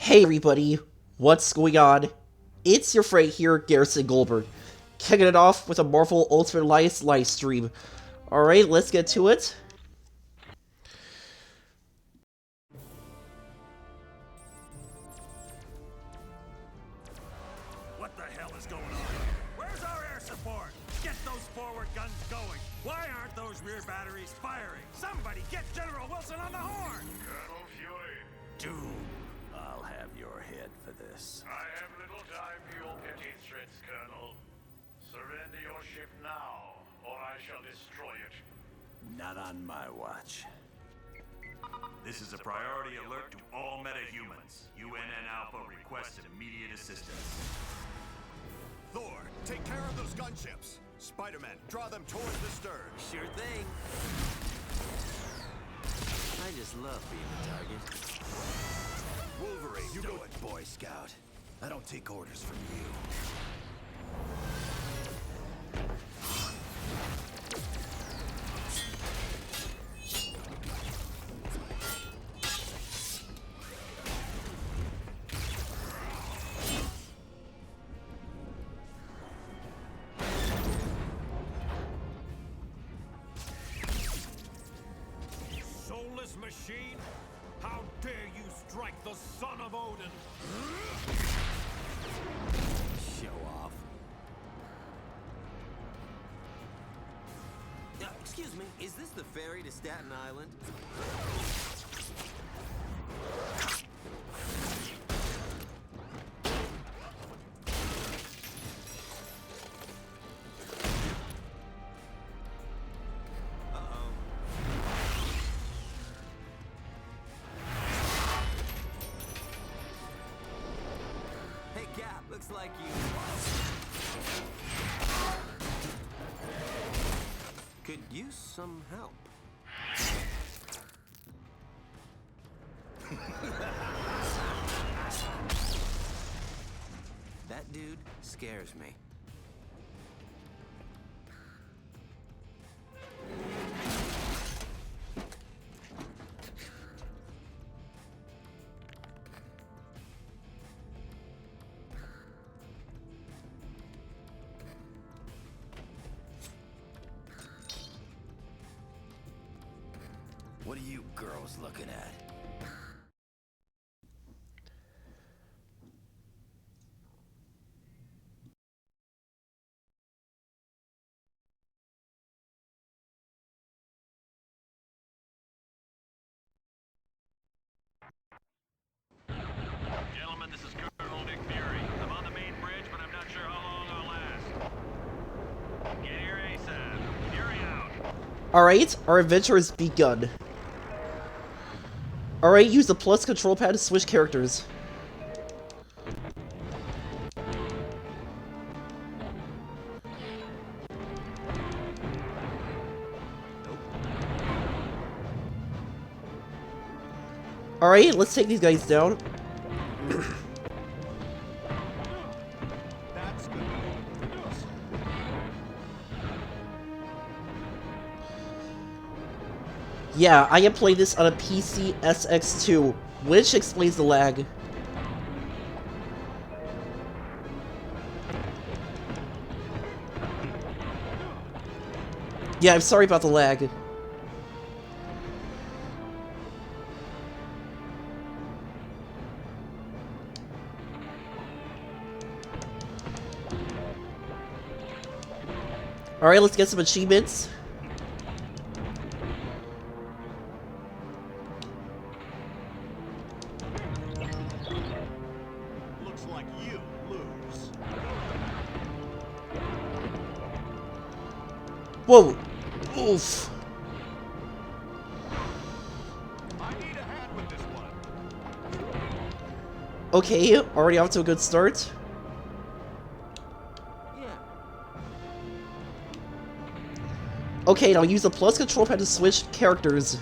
Hey everybody, what's going on? It's your friend here, Garrison Goldberg, kicking it off with a Marvel Ultimate Alliance live stream. Alright, let's get to it. What the hell is going on? Where's our air support? Get those forward guns going. Why aren't those rear batteries firing? Somebody get General Wilson on the horn! Colonel Fury, Doom, I'll have your head for this. I have little time for your petty threats, Colonel. Surrender your ship now, or I shall destroy it. Not on my watch. This is a priority alert to all metahumans. UNN Alpha requests immediate assistance. Thor, take care of those gunships. Spider-Man, draw them towards the stern. Sure thing. I just love being the target. Wolverine, You do do it. it, Boy Scout. I don't take orders from you. Soulless machine? How dare you strike the son of Odin? Show off. Excuse me, is this the ferry to Staten Island? Uh-oh. Hey, Cap, looks like you... could use some help. That dude scares me. What are you girls looking at? Gentlemen, this is Colonel Nick Fury. I'm on the main bridge, but I'm not sure how long I'll last. Get here ASAP. Fury out. Alright, our adventure has begun. Alright, use the plus control pad to switch characters. Alright, let's take these guys down. That's good. Yeah, I am playing this on a PC SX2, which explains the lag. Yeah, I'm sorry about the lag. Alright, let's get some achievements. Looks like you lose. Whoa! Oof. I need a hand with this one. Okay, already off to a good start. Yeah. Okay, now use the plus control pad to switch characters.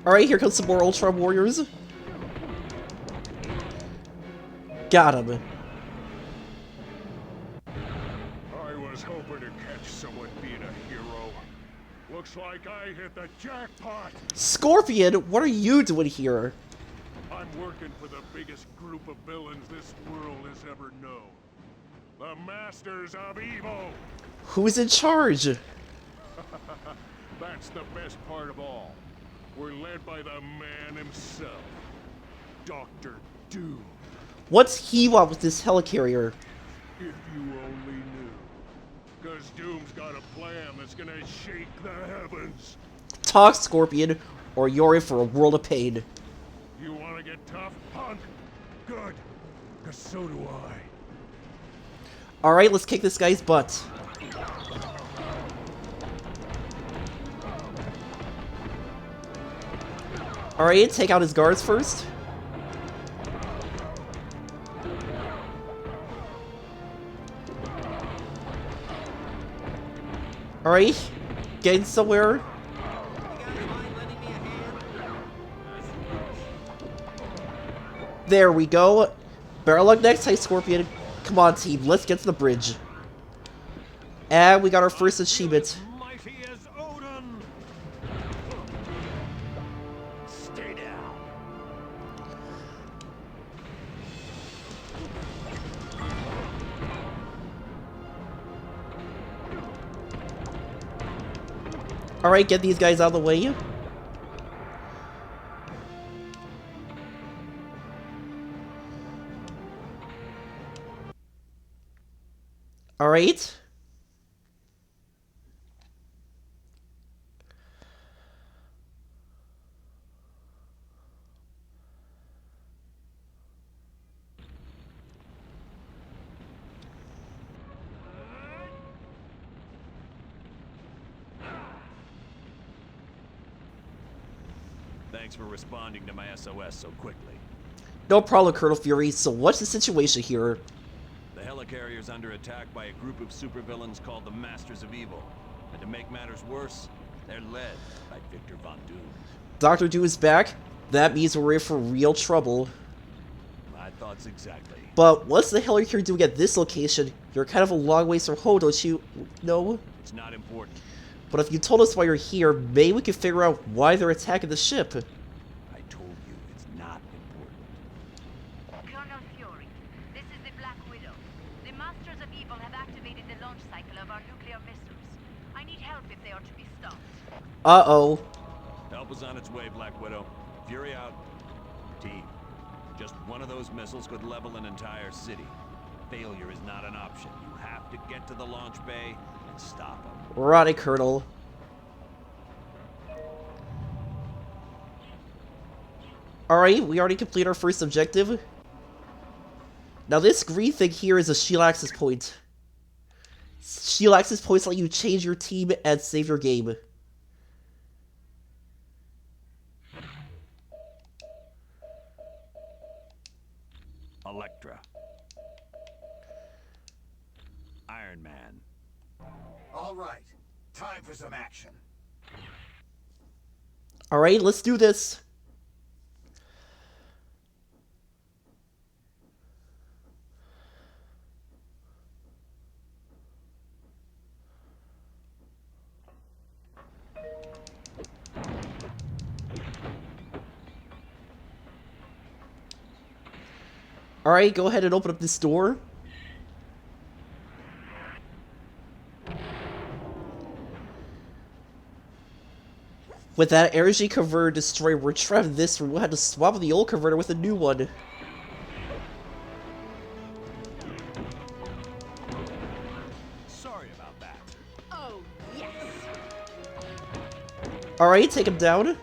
Alright, here comes some more Ultra Warriors. Got him. I was hoping to catch someone being a hero. Looks like I hit the jackpot. Scorpion, what are you doing here? I'm working for the biggest group of villains this world has ever known. The Masters of Evil. Who's in charge? That's the best part of all. We're led by the man himself, Dr. Doom. What's he want with this helicarrier? If you only knew. Cause Doom's got a plan that's gonna shake the heavens. Talk, Scorpion, or you're in for a world of pain. You wanna get tough, punk? Good. Cause so do I. Alright, let's kick this guy's butt. Alright, take out his guards first. Alright, getting somewhere. There we go. Better luck next time, Scorpion. Come on, team, let's get to the bridge. And we got our first achievement. Mighty as Odin. Stay down. Alright, get these guys out of the way. Alright. Thanks for responding to my SOS so quickly. No problem, Colonel Fury. So what's the situation here? The helicarrier's under attack by a group of supervillains called the Masters of Evil. And to make matters worse, they're led by Victor Von Doom. Dr. Doom is back? That means we're in for real trouble. My thoughts exactly. But what's the hell are you doing at this location? You're kind of a long ways from home, don't you know? It's not important. But if you told us why you're here, maybe we could figure out why they're attacking the ship. I told you it's not important. Colonel Fury, this is the Black Widow. The Masters of Evil have activated the launch cycle of our nuclear missiles. I need help if they are to be stopped. Uh-oh. Help is on its way, Black Widow. Fury out. Team. Just one of those missiles could level an entire city. Failure is not an option. You have to get to the launch bay and stop them. Righty, Colonel. Alright, we already completed our first objective. Now this green thing here is a shield access point. Shield access points let you change your team and save your game. Elektra. Iron Man. All right, time for some action. Alright, let's do this. Alright, go ahead and open up this door. With that energy converter destroyed, we're trapped in this room. We'll have to swap the old converter with a new one. Sorry about that. Oh, yes! Alright, take him down.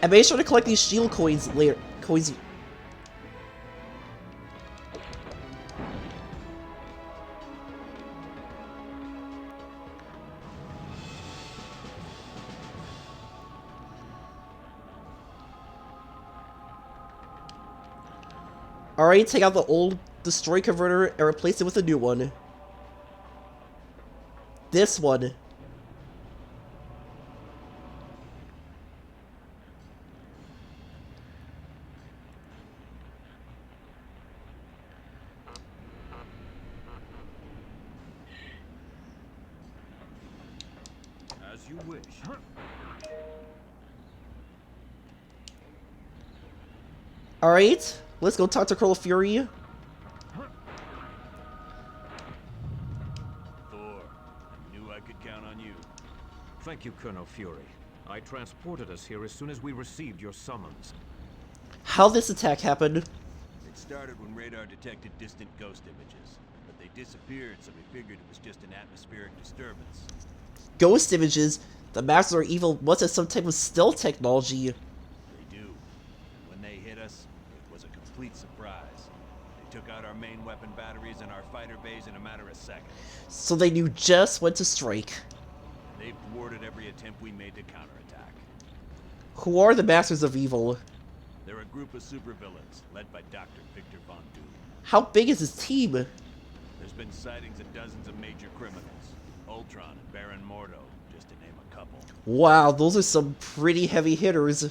And make sure to collect these shield coins later. Alright, take out the old destroy converter and replace it with a new one. This one. As you wish. Alright, let's go talk to Colonel Fury. Thor, I knew I could count on you. Thank you, Colonel Fury. I transported us here as soon as we received your summons. How this attack happened? It started when radar detected distant ghost images, but they disappeared, so we figured it was just an atmospheric disturbance. Ghost images? The Masters are evil must have some type of stealth technology. They do. When they hit us, it was a complete surprise. They took out our main weapon batteries and our fighter bays in a matter of seconds. So they knew just when to strike. They've thwarted every attempt we made to counterattack. Who are the Masters of Evil? They're a group of supervillains, led by Dr. Victor Von Doom. How big is his team? There's been sightings of dozens of major criminals. Ultron and Baron Mordo, just to name a couple. Wow, those are some pretty heavy hitters.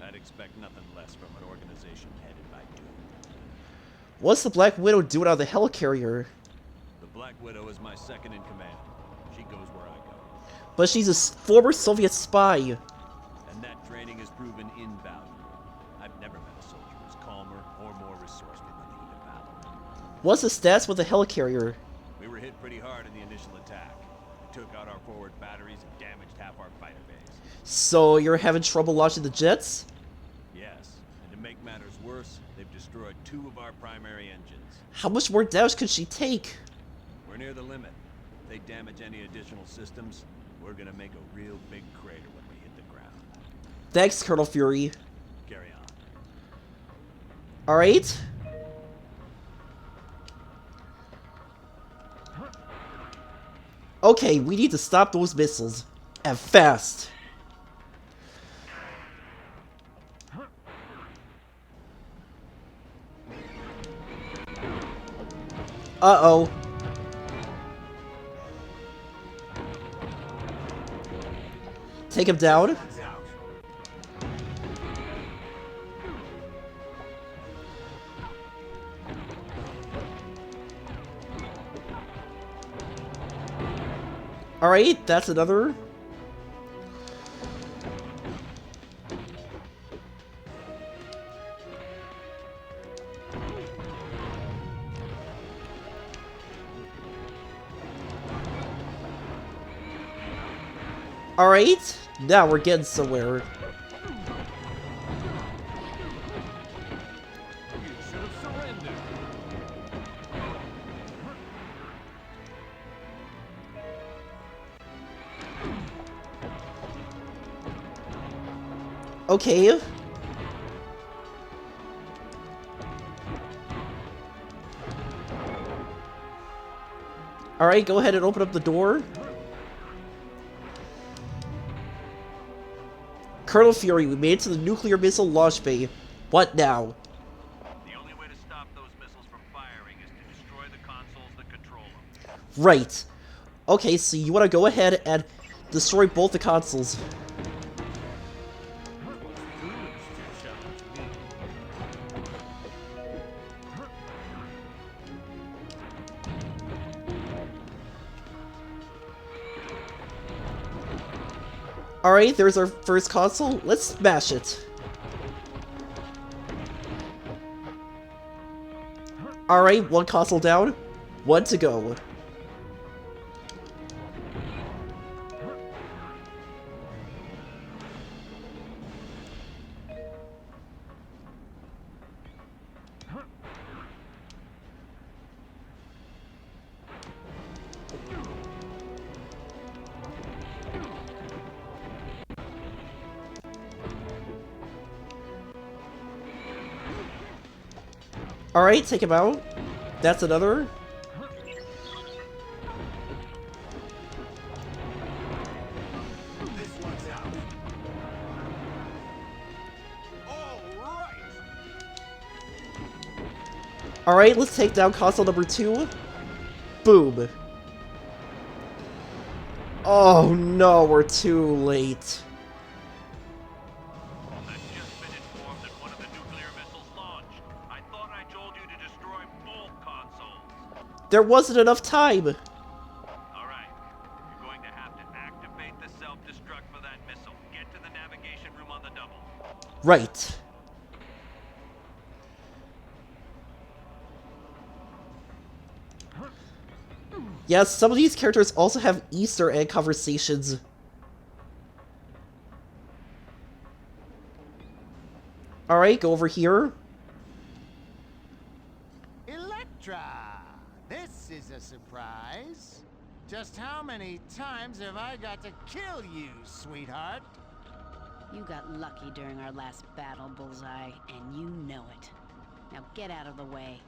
I'd expect nothing less from an organization headed by Doom. What's the Black Widow doing out of the helicarrier? The Black Widow is my second in command. She goes where I go. But she's a former Soviet spy. And that training has proven invaluable. I've never met a soldier who's calmer or more resourceful in the heat of battle. What's the stats with the helicarrier? We were hit pretty hard in the initial attack. We took out our forward batteries and damaged half our fighter bays. So you're having trouble launching the jets? Yes, and to make matters worse, they've destroyed 2 of our primary engines. How much more damage could she take? We're near the limit. If they damage any additional systems, we're gonna make a real big crater when we hit the ground. Thanks, Colonel Fury. Carry on. Alright. Okay, we need to stop those missiles. And fast. Uh-oh. Take him down. Alright, that's another. Alright, now we're getting somewhere. You should have surrendered. Okay. Alright, go ahead and open up the door. Colonel Fury, we made it to the nuclear missile launch bay. What now? The only way to stop those missiles from firing is to destroy the consoles that control them. Right. Okay, so you want to go ahead and destroy both the consoles. Alright, there's our first console. Let's smash it. Alright, one console down. One to go. Alright, take him out. That's another. This one's out. All right. Alright, let's take down console number 2. Boom. Oh no, we're too late. I've just been informed that one of the nuclear missiles launched. I thought I told you to destroy both consoles. There wasn't enough time. Alright. You're going to have to activate the self-destruct for that missile. Get to the navigation room on the double. Right. Yes, some of these characters also have Easter egg conversations. Alright, go over here. Electra! This is a surprise. Just how many times have I got to kill you, sweetheart? You got lucky during our last battle, Bullseye, and you know it. Now get out of the way.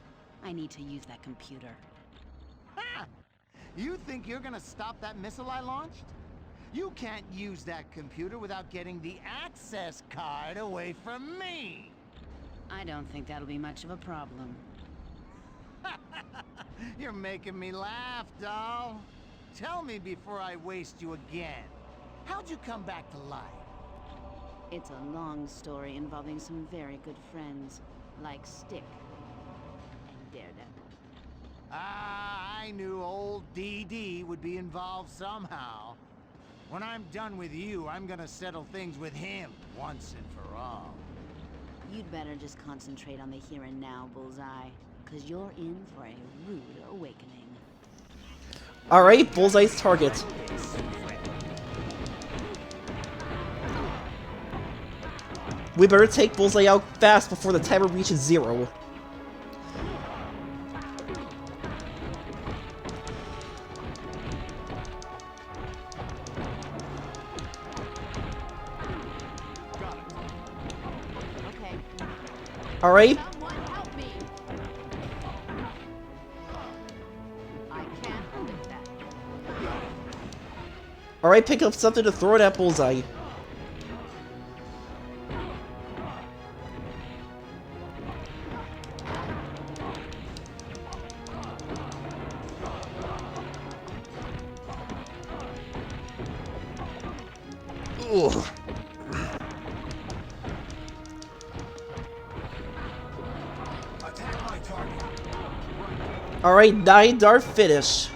I need to use that computer. Ha! You think you're gonna stop that missile I launched? You can't use that computer without getting the access card away from me! I don't think that'll be much of a problem. You're making me laugh, doll. Tell me before I waste you again. How'd you come back to life? It's a long story involving some very good friends, like Stick and Daredevil. Ah, I knew old DD would be involved somehow. When I'm done with you, I'm gonna settle things with him once and for all. You'd better just concentrate on the here and now, Bullseye, because you're in for a rude awakening. Alright, Bullseye's target. We better take Bullseye out fast before the timer reaches 0. Okay. Alright. Someone help me! I can't lift that. Alright, pick up something to throw it at Bullseye. Ugh. Alright, 9-dart finish.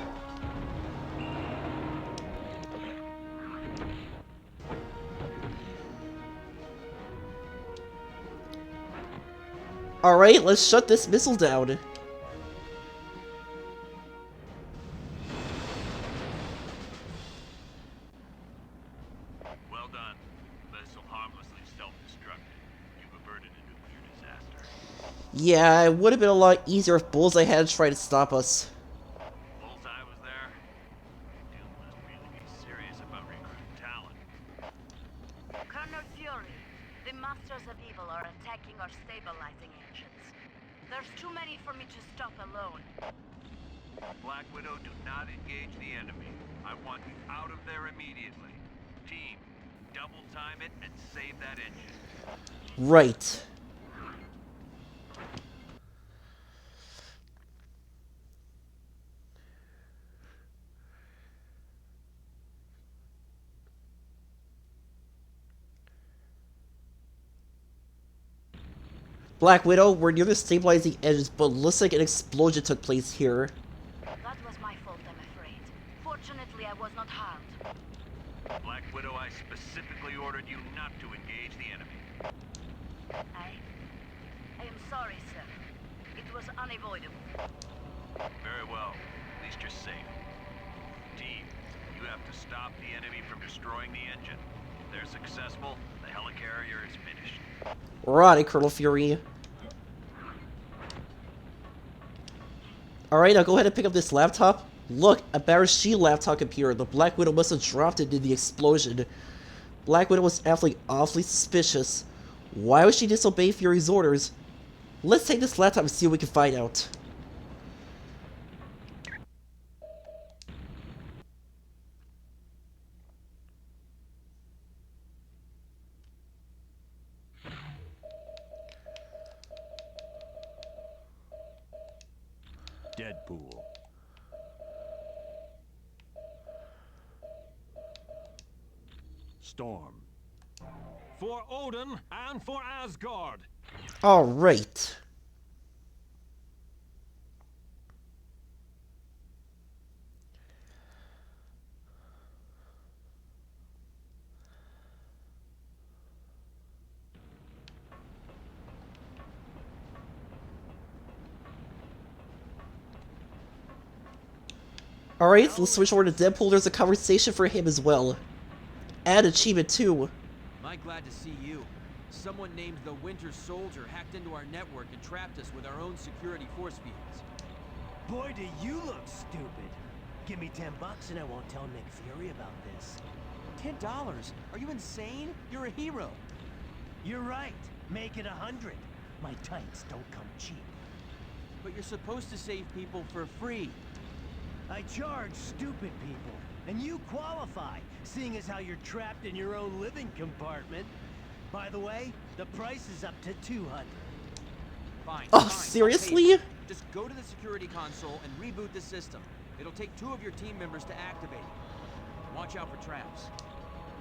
Alright, let's shut this missile down. Well done. Missile harmlessly self-destructed. You've averted a nuclear disaster. Yeah, it would have been a lot easier if Bullseye had tried to stop us. Bullseye was there? You must really be serious about recruiting talent. Colonel Fury, the Masters of Evil are attacking our stabilizing engines. There's too many for me to stop alone. Black Widow, do not engage the enemy. I want you out of there immediately. Team, double time it and save that engine. Right. Black Widow, we're near the stabilizing engines, but looks like an explosion took place here. That was my fault, I'm afraid. Fortunately, I was not harmed. Black Widow, I specifically ordered you not to engage the enemy. I am sorry, sir. It was unavoidable. Very well. At least you're safe. Team, you have to stop the enemy from destroying the engine. If they're successful, the helicarrier is finished. Right, Colonel Fury. Alright, now go ahead and pick up this laptop. Look, a Barrett Shield laptop computer. The Black Widow must have dropped it in the explosion. Black Widow was awfully suspicious. Why would she disobey Fury's orders? Let's take this laptop and see what we can find out. Deadpool. Storm. For Odin and for Asgard. All right. Alright, let's switch over to Deadpool. There's a conversation for him as well. Add achievement too. I'm glad to see you. Someone named the Winter Soldier hacked into our network and trapped us with our own security force fields. Boy, do you look stupid. Give me $10 and I won't tell Nick Fury about this. $10? Are you insane? You're a hero. You're right. Make it 100. My tights don't come cheap. But you're supposed to save people for free. I charge stupid people, and you qualify, seeing as how you're trapped in your own living compartment. By the way, the price is up to 200. Fine. Oh, fine, seriously? okay. Just go to the security console and reboot the system. It'll take 2 of your team members to activate it. Watch out for traps.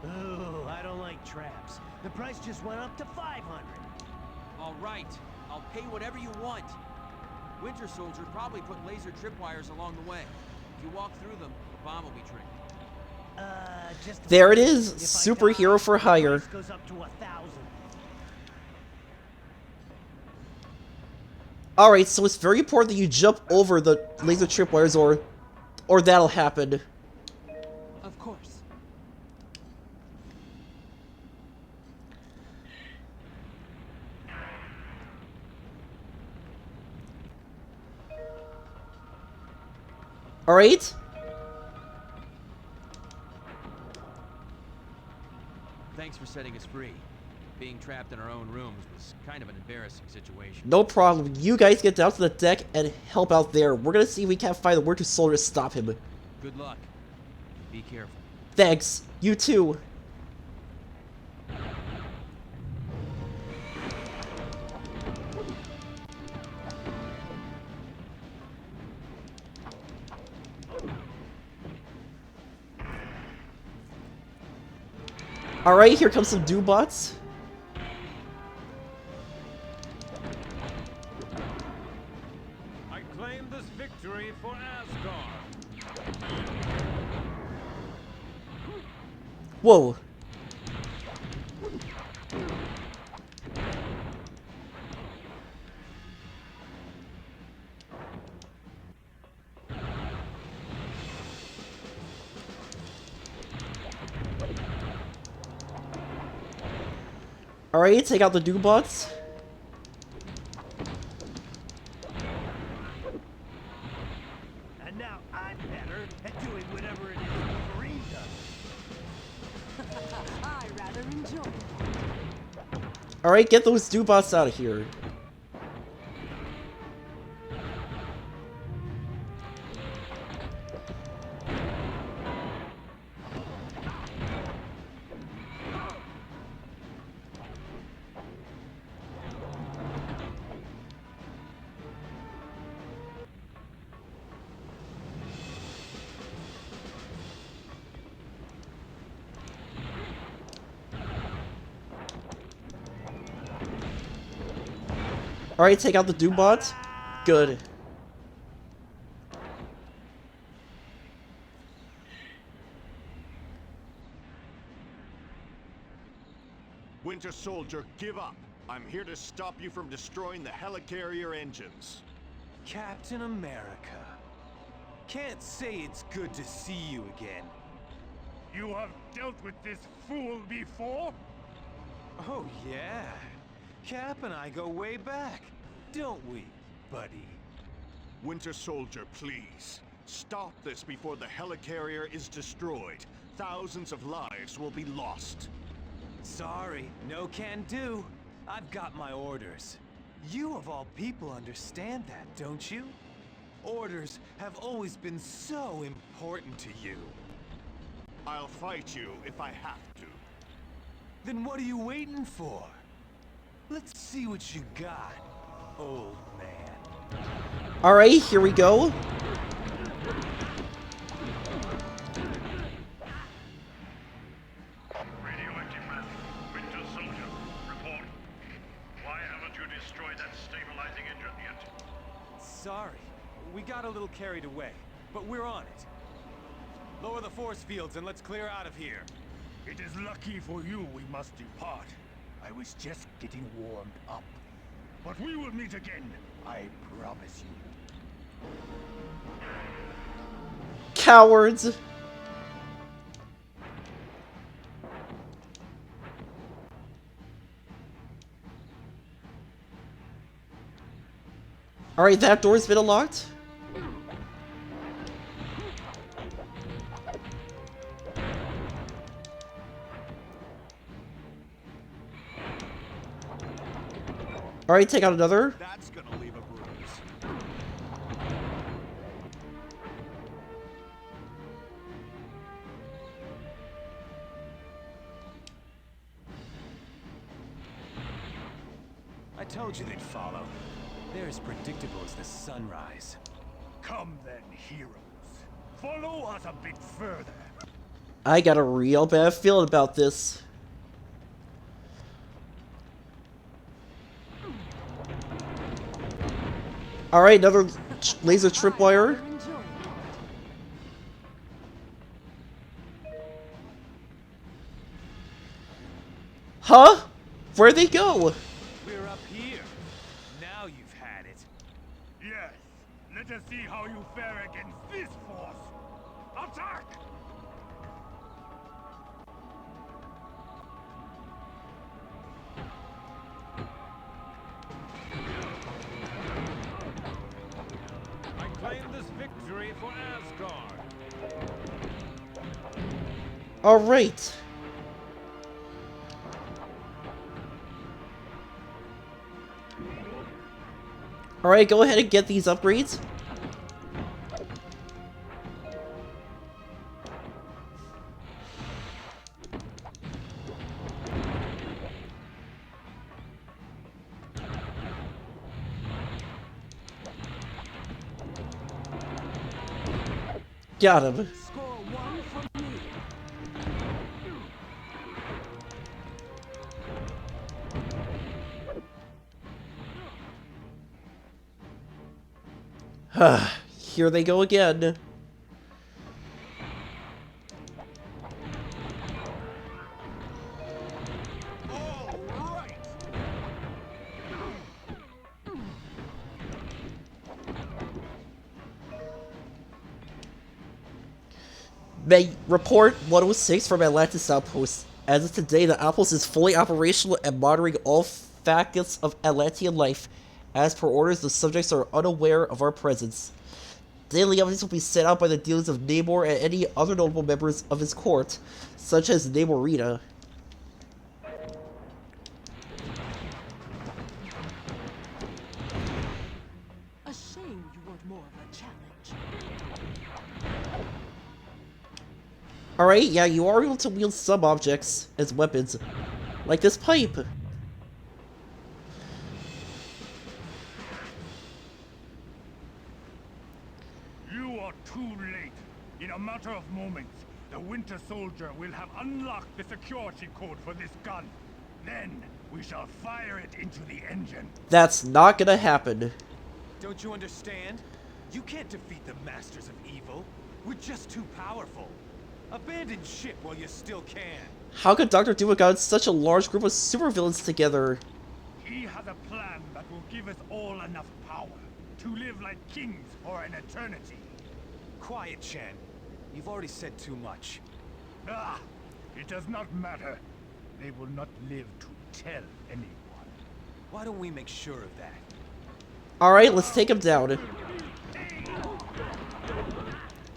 Ooh, I don't like traps. The price just went up to 500. All right, I'll pay whatever you want. Winter Soldier probably put laser tripwires along the way. If you walk through them, the bomb will be triggered. Just There it is, superhero for hire. Goes up to 1,000. Alright, so it's very important that you jump over the laser tripwires or that'll happen. Of course. Alright? Thanks for setting us free. Being trapped in our own rooms was kind of an embarrassing situation. No problem. You guys get down to the deck and help out there. We're gonna see if we can't find the Winter Soldier to stop him. Good luck. Be careful. Thanks. You too. Alright, here comes some Doobots. I claim this victory for Asgard. Whoa. Alright, take out the Doobots. And now I'm better at doing whatever it is Wolverine does. I rather enjoy it. Alright, get those Doobots out of here. Alright, take out the Doobots. Good. Winter Soldier, give up. I'm here to stop you from destroying the helicarrier engines. Captain America. Can't say it's good to see you again. You have dealt with this fool before? Oh, yeah. Cap and I go way back, don't we, buddy? Winter Soldier, please. Stop this before the helicarrier is destroyed. Thousands of lives will be lost. Sorry, no can do. I've got my orders. You of all people understand that, don't you? Orders have always been so important to you. I'll fight you if I have to. Then what are you waiting for? Let's see what you got, old man. Alright, here we go. RetroAchievements, Winter Soldier, report. Why haven't you destroyed that stabilizing engine yet? Sorry, we got a little carried away, but we're on it. Lower the force fields and let's clear out of here. It is lucky for you we must depart. I was just getting warmed up. But we will meet again, I promise you. Cowards! Alright, that door's been unlocked. Alright, take out another. That's gonna leave a bruise. I told you they'd follow. They're as predictable as the sunrise. Come then, heroes. Follow us a bit further. I got a real bad feeling about this. Alright, another laser tripwire. Huh? Where'd they go? We're up here. Now you've had it. Yes, let us see how you fare against this force. Attack! I claim this victory for Asgard. Alright. Alright, go ahead and get these upgrades. Got him. Here they go again. May report 106 from Atlantis Outpost. As of today, the outpost is fully operational and monitoring all facets of Atlantean life. As per orders, the subjects are unaware of our presence. Daily updates will be sent out by the dealings of Namor and any other notable members of his court, such as Namorita. A shame you want more of a challenge. Alright, yeah, you are able to wield some objects as weapons, like this pipe. You are too late. In a matter of moments, the Winter Soldier will have unlocked the security code for this gun. Then, we shall fire it into the engine. That's not gonna happen. Don't you understand? You can't defeat the Masters of Evil. We're just too powerful. Abandon ship while you still can. How could Dr. Doom have gotten such a large group of supervillains together? He has a plan that will give us all enough power to live like kings for an eternity. Quiet, Chen. You've already said too much. Ah, it does not matter. They will not live to tell anyone. Why don't we make sure of that? Alright, let's take him down.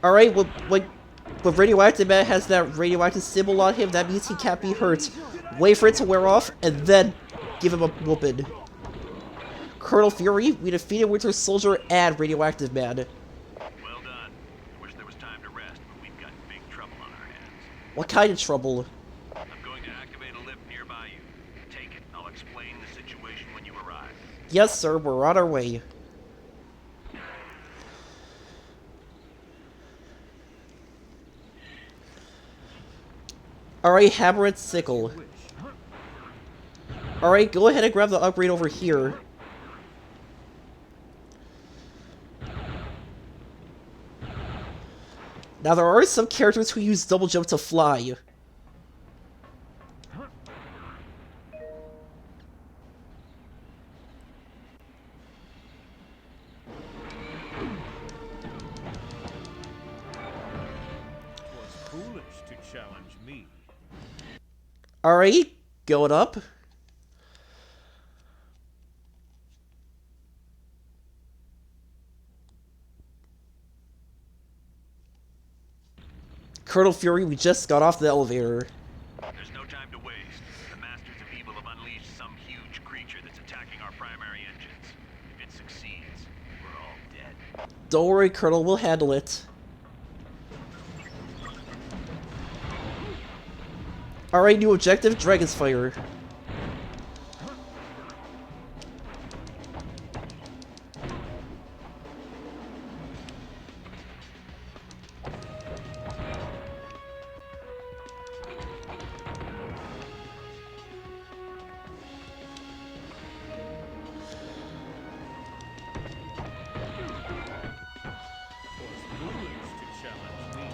Alright, when Radioactive Man has that radioactive symbol on him, that means he can't be hurt. Wait for it to wear off, and then give him a whooping. Colonel Fury, we defeated Winter Soldier and Radioactive Man. Well done. Wish there was time to rest, but we've got big trouble on our hands. What kind of trouble? I'm going to activate a lift nearby you. Take it. I'll explain the situation when you arrive. Yes, sir, we're on our way. Alright, hammer and sickle. Alright, go ahead and grab the upgrade over here. Now there are some characters who use double jump to fly. Alright, going up. Colonel Fury, we just got off the elevator. There's no time to waste. The Masters of Evil have unleashed some huge creature that's attacking our primary engines. If it succeeds, we're all dead. Don't worry, Colonel, we'll handle it. Alright, new objective, Dragon's Fire.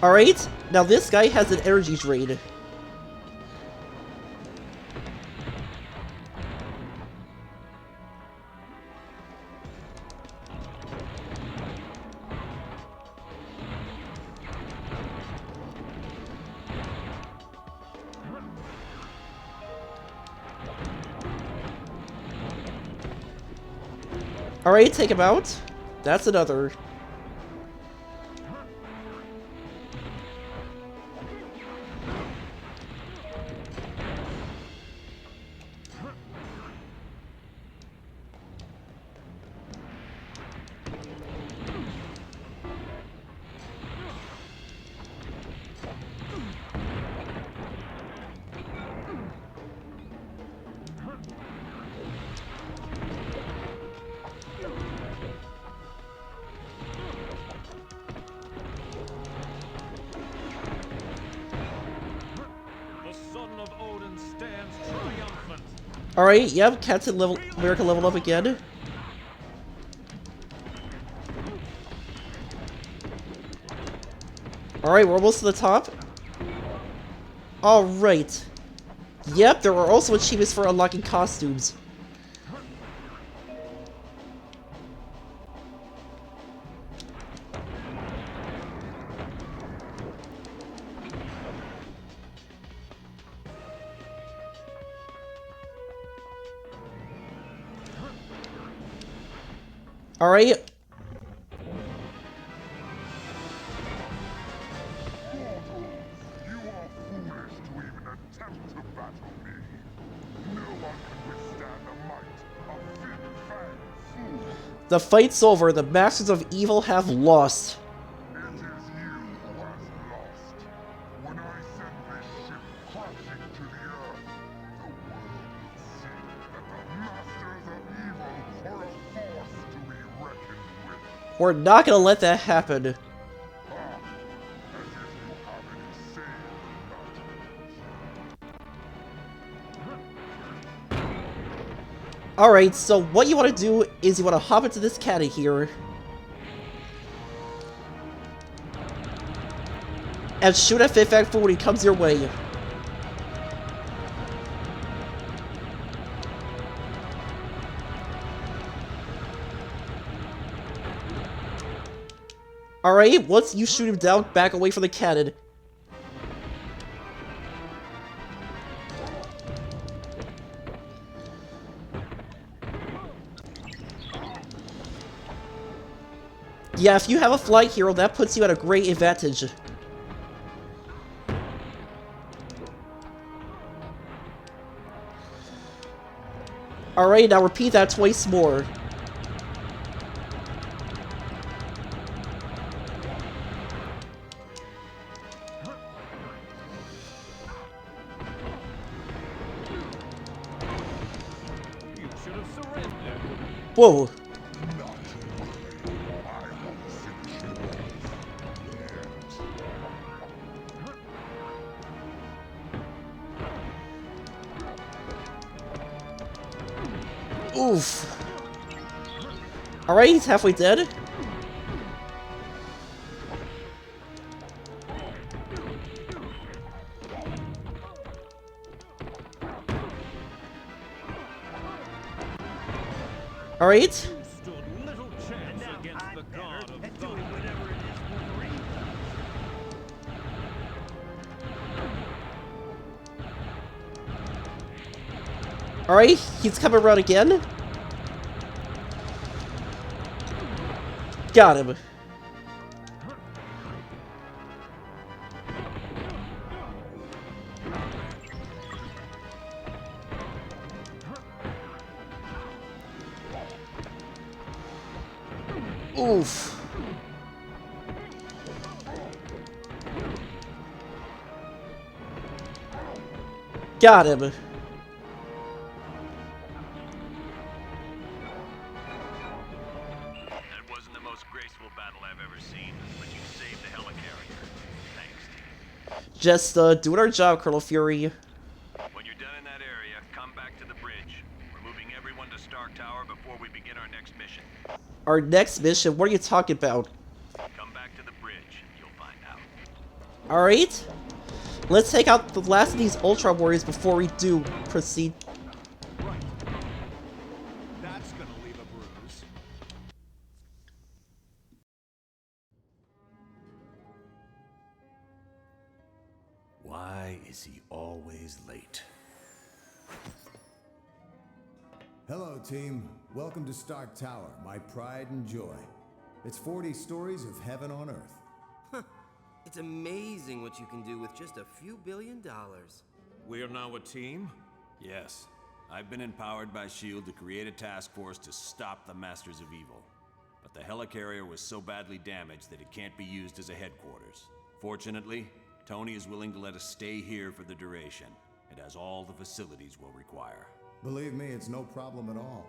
Alright, now this guy has an energy drain. Alright, take him out. That's another. Alright, yep, Captain America leveled up again. Alright, we're almost to the top. Alright. Yep, there are also achievements for unlocking costumes. Alright. You are foolish to even attempt to battle me. No one can withstand the might of Fin-Fang Fool. The fight's over. The Masters of Evil have lost. It is you who has lost. When I send this ship crashing to the earth, the world will see that the Masters of Evil are a force to be reckoned with. We're not gonna let that happen. As if you have any say in that. Alright, so what you want to do is you want to hop into this cannon here. And shoot at Fin-Fang Fool when he comes your way. Alright, once you shoot him down, back away from the cannon. Yeah, if you have a flight hero, that puts you at a great advantage. Alright, now repeat that twice more. Whoa. Oof. Alright, he's halfway dead. Alright. Stood little chance against the god of thunder. Alright, he's coming around again. Got him. Oof. Got him. That wasn't the most graceful battle I've ever seen, but you saved the helicarrier. Thanks, team. Just doing our job, Colonel Fury. When you're done in that area, come back to the bridge. We're moving everyone to Stark Tower before we begin our next mission. Our next mission? What are you talking about? Come back to the bridge, you'll find out. Alright. Let's take out the last of these Ultra Warriors before we do proceed. Right. That's gonna leave a bruise. Why is he always late? Hello, team. Welcome to Stark Tower, my pride and joy. It's 40 stories of heaven on earth. Huh. It's amazing what you can do with just a few $1 billion. We are now a team? Yes. I've been empowered by S.H.I.E.L.D. to create a task force to stop the Masters of Evil. But the helicarrier was so badly damaged that it can't be used as a headquarters. Fortunately, Tony is willing to let us stay here for the duration. It has all the facilities we'll require. Believe me, it's no problem at all.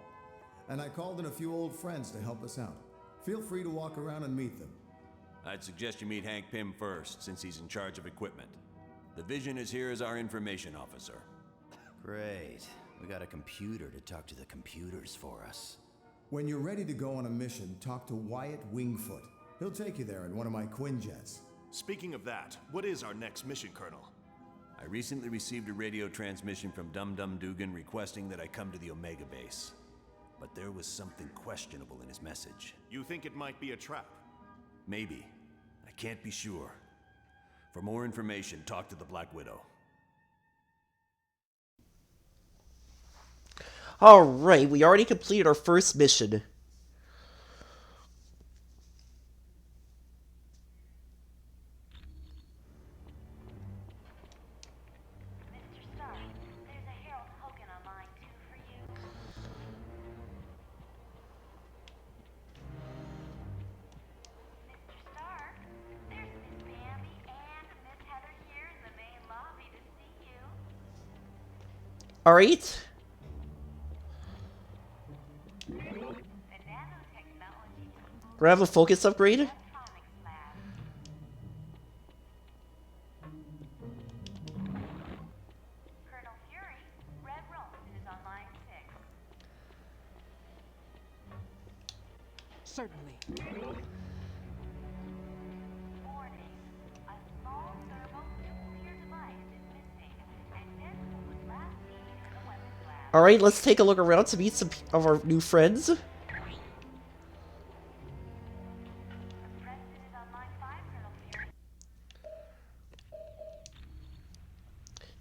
And I called in a few old friends to help us out. Feel free to walk around and meet them. I'd suggest you meet Hank Pym first, since he's in charge of equipment. The Vision is here as our information officer. Great. We got a computer to talk to the computers for us. When you're ready to go on a mission, talk to Wyatt Wingfoot. He'll take you there in one of my Quinjets. Speaking of that, what is our next mission, Colonel? I recently received a radio transmission from Dum Dum Dugan requesting that I come to the Omega base. But there was something questionable in his message. You think it might be a trap? Maybe. I can't be sure. For more information, talk to the Black Widow. Alright, we already completed our first mission. Alright. Grab a focus upgrade. Certainly. Alright, let's take a look around to meet some of our new friends.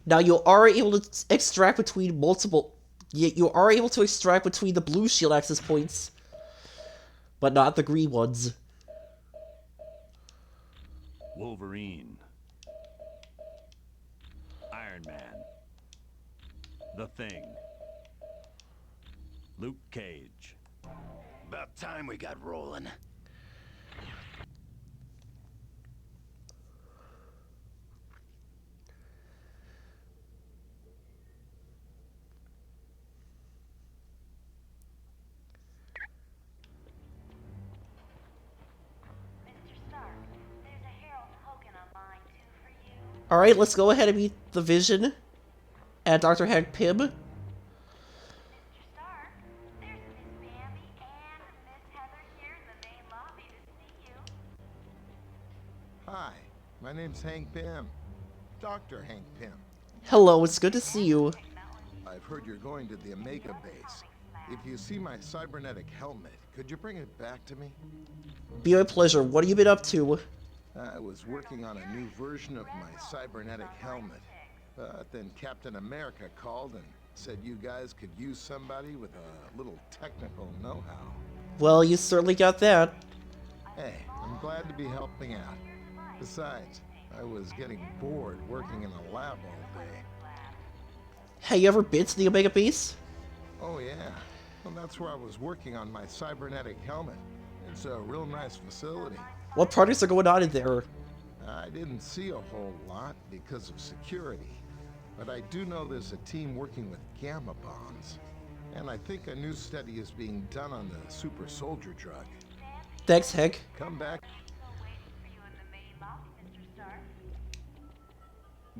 Now you are able to extract between multiple... You are able to extract between the blue shield access points, but not the green ones. Wolverine. Iron Man. The Thing. Luke Cage. About time we got rolling. Alright, let's go ahead and meet the Vision and Dr. Hank Pym. Hi, my name's Hank Pym. Dr. Hank Pym. Hello, it's good to see you. I've heard you're going to the Omega base. If you see my cybernetic helmet, could you bring it back to me? Be my pleasure. What have you been up to? I was working on a new version of my cybernetic helmet. But then Captain America called and said you guys could use somebody with a little technical know-how. Well, you certainly got that. Hey, I'm glad to be helping out. Besides, I was getting bored working in a lab all day. Hey, you ever been to the Omega base? Oh yeah, well that's where I was working on my cybernetic helmet. It's a real nice facility. What projects are going on in there? I didn't see a whole lot because of security, but I do know there's a team working with gamma bombs. And I think a new study is being done on the super soldier drug. Thanks, Hank. Come back.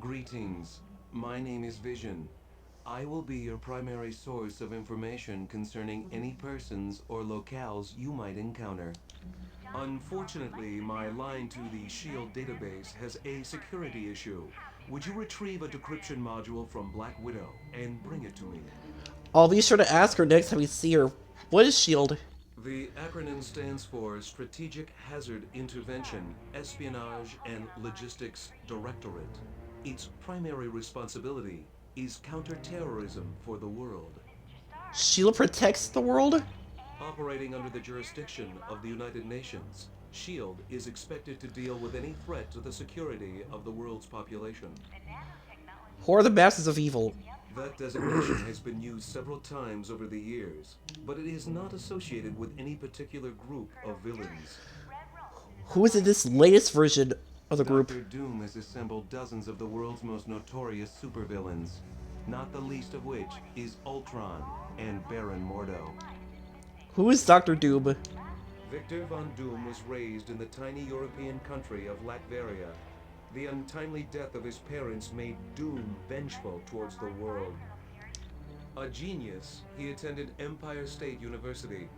Greetings. My name is Vision. I will be your primary source of information concerning any persons or locales you might encounter. Unfortunately, my line to the SHIELD database has a security issue. Would you retrieve a decryption module from Black Widow and bring it to me? I'll be sure to ask her next time we see her. What is SHIELD? The acronym stands for Strategic Hazard Intervention, Espionage, and Logistics Directorate. Its primary responsibility is counterterrorism for the world. SHIELD protects the world? Operating under the jurisdiction of the United Nations, SHIELD is expected to deal with any threat to the security of the world's population. Who are the masters of evil? That designation has been used several times over the years, but it is not associated with any particular group of villains. Who is in this latest version of the group? Dr. Doom has assembled dozens of the world's most notorious supervillains, not the least of which is Ultron and Baron Mordo. Who is Dr. Doom? Victor Von Doom was raised in the tiny European country of Latveria. The untimely death of his parents made Doom vengeful towards the world. A genius, he attended Empire State University.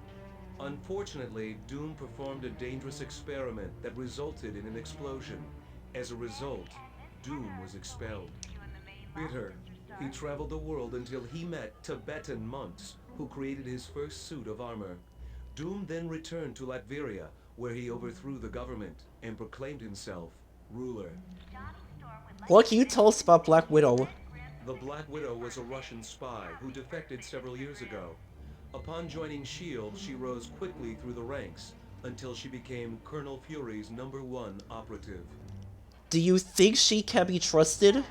Unfortunately, Doom performed a dangerous experiment that resulted in an explosion. As a result, Doom was expelled. Bitter, he traveled the world until he met Tibetan monks who created his first suit of armor. Doom then returned to Latveria, where he overthrew the government and proclaimed himself ruler. What can you tell us about Black Widow? The Black Widow was a Russian spy who defected several years ago. Upon joining S.H.I.E.L.D., she rose quickly through the ranks until she became Colonel Fury's #1 operative. Do you think she can be trusted?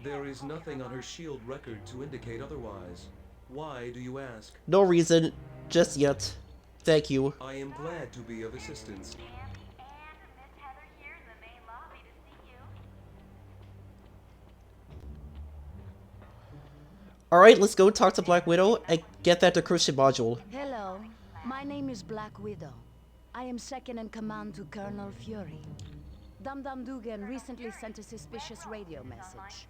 There is nothing on her S.H.I.E.L.D. record to indicate otherwise. Why do you ask? No reason, just yet. Thank you. I am glad to be of assistance. Alright, let's go talk to Black Widow and get that decryption module. Hello, my name is Black Widow. I am second in command to Colonel Fury. Dum Dum Dugan recently sent a suspicious radio message.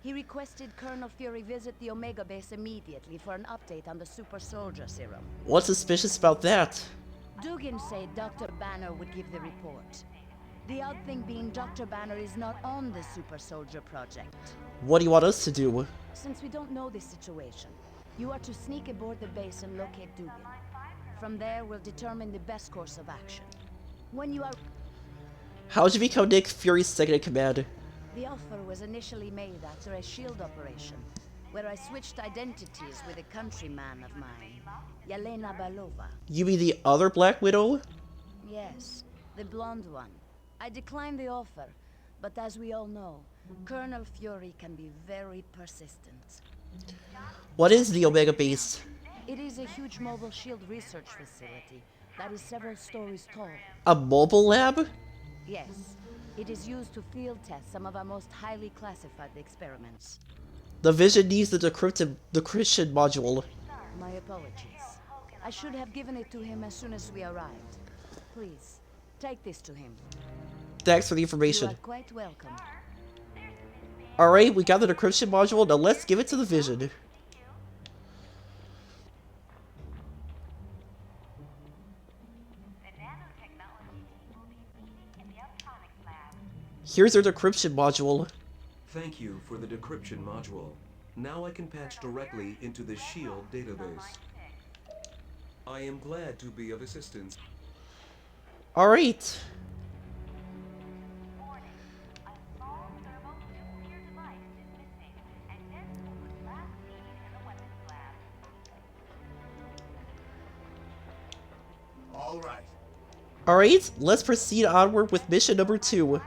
He requested Colonel Fury visit the Omega base immediately for an update on the super soldier serum. What's suspicious about that? Dugan said Dr. Banner would give the report. The odd thing being Dr. Banner is not on the super soldier project. What do you want us to do? Since we don't know the situation, you are to sneak aboard the base and locate Dugan. From there, we'll determine the best course of action. When you are... How did you become Nick Fury's second in command? The offer was initially made after a SHIELD operation, where I switched identities with a countryman of mine, Yelena Belova. You mean the other Black Widow? Yes, the blonde one. I declined the offer, but as we all know, Colonel Fury can be very persistent. What is the Omega base? It is a huge mobile SHIELD research facility that is several stories tall. A mobile lab? Yes, it is used to field test some of our most highly classified experiments. The Vision needs the decryption module. My apologies. I should have given it to him as soon as we arrived. Please, take this to him. Thanks for the information. You are quite welcome. Alright, we got the decryption module, now let's give it to the Vision. Here's our decryption module. Thank you for the decryption module. Now I can patch directly into the SHIELD database. I am glad to be of assistance. Alright. Alright, let's proceed onward with mission number 2.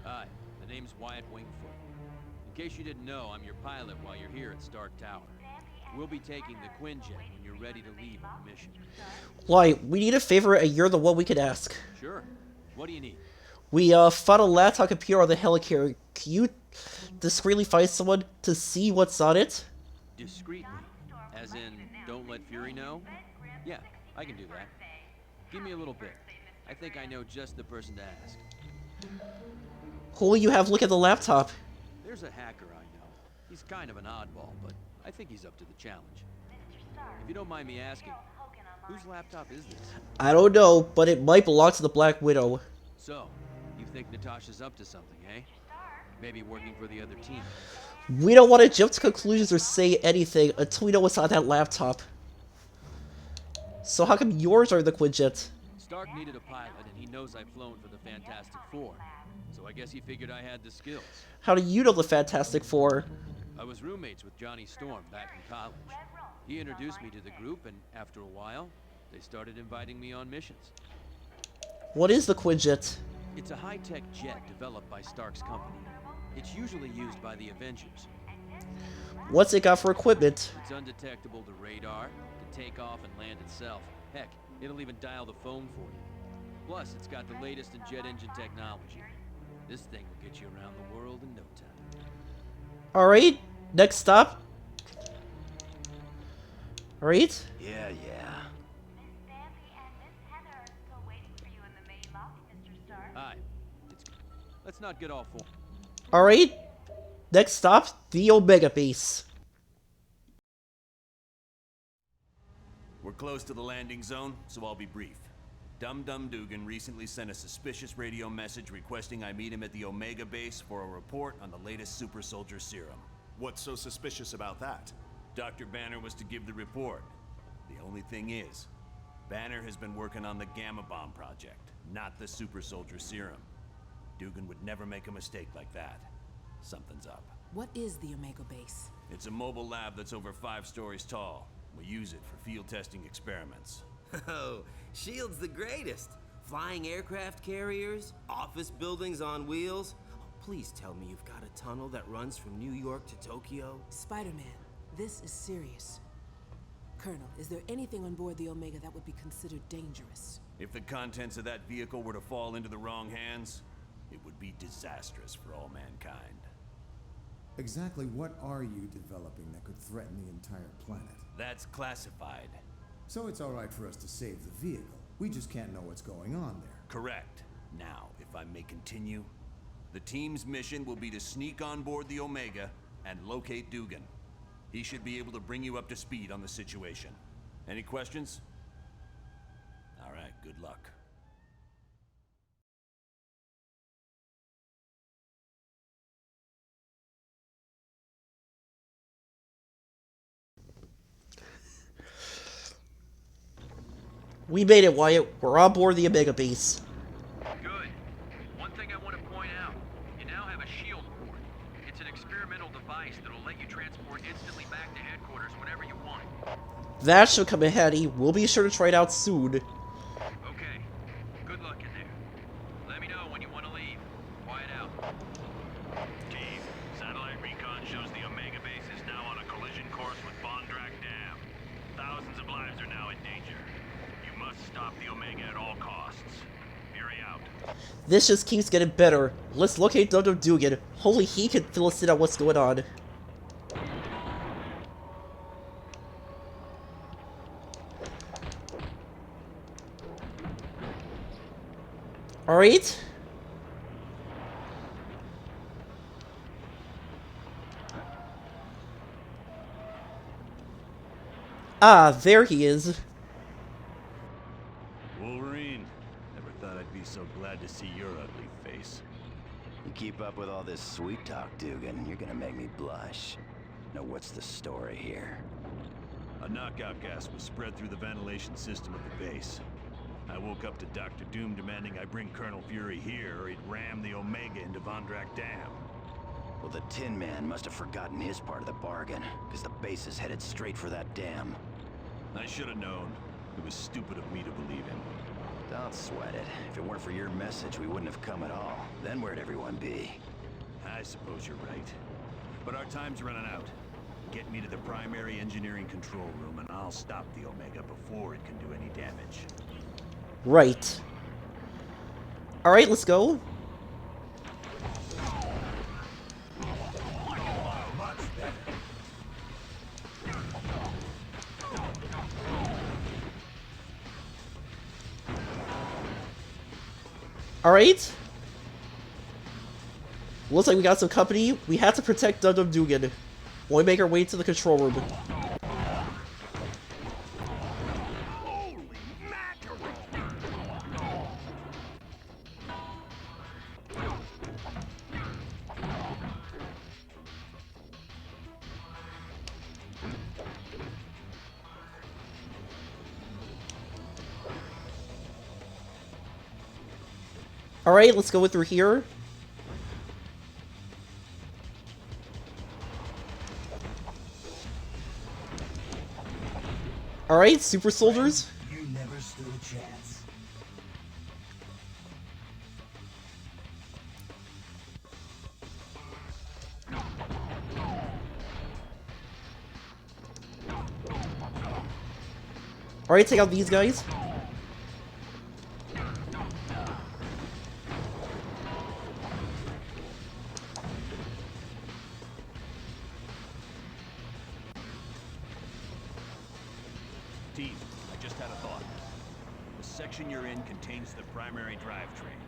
Hi, the name's Wyatt Wingfoot. In case you didn't know, I'm your pilot while you're here at Stark Tower. We'll be taking the Quinjet when you're ready to leave on the mission. Why, we need a favor and you're the one we could ask. Sure. What do you need? We found a laptop computer on the helicarrier. Can you discreetly find someone to see what's on it? Discreetly? As in, don't let Fury know? Yeah, I can do that. Give me a little bit. I think I know just the person to ask. Who will you have look at the laptop? There's a hacker I know. He's kind of an oddball, but I think he's up to the challenge. If you don't mind me asking, whose laptop is this? I don't know, but it might belong to the Black Widow. So, you think Natasha's up to something, eh? Maybe working for the other team. We don't want to jump to conclusions or say anything until we know what's on that laptop. So how come yours are the Quinjet? Stark needed a pilot, and he knows I've flown for the Fantastic Four. So I guess he figured I had the skills. How do you know the Fantastic Four? I was roommates with Johnny Storm back in college. He introduced me to the group, and after a while, they started inviting me on missions. What is the Quinjet? It's a high-tech jet developed by Stark's company. It's usually used by the Avengers. What's it got for equipment? It's undetectable to radar, to take off and land itself. Heck, it'll even dial the phone for you. Plus, it's got the latest in jet engine technology. This thing will get you around the world in no time. Alright, next stop. Alright? Yeah. Hi. Let's not get all full. Alright, next stop, the Omega Base. We're close to the landing zone, so I'll be brief. Dum Dum Dugan recently sent a suspicious radio message requesting I meet him at the Omega Base for a report on the latest super soldier serum. What's so suspicious about that? Dr. Banner was to give the report. The only thing is, Banner has been working on the Gamma Bomb project, not the super soldier serum. Dugan would never make a mistake like that. Something's up. What is the Omega Base? It's a mobile lab that's over 5 stories tall. We use it for field testing experiments. Oh, SHIELD's the greatest. Flying aircraft carriers, office buildings on wheels. Oh, please tell me you've got a tunnel that runs from New York to Tokyo. Spider-Man, this is serious. Colonel, is there anything on board the Omega that would be considered dangerous? If the contents of that vehicle were to fall into the wrong hands, it would be disastrous for all mankind. Exactly what are you developing that could threaten the entire planet? That's classified. So it's all right for us to save the vehicle. We just can't know what's going on there. Correct. Now, if I may continue, the team's mission will be to sneak on board the Omega and locate Dugan. He should be able to bring you up to speed on the situation. Any questions? All right, good luck. We made it, Wyatt. We're on board the Omega Base. Good. One thing I want to point out, you now have a SHIELD port. It's an experimental device that'll let you transport instantly back to headquarters whenever you want. That should come in handy. We'll be sure to try it out soon. Okay. Good luck in there. Let me know when you want to leave. Quiet out. Team, satellite recon shows the Omega Base is now on a collision course with Bondrak Dam. Thousands of lives are now in danger. You must stop the Omega at all costs. Fury out. This just keeps getting better. Let's locate Dum Dum Dugan. Hopefully he can fill us in on what's going on. Alright. Ah, there he is. see your ugly face. You keep up with all this sweet talk, Dugan, you're gonna make me blush. Now what's the story here? A knockout gas was spread through the ventilation system of the base. I woke up to Dr. Doom demanding I bring Colonel Fury here or he'd ram the Omega into Vondrak Dam. Well, the Tin Man must have forgotten his part of the bargain, because the base is headed straight for that dam. I should have known. It was stupid of me to believe him. Don't sweat it. If it weren't for your message, we wouldn't have come at all. Then where'd everyone be? I suppose you're right. But our time's running out. Get me to the primary engineering control room and I'll stop the Omega before it can do any damage. Right. Alright, let's go. Alright. Looks like we got some company. We have to protect Dum Dum Dugan. When we make our way to the control room. Alright, let's go through here. Alright, super soldiers. You never stood a chance. Alright, take out these guys. Team, I just had a thought. The section you're in contains the primary drivetrain.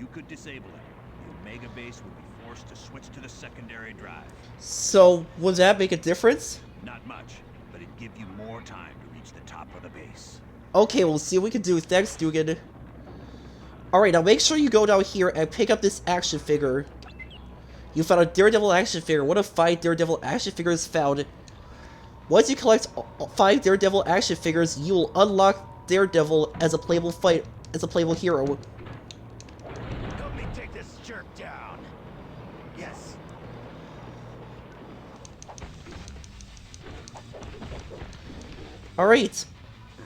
You could disable it. The Omega base would be forced to switch to the secondary drive. So, would that make a difference? Not much, but it'd give you more time to reach the top of the base. Okay, we'll see what we can do. Thanks, Dugan. Alright, now make sure you go down here and pick up this action figure. You found a Daredevil action figure. One of 5 Daredevil action figures found. Once you collect 5 Daredevil action figures, you will unlock Daredevil as a playable hero. Help me take this jerk down. Yes. Alright.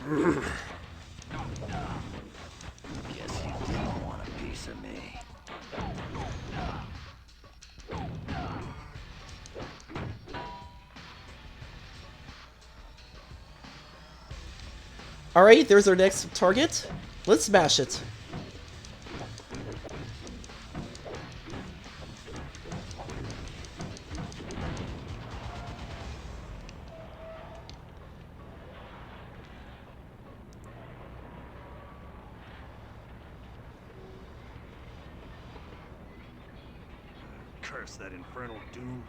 Guess you didn't want a piece of me. Alright, there's our next target. Let's smash it. Curse that infernal Doom.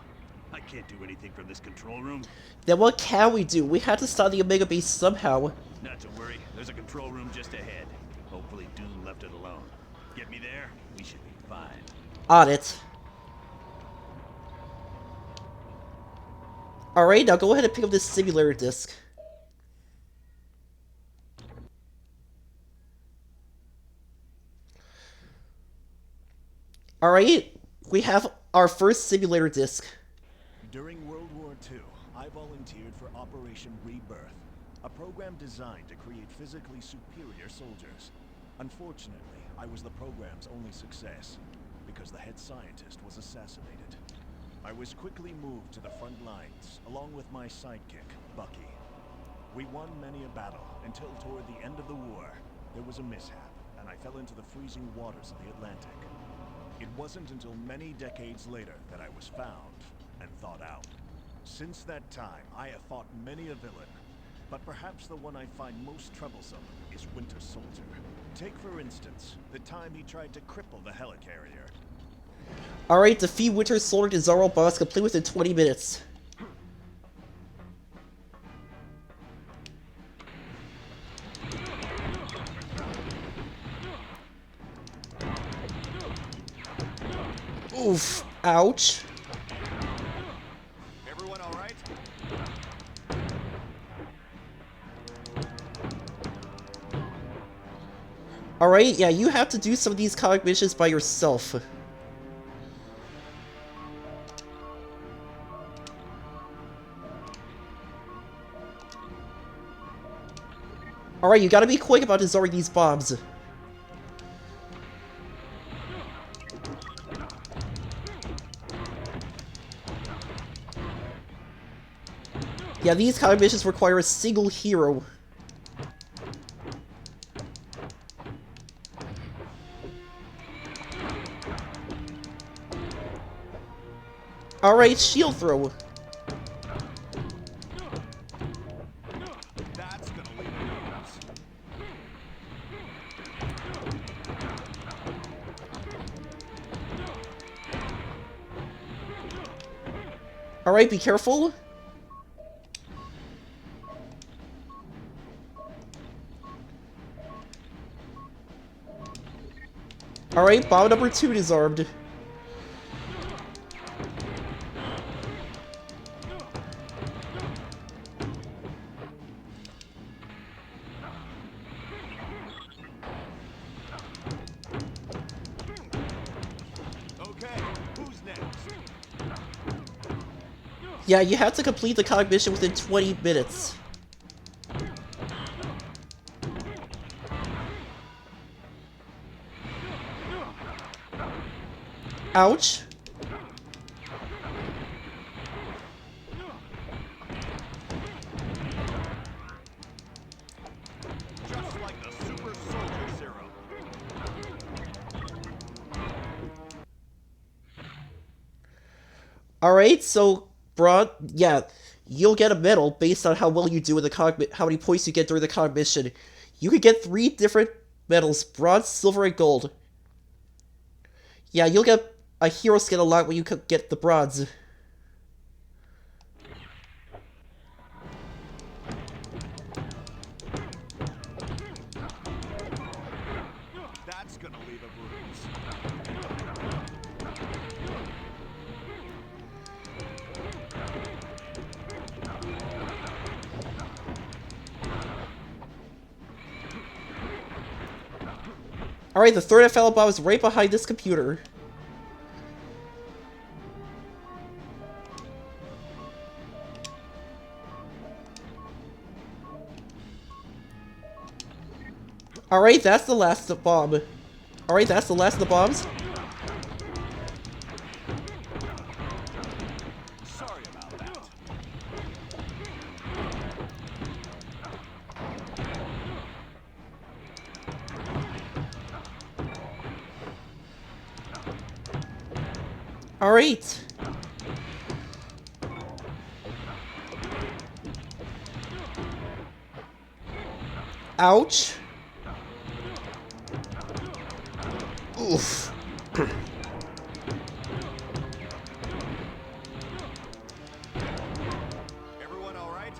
I can't do anything from this control room. Then what can we do? We have to stop the Omega base somehow. Not to worry, there's a control room just ahead. Hopefully Doom left it alone. Get me there, we should be fine. On it. Alright, now go ahead and pick up this simulator disc. Alright, we have our first simulator disc. During World War II, I volunteered for Operation Rebirth, a program designed to create physically superior soldiers. Unfortunately, I was the program's only success, because the head scientist was assassinated. I was quickly moved to the front lines, along with my sidekick, Bucky. We won many a battle, until toward the end of the war, there was a mishap, and I fell into the freezing waters of the Atlantic. It wasn't until many decades later that I was found and thought out. Since that time, I have fought many a villain, but perhaps the one I find most troublesome is Winter Soldier. Take, for instance, the time he tried to cripple the helicarrier. Alright, defeat Winter Soldier and Zorro boss complete within 20 minutes. Oof. Ouch. Everyone all right? Alright, yeah, you have to do some of these comic missions by yourself. Alright, you gotta be quick about disarming these bombs. Yeah, these kind of missions require a single hero. Alright, shield throw. That's gonna leave a bruise. Alright, be careful. Alright, bomb number 2 disarmed. Okay, who's next? Yeah, you have to complete the comic mission within 20 minutes. Ouch. Just like the super soldier serum. Alright, so, Braun, yeah, you'll get a medal based on how well you do in the comic, how many points you get during the comic mission. You can get 3 different medals, bronze, silver, and gold. Yeah, you'll get a hero skin a lot when you get the bronze. That's gonna leave a bruise. Alright, the third FL bomb is right behind this computer. Alright, that's the last bomb. Alright, that's the last of the bombs. Sorry about that. Alright. Ouch. Oof. Everyone all right?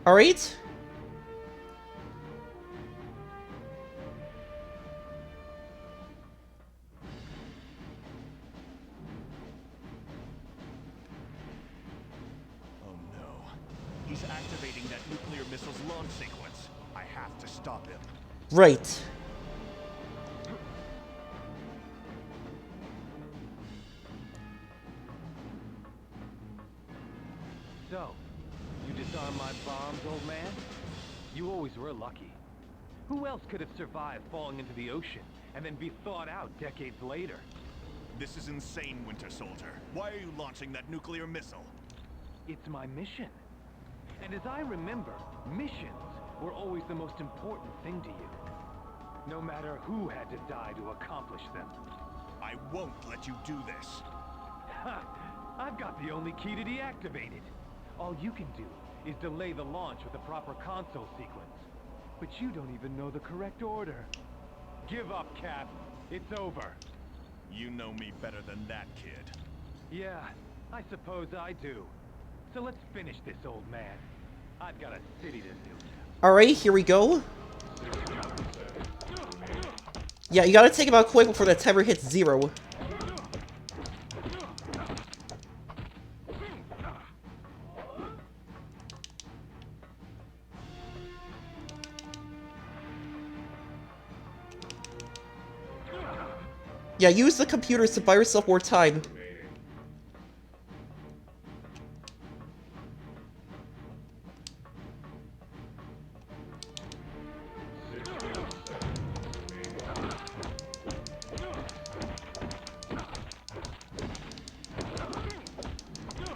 Alright. Oh no. He's activating that nuclear missile's launch sequence. I have to stop him. Right. So, you disarm my bombs, old man? You always were lucky. Who else could have survived falling into the ocean and then be thawed out decades later? This is insane, Winter Soldier. Why are you launching that nuclear missile? It's my mission. And as I remember, missions were always the most important thing to you. No matter who had to die to accomplish them. I won't let you do this. Ha! I've got the only key to deactivate it. All you can do is delay the launch with the proper console sequence. But you don't even know the correct order. Give up, Cap. It's over. You know me better than that, kid. Yeah, I suppose I do. So let's finish this, old man. I've got a city to nuke. Alright, here we go. Yeah, you gotta take him out quick before that timer hits 0. Yeah, use the computers to buy yourself more time.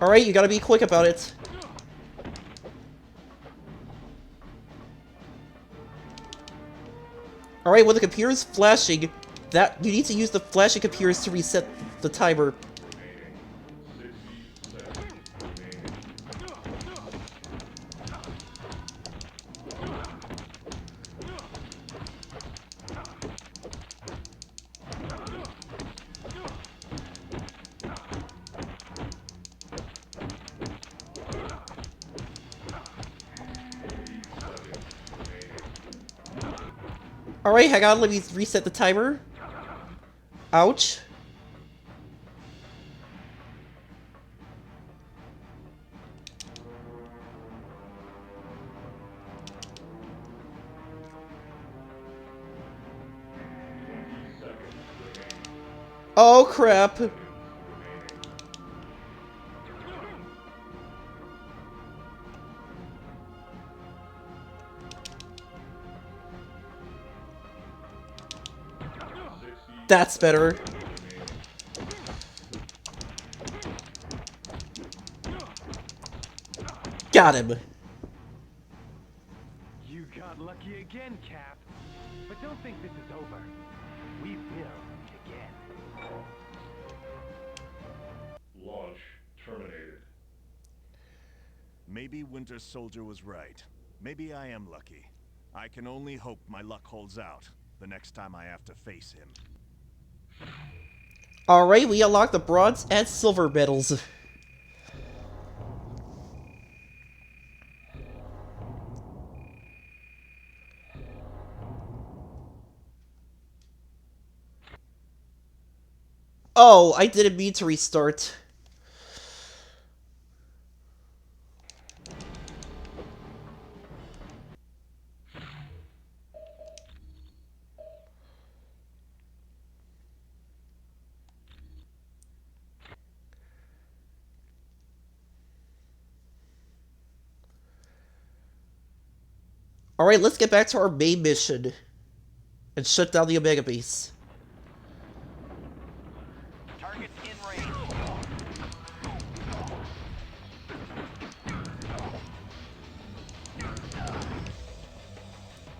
Alright, you gotta be quick about it. Alright, when the computer's flashing, you need to use the flashing computers to reset the timer. Alright, hang on, let me reset the timer. Ouch. Oh crap. That's better. Got him. You got lucky again, Cap. But don't think this is over. We will meet again. Launch terminated. Maybe Winter Soldier was right. Maybe I am lucky. I can only hope my luck holds out the next time I have to face him. Alright, we unlock the bronze and silver medals. Oh, I didn't mean to restart. Alright, let's get back to our main mission and shut down the Omega base. Target's in range.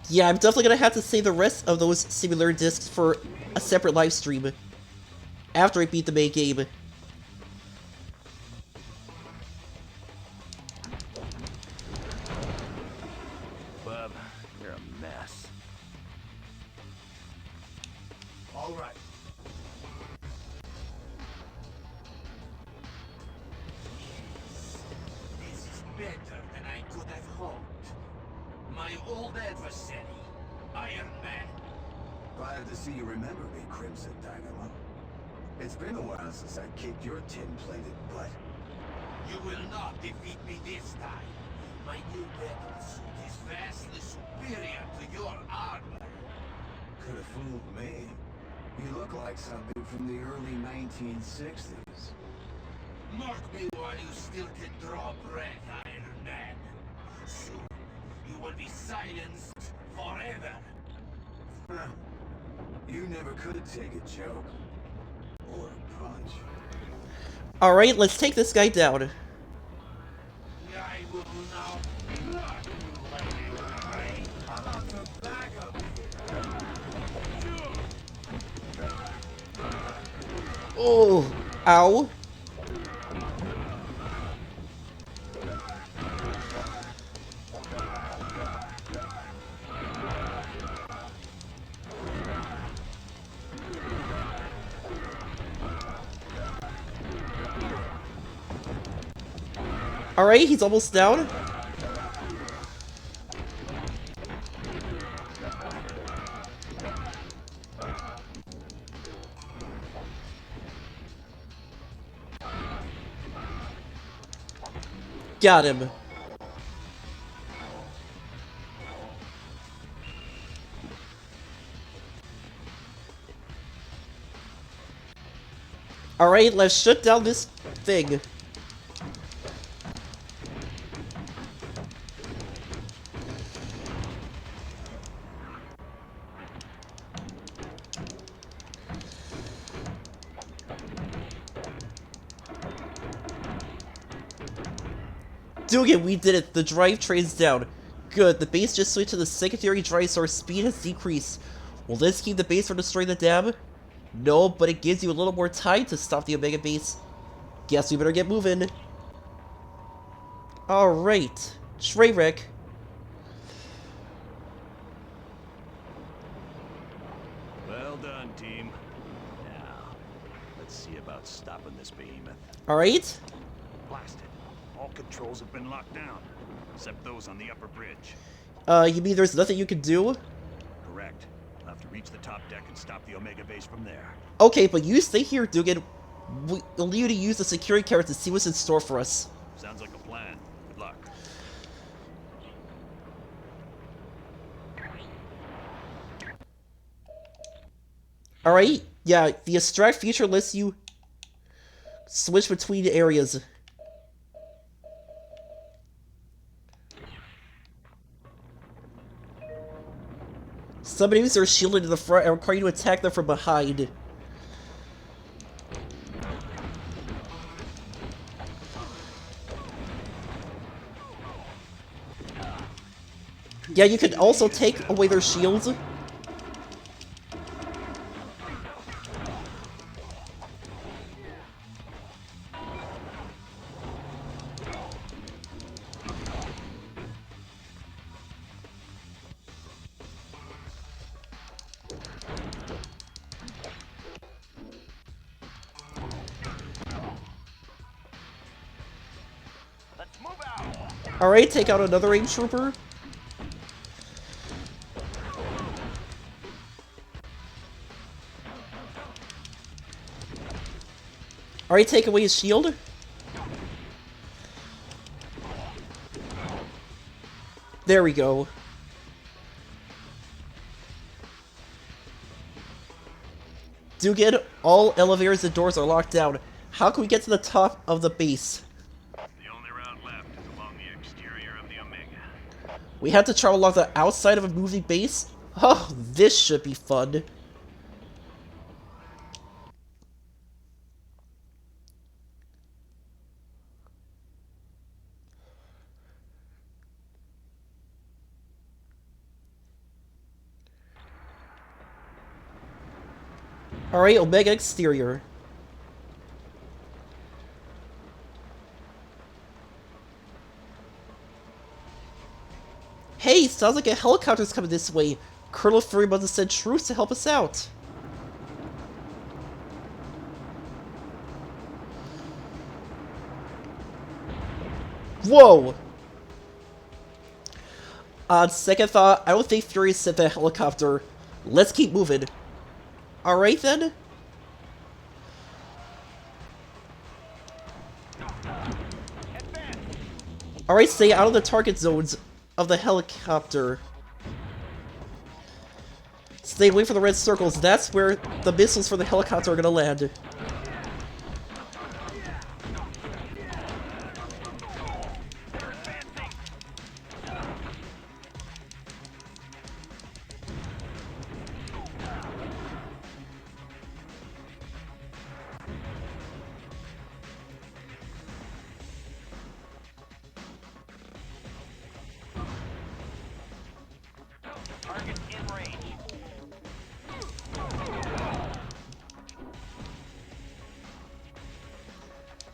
Yeah, I'm definitely gonna have to save the rest of those similar discs for a separate live stream after I beat the main game. Bub, you're a mess. All right. This is better than I could have hoped. My old adversary, Iron Man. Glad to see you remember me, Crimson Dynamo. It's been a while since I kicked your tin-plated butt. You will not defeat me this time. My new battle suit is vastly superior to your armor. Could have fooled me. You look like something from the early 1960s. Mark me while you still can draw breath, Iron Man. Soon, you will be silenced forever. Huh. You never could take a joke. Or a punch. Alright, let's take this guy down. I will now block you like I'm on the back of Oh, ow. Alright, he's almost down. Got him. Alright, let's shut down this thing. Dugan, we did it. The drive train's down. Good, the base just switched to the secondary drive so our speed has decreased. Will this keep the base from destroying the dam? No, but it gives you a little more time to stop the Omega base. Guess we better get moving. Alright. Shrek. Well done, team. Now, let's see about stopping this behemoth. Alright. Blasted. All controls have been locked down, except those on the upper bridge. You mean there's nothing you can do? Correct. I'll have to reach the top deck and stop the Omega base from there. Okay, but you stay here, Dugan. We'll need you to use the security camera to see what's in store for us. Sounds like a plan. Good luck. Alright, yeah, the extract feature lets you switch between areas. Some enemies are shielded in the front and require you to attack them from behind. Yeah, you can also take away their shields. Alright, take out another aim trooper. Alright, take away his shield. There we go. Dugan, all elevators and doors are locked down. How can we get to the top of the base? We have to travel along the outside of a moving base? Oh, this should be fun. Alright, Omega exterior. Hey, sounds like a helicopter's coming this way. Colonel Fury must have sent troops to help us out. Whoa! On second thought, I don't think Fury sent that helicopter. Let's keep moving. Alright then. Alright, stay out of the target zones of the helicopter. Stay away from the red circles. That's where the missiles for the helicopter are gonna land.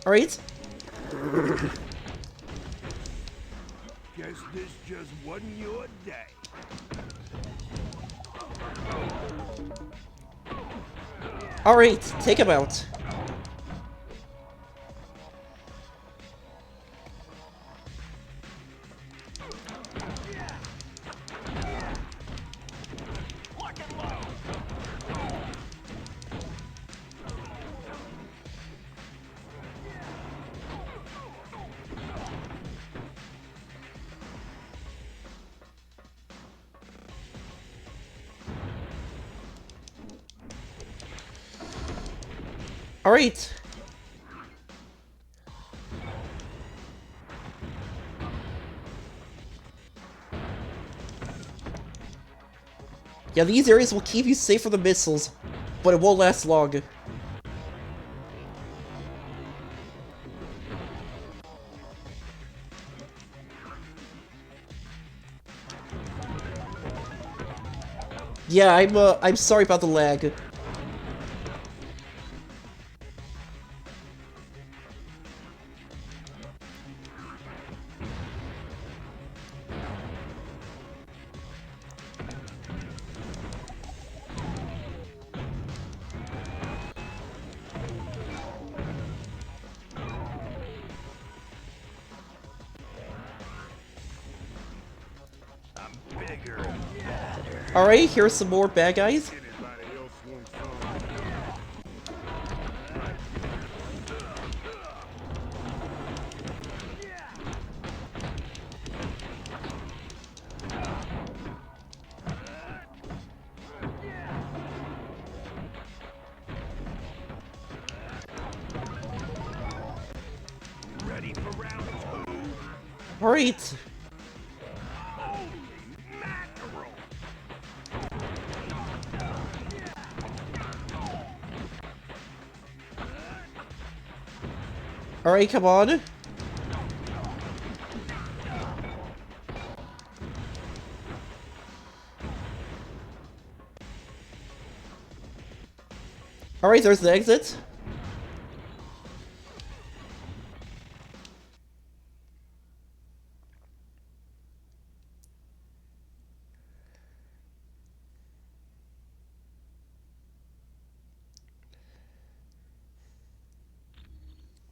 Alright. Guess this just wasn't your day. Alright, take him out. Alright. Yeah, these areas will keep you safe from the missiles, but it won't last long. Yeah, I'm sorry about the lag. Alright, here's some more bad guys. Ready for round 2? Alright. Alright, come on. Alright, there's the exit.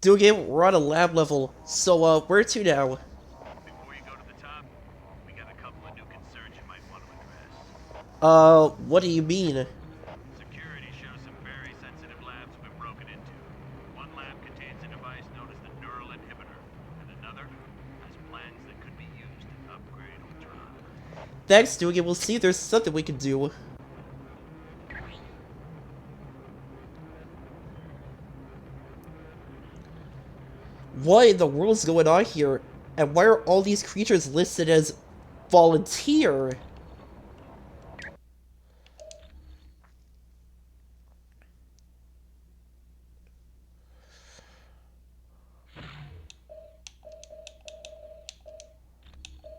Dugan, we're on a lab level, so where to now? Before you go to the top, we got a couple of new concerns you might want to address. What do you mean? Security shows some very sensitive labs have been broken into. One lab contains a device known as the neural inhibitor, and another has plans that could be used to upgrade Ultron. Thanks, Dugan, we'll see if there's something we can do. What in the world is going on here? And why are all these creatures listed as volunteer?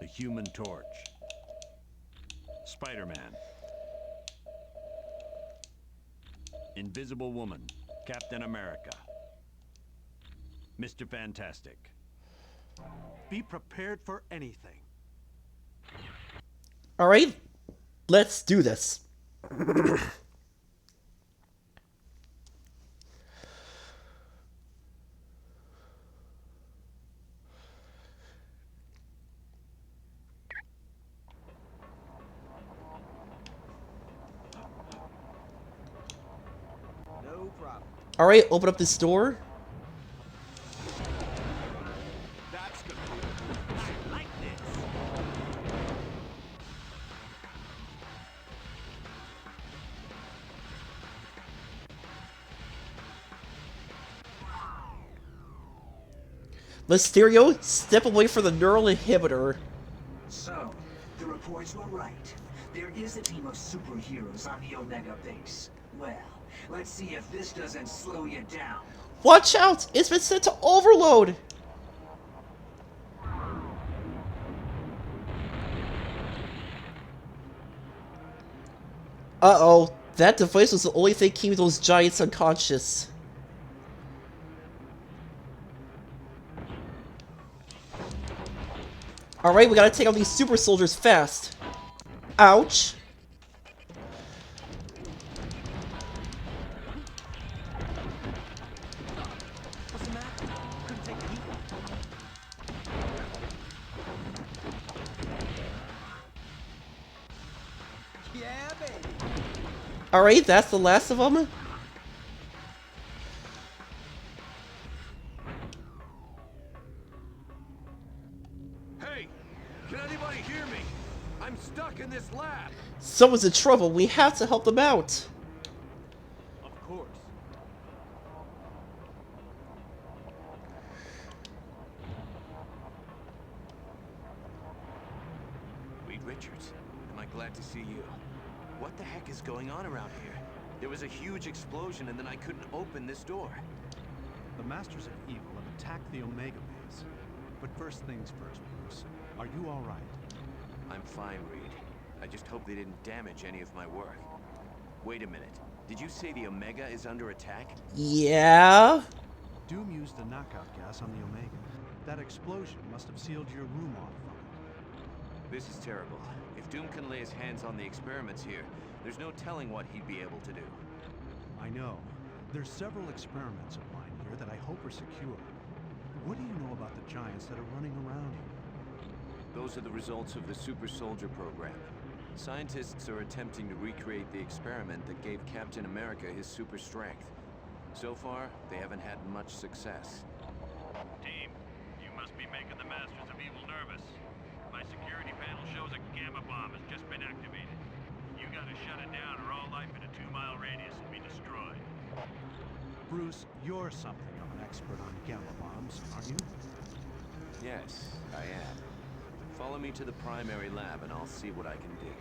The Human Torch. Spider-Man. Invisible Woman. Captain America. Mr. Fantastic. Be prepared for anything. Alright, let's do this. No problem. Alright, open up this door. Mysterio, step away from the neural inhibitor. So, the reports were right. There is a team of superheroes on the Omega base. Well, let's see if this doesn't slow you down. Watch out! It's been sent to overload! Uh-oh. That device was the only thing keeping those giants unconscious. Alright, we gotta take out these super soldiers fast. Ouch. Yeah, baby. Alright, that's the last of them. Hey, can anybody hear me? I'm stuck in this lab. Someone's in trouble. We have to help them out. Of course. Richards. Am I glad to see you? What the heck is going on around here? There was a huge explosion and then I couldn't open this door. The Masters of Evil have attacked the Omega base. But first things first, Bruce. Are you all right? I'm fine, Reed. I just hope they didn't damage any of my work. Wait a minute. Did you say the Omega is under attack? Yeah? Doom used the knockout gas on the Omega. That explosion must have sealed your room off from it. This is terrible. If Doom can lay his hands on the experiments here, there's no telling what he'd be able to do. I know. There's several experiments of mine here that I hope are secure. What do you know about the giants that are running around here? Those are the results of the Super Soldier program. Scientists are attempting to recreate the experiment that gave Captain America his super strength. So far, they haven't had much success. Team, you must be making the Masters of Evil nervous. My security panel shows a gamma bomb has just been activated. You gotta shut it down or all life in a 2-mile radius will be destroyed. Bruce, you're something of an expert on gamma bombs, aren't you? Yes, I am. Follow me to the primary lab and I'll see what I can do.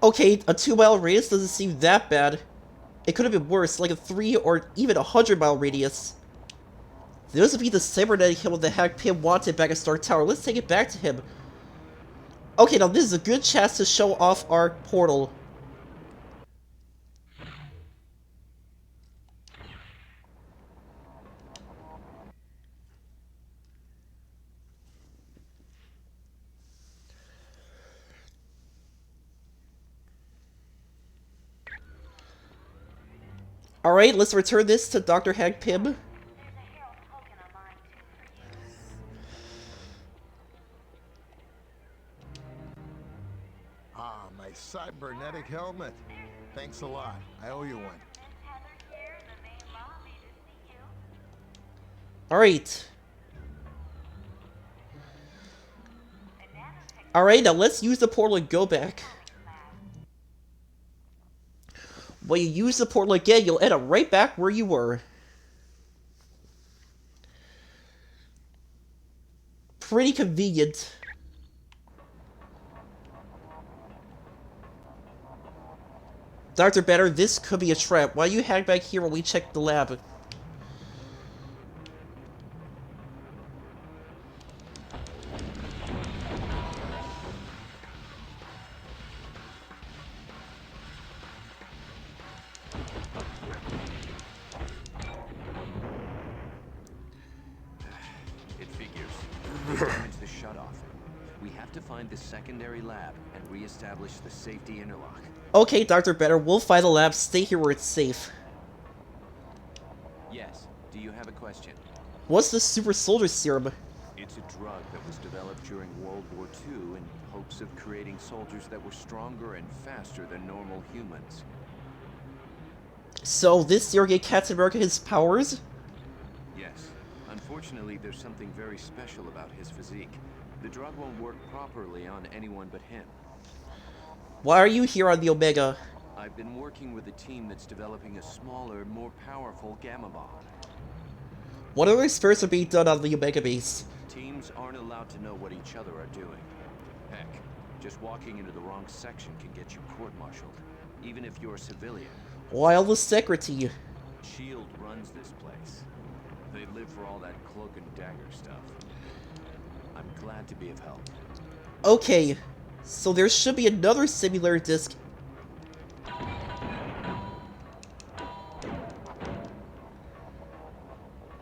Okay, a 2-mile radius doesn't seem that bad. It could have been worse, like a 3 or even 100-mile radius. This would be the cybernetic helmet that Hank Pym wanted back at Stark Tower. Let's take it back to him. Okay, now this is a good chance to show off our portal. Alright, let's return this to Dr. Hank Pym. Ah, my cybernetic helmet. Thanks a lot. I owe you one. Alright. Alright, now let's use the portal and go back. When you use the portal again, you'll end up right back where you were. Pretty convenient. Dr. Banner, this could be a trap. Why don't you hang back here while we check the lab? Damage the shutoff. We have to find the secondary lab and re-establish the safety interlock. Okay, Dr. Banner, we'll find the lab. Stay here where it's safe. Yes. Do you have a question? What's the super soldier serum? It's a drug that was developed during World War II in hopes of creating soldiers that were stronger and faster than normal humans. So this serum gave Captain America his powers? Yes. Unfortunately, there's something very special about his physique. The drug won't work properly on anyone but him. Why are you here on the Omega? I've been working with a team that's developing a smaller, more powerful gamma bomb. What other experiments are being done on the Omega base? Teams aren't allowed to know what each other are doing. Heck, just walking into the wrong section can get you court-martialed, even if you're a civilian. Why all the secrecy? SHIELD runs this place. They live for all that cloak and dagger stuff. I'm glad to be of help. Okay, so there should be another similar disc.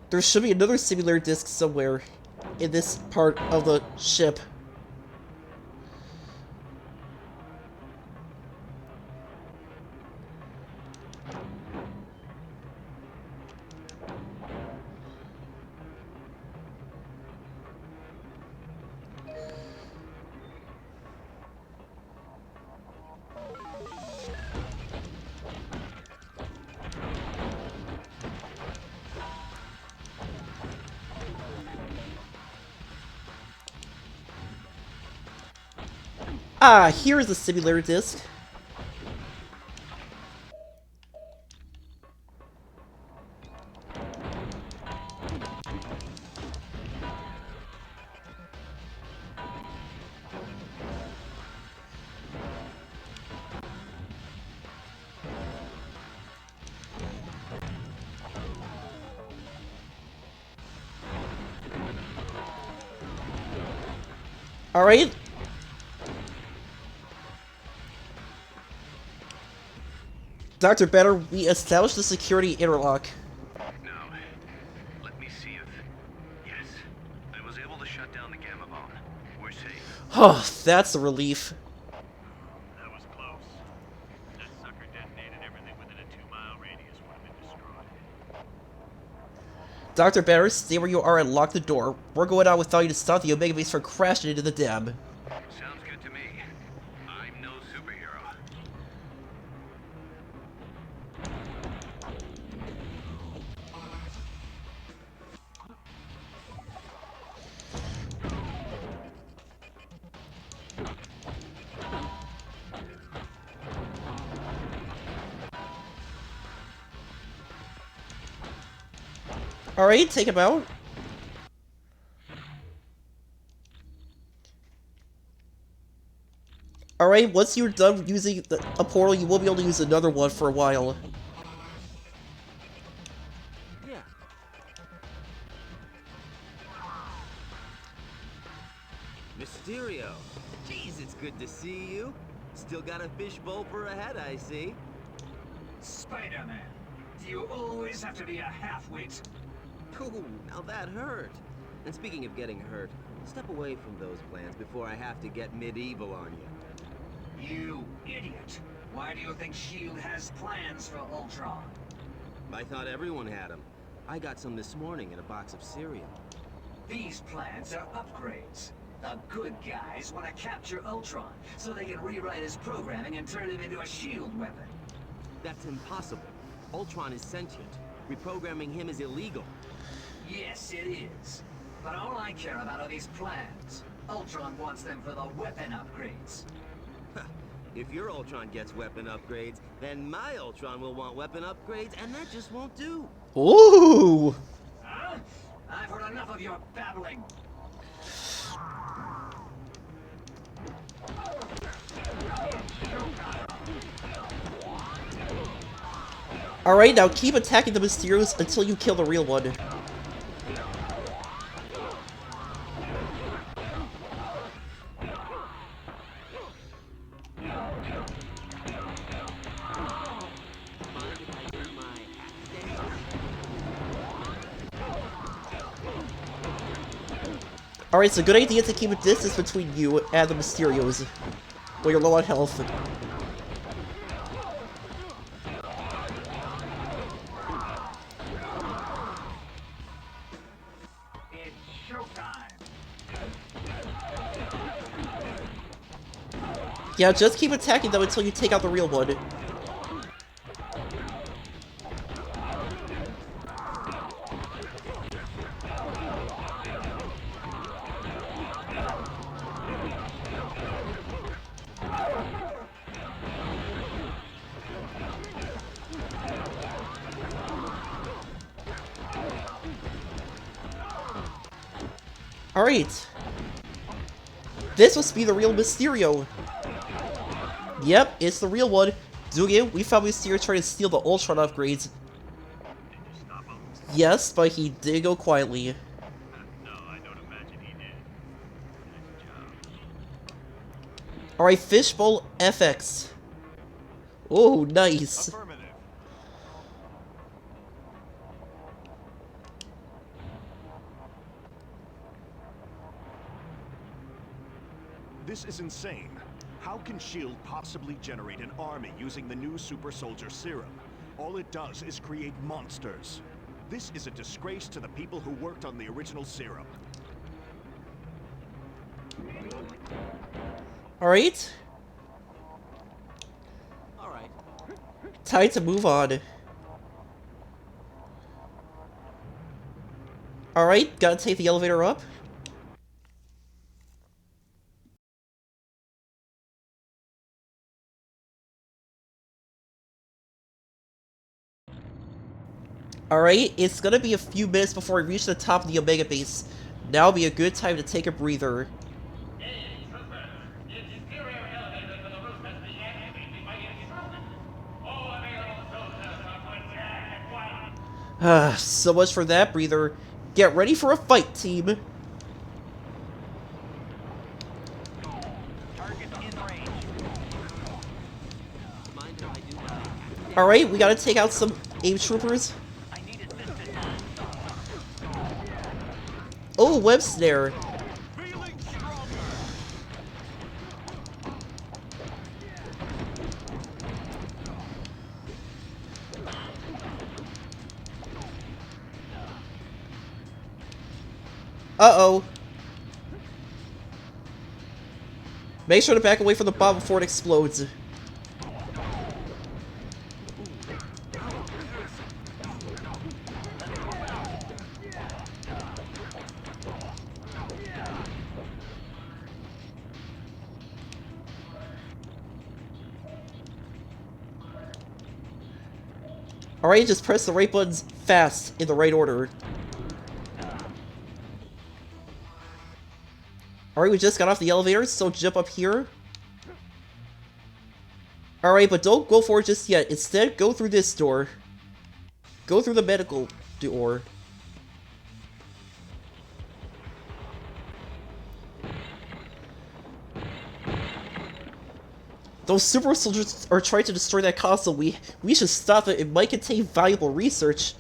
There should be another similar disc somewhere in this part of the ship. Ah, here is a similar disc. Alright. Dr. Banner, we established the security interlock. Now, let me see if... Yes, I was able to shut down the gamma bomb. We're safe. Oh, that's a relief. That was close. That sucker detonated everything within a 2-mile radius would have been destroyed. Dr. Banner, stay where you are and lock the door. We're going out without you to stop the Omega base from crashing into the dam. Sounds good to me. I'm no superhero. Alright, take him out. Alright, once you're done using a portal, you will be able to use another one for a while. Yeah. Mysterio. Jeez, it's good to see you. Still got a fishbowl for a head, I see. Spider-Man, do you always have to be a half-wit? Ooh, now that hurt. And speaking of getting hurt, step away from those plans before I have to get medieval on you. You idiot! Why do you think S.H.I.E.L.D. has plans for Ultron? I thought everyone had them. I got some this morning in a box of cereal. These plans are upgrades. The good guys want to capture Ultron so they can rewrite his programming and turn him into a S.H.I.E.L.D. weapon. That's impossible. Ultron is sentient. Reprogramming him is illegal. Yes, it is. But all I care about are these plans. Ultron wants them for the weapon upgrades. If your Ultron gets weapon upgrades, then my Ultron will want weapon upgrades, and that just won't do. Ooh! Huh? I've heard enough of your babbling. Alright, now keep attacking the Mysterios until you kill the real one. Alright, it's a good idea to keep a distance between you and the Mysterios when you're low on health. It's showtime. Yeah, just keep attacking them until you take out the real one. Alright. This must be the real Mysterio. Yep, it's the real one. Dugan, we found Mysterio trying to steal the Ultron upgrades. Yes, but he did go quietly. Alright, Fishbowl FX. Oh, nice. This is insane. How can S.H.I.E.L.D. possibly generate an army using the new super soldier serum? All it does is create monsters. This is a disgrace to the people who worked on the original serum. Alright. Alright. Time to move on. Alright, gotta take the elevator up. Alright, it's gonna be a few minutes before we reach the top of the Omega base. Now would be a good time to take a breather. So much for that breather. Get ready for a fight, team. Alright, we gotta take out some AIM troopers. Oh, web snare. Uh-oh. Make sure to back away from the bomb before it explodes. Alright, just press the right buttons fast in the right order. Alright, we just got off the elevator, so jump up here. Alright, but don't go for it just yet. Instead, go through this door. Go through the medical door. Those super soldiers are trying to destroy that console. We should stop it. It might contain valuable research.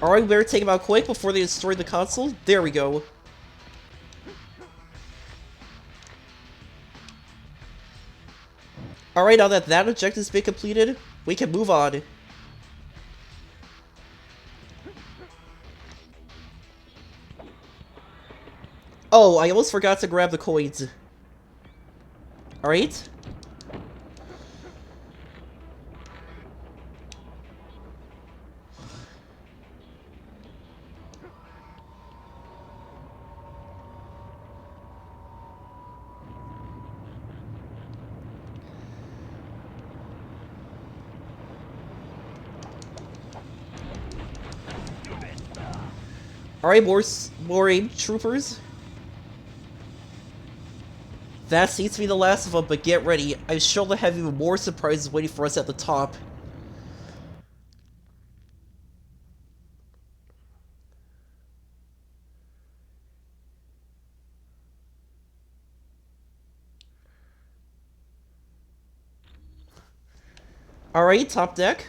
Alright, we better take them out quick before they destroy the console. There we go. Alright, now that that objective's been completed, we can move on. Oh, I almost forgot to grab the coins. Alright. Alright, more AIM troopers. That seems to be the last of them, but get ready. I'm sure they'll have even more surprises waiting for us at the top. Alright, top deck.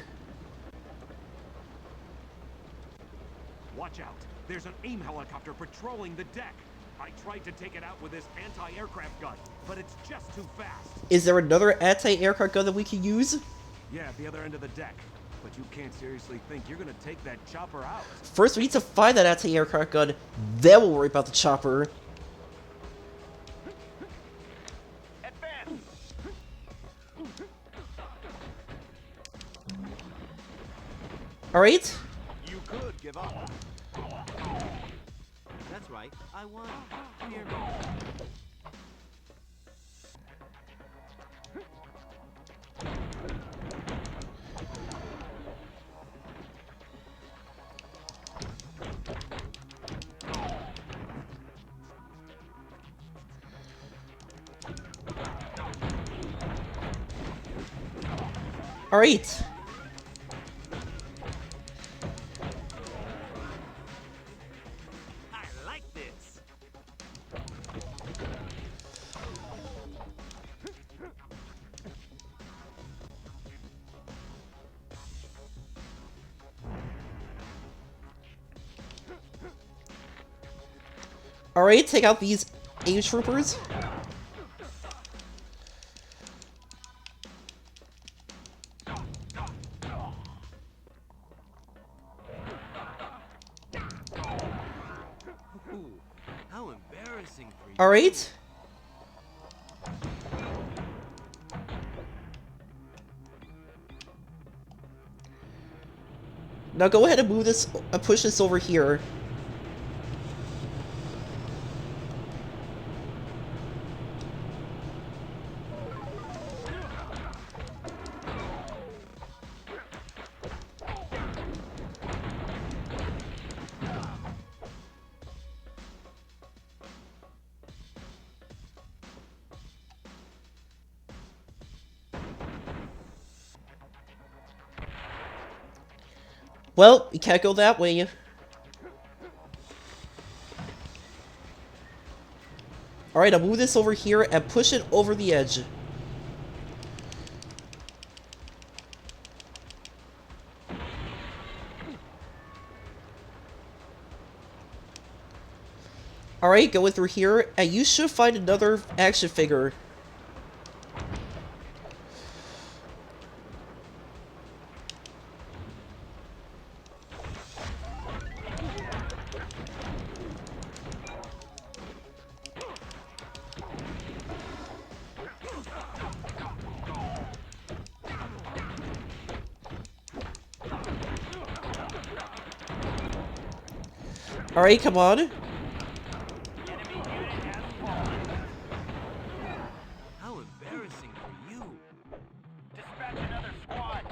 Watch out! There's an AIM helicopter patrolling the deck. I tried to take it out with this anti-aircraft gun, but it's just too fast. Is there another anti-aircraft gun that we can use? Yeah, at the other end of the deck. But you can't seriously think you're gonna take that chopper out. First, we need to find that anti-aircraft gun, then we'll worry about the chopper. Alright. You could give up. That's right, I won. Hear me. Alright. I like this. Alright, take out these AIM troopers. Ooh, how embarrassing for you. Alright. Now go ahead and move this, push this over here. Well, we can't go that way. Alright, I'll move this over here and push it over the edge. Alright, going through here, and you should find another action figure. Alright, come on. How embarrassing for you. Dispatch another squad.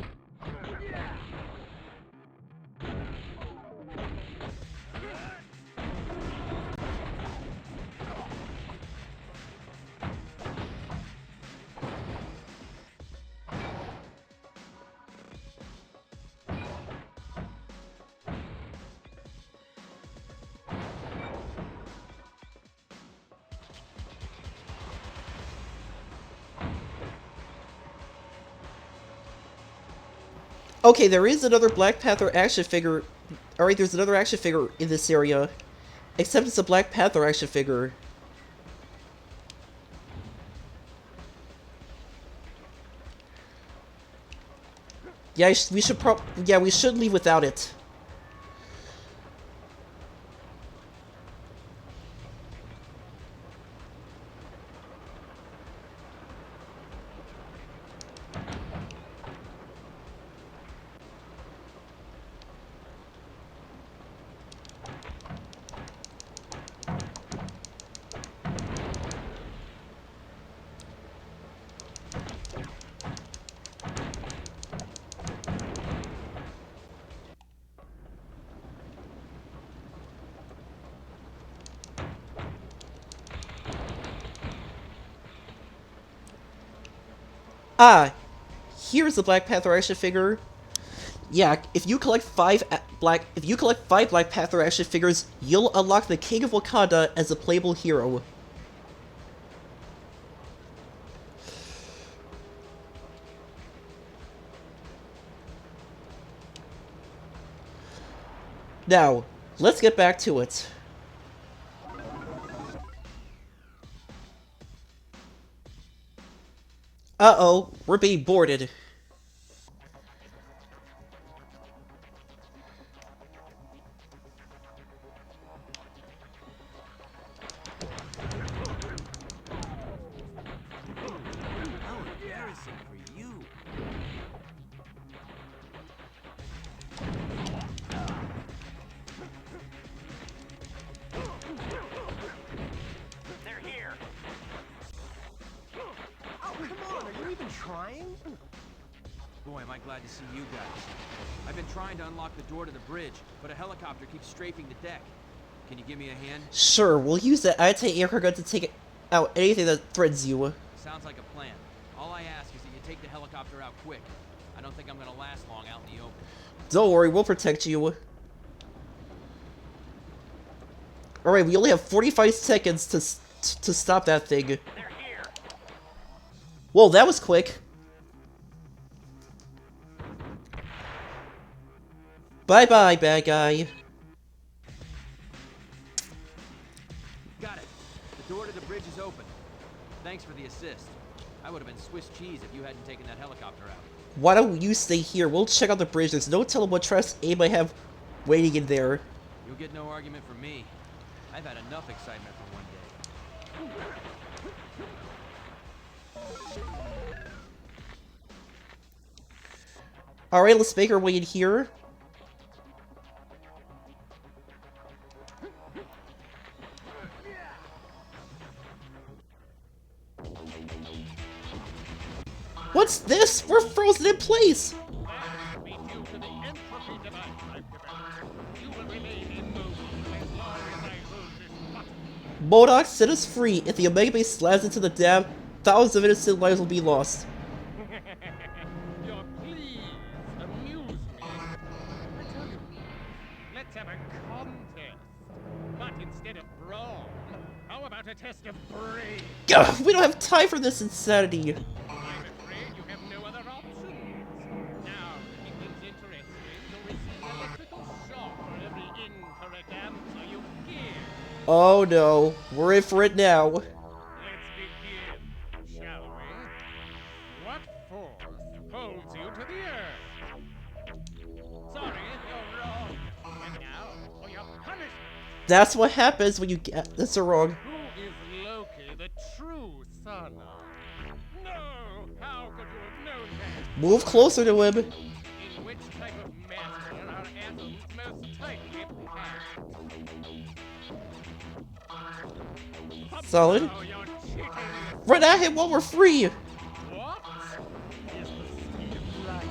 Okay, there is another Black Panther action figure. Alright, there's another action figure in this area. Except it's a Black Panther action figure. Yeah, we should leave without it. Ah, here's the Black Panther action figure. Yeah, if you collect five Black Panther action figures, you'll unlock the King of Wakanda as a playable hero. Now, let's get back to it. Uh-oh, we're being boarded. How embarrassing for you. They're here. Oh, come on, are you even trying? Boy, am I glad to see you guys. I've been trying to unlock the door to the bridge, but a helicopter keeps strafing the deck. Can you give me a hand? Sure, we'll use the anti-aircraft gun to take out anything that threatens you. Sounds like a plan. All I ask is that you take the helicopter out quick. I don't think I'm gonna last long out in the open. Don't worry, we'll protect you. Alright, we only have 45 seconds to stop that thing. They're here. Whoa, that was quick. Bye-bye, bad guy. Got it. The door to the bridge is open. Thanks for the assist. I would have been Swiss cheese if you hadn't taken that helicopter out. Why don't you stay here? We'll check out the bridge. There's no telling what traps A might have waiting in there. You'll get no argument from me. I've had enough excitement for one day. Alright, let's make our way in here. What's this? We're frozen in place! MODOK, set us free. If the Omega Base slams into the dam, thousands of innocent lives will be lost. Your pleas amuse me. I tell you, festive parade. Ugh, we don't have time for this insanity. I'm afraid you have no other options. Now, to keep things interesting, you'll receive an electrical shock for every incorrect answer you give. Oh no, we're in for it now. Let's begin, shall we? What force holds you to the earth? Sorry, you're wrong. And now, for your punishment. That's what happens when you get this wrong. Who is Loki, the true son of? No! How could you have known that? Move closer to him. In which type of matter are atoms most tightly packed? Solid. Somehow you're cheating. Run at him while we're free. What? Is the speed of light?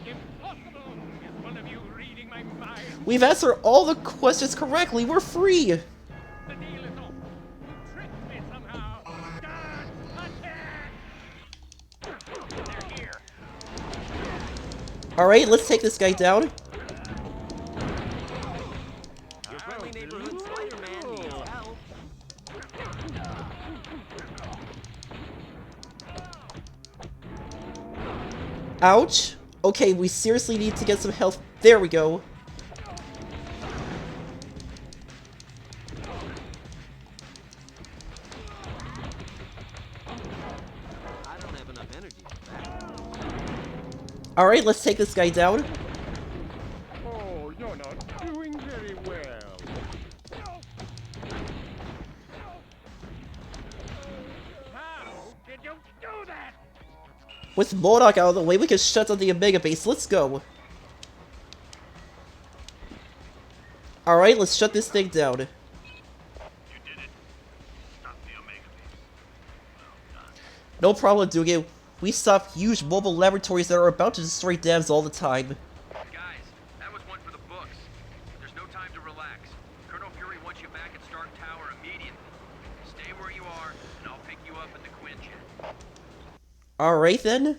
Impossible! Is one of you reading my mind? We've answered all the questions correctly. We're free. The deal is off. You tricked me somehow. Dodge! Attack! They're here. Alright, let's take this guy down. Your friendly neighborhood Spider-Man needs help. Ouch. Okay, we seriously need to get some health. There we go. I don't have enough energy for that. Alright, let's take this guy down. Oh, you're not doing very well. How did you do that? With MODOK out of the way, we can shut down the Omega base. Let's go. Alright, let's shut this thing down. No problem doing it. We stop huge mobile laboratories that are about to destroy dams all the time. Guys, that was one for the books. There's no time to relax. Colonel Fury wants you back at Stark Tower immediately. Stay where you are, and I'll pick you up in the Quinjet. Alright then.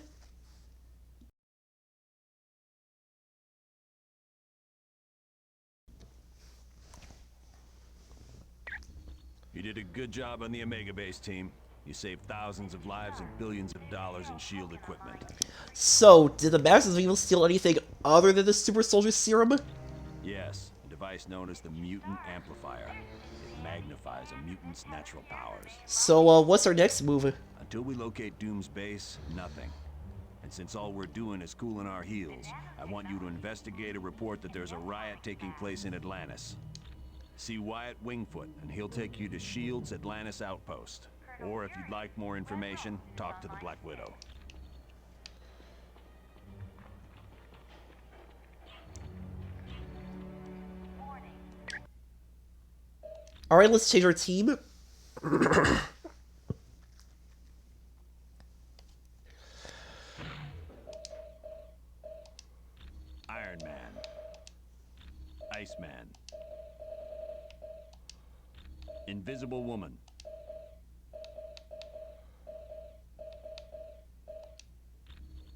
You did a good job on the Omega Base, team. You saved thousands of lives and billions of dollars in SHIELD equipment. So, did the Masters of Evil steal anything other than the Super Soldier Serum? Yes, a device known as the Mutant Amplifier. It magnifies a mutant's natural powers. So, what's our next move? Until we locate Doom's base, nothing. And since all we're doing is cooling our heels, I want you to investigate a report that there's a riot taking place in Atlantis. See Wyatt Wingfoot, and he'll take you to SHIELD's Atlantis outpost. Or if you'd like more information, talk to the Black Widow. Alright, let's change our team. Iron Man. Iceman. Invisible Woman.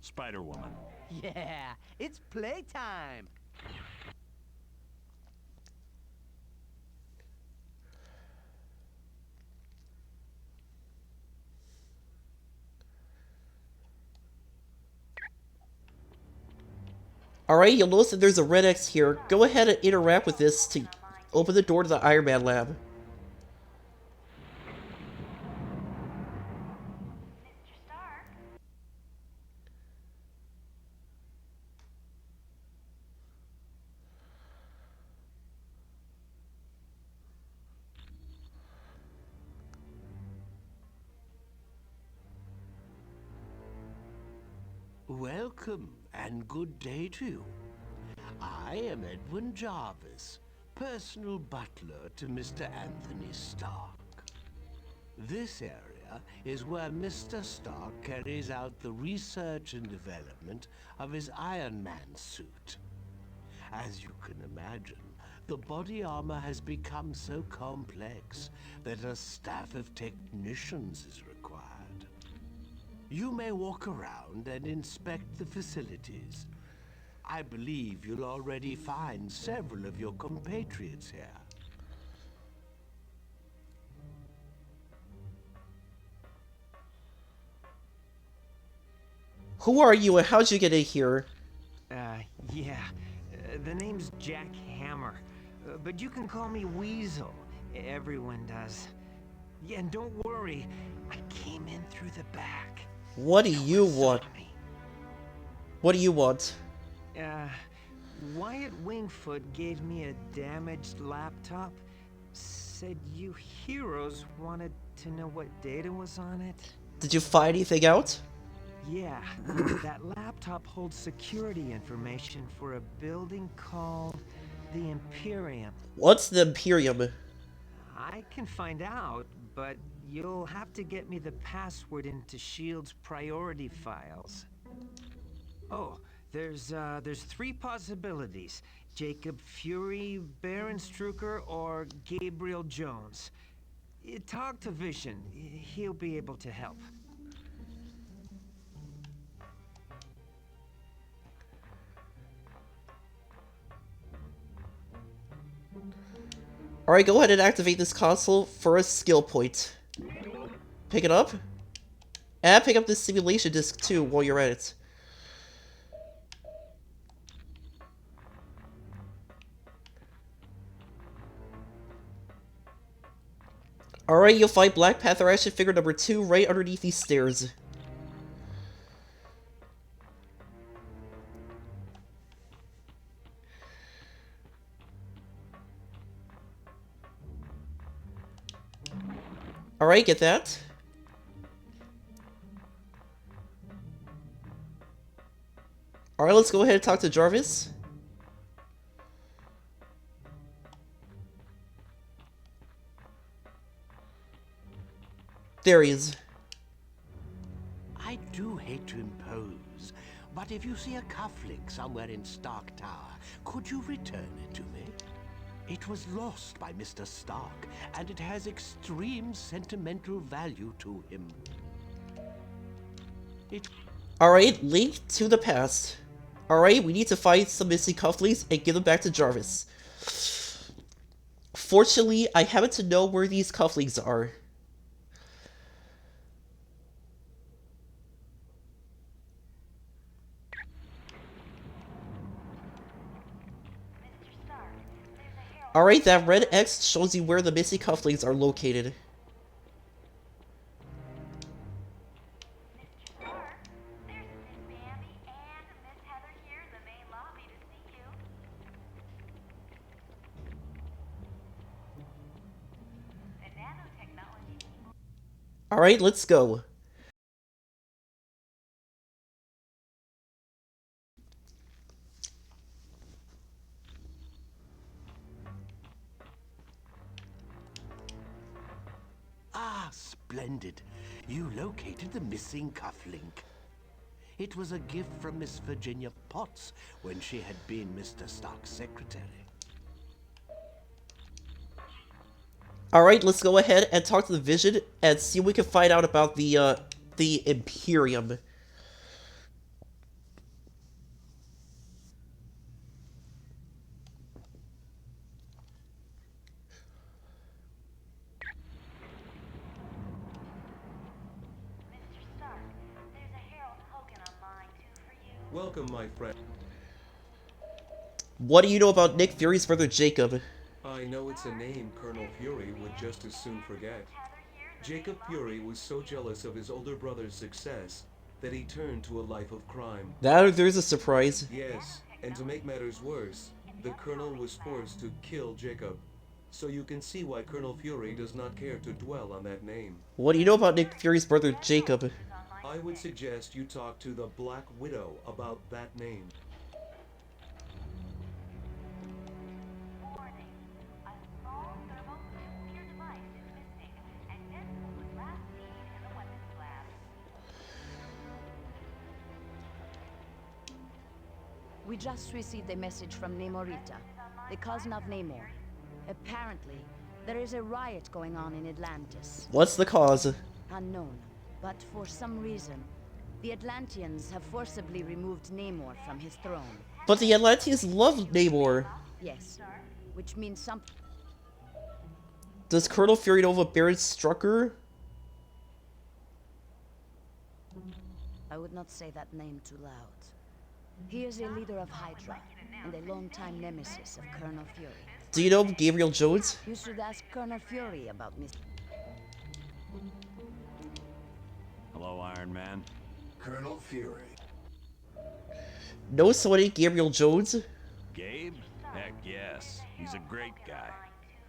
Spider-Woman. Yeah, it's playtime. Alright, you'll notice that there's a red X here. Go ahead and interact with this to open the door to the Iron Man lab. Welcome and good day to you. I am Edwin Jarvis, personal butler to Mr. Anthony Stark. This area is where Mr. Stark carries out the research and development of his Iron Man suit. As you can imagine, the body armor has become so complex that a staff of technicians is required. You may walk around and inspect the facilities. I believe you'll already find several of your compatriots here. Who are you and how'd you get in here? Yeah. The name's Jack Hammer. But you can call me Weasel. Everyone does. Yeah, and don't worry. I came in through the back. What do you want? What do you want? Wyatt Wingfoot gave me a damaged laptop. Said you heroes wanted to know what data was on it. Did you find anything out? Yeah, that laptop holds security information for a building called the Imperium. What's the Imperium? I can find out, but you'll have to get me the password into S.H.I.E.L.D.'s priority files. Oh, there's 3 possibilities. Jacob Fury, Baron Strucker, or Gabriel Jones. Talk to Vision. He'll be able to help. Alright, go ahead and activate this console for a skill point. Pick it up. And pick up this simulation disc too while you're at it. Alright, you'll find Black Panther action figure number 2 right underneath these stairs. Alright, get that. Alright, let's go ahead and talk to Jarvis. There he is. I do hate to impose, but if you see a cufflink somewhere in Stark Tower, could you return it to me? It was lost by Mr. Stark, and it has extreme sentimental value to him. Alright, link to the past. Alright, we need to find some missing cufflinks and give them back to Jarvis. Fortunately, I happen to know where these cufflinks are. Alright, that red X shows you where the missing cufflinks are located. Alright, let's go. Ah, splendid. You located the missing cufflink. It was a gift from Miss Virginia Potts when she had been Mr. Stark's secretary. Alright, let's go ahead and talk to the Vision and see what we can find out about the Imperium. Welcome, my friend. What do you know about Nick Fury's brother Jacob? I know it's a name Colonel Fury would just as soon forget. Jacob Fury was so jealous of his older brother's success that he turned to a life of crime. Now there's a surprise. Yes, and to make matters worse, the Colonel was forced to kill Jacob. So you can see why Colonel Fury does not care to dwell on that name. What do you know about Nick Fury's brother Jacob? I would suggest you talk to the Black Widow about that name. We just received a message from Namorita, the cousin of Namor. Apparently, there is a riot going on in Atlantis. What's the cause? Unknown, but for some reason, the Atlanteans have forcibly removed Namor from his throne. But the Atlanteans love Namor. Yes, which means something. Does Colonel Fury know of a Baron Strucker? I would not say that name too loud. He is a leader of Hydra, and a longtime nemesis of Colonel Fury. Do you know Gabriel Jones? You should ask Colonel Fury about Miss... Hello, Iron Man. Colonel Fury. Know someone named Gabriel Jones? Gabe? Heck yes. He's a great guy.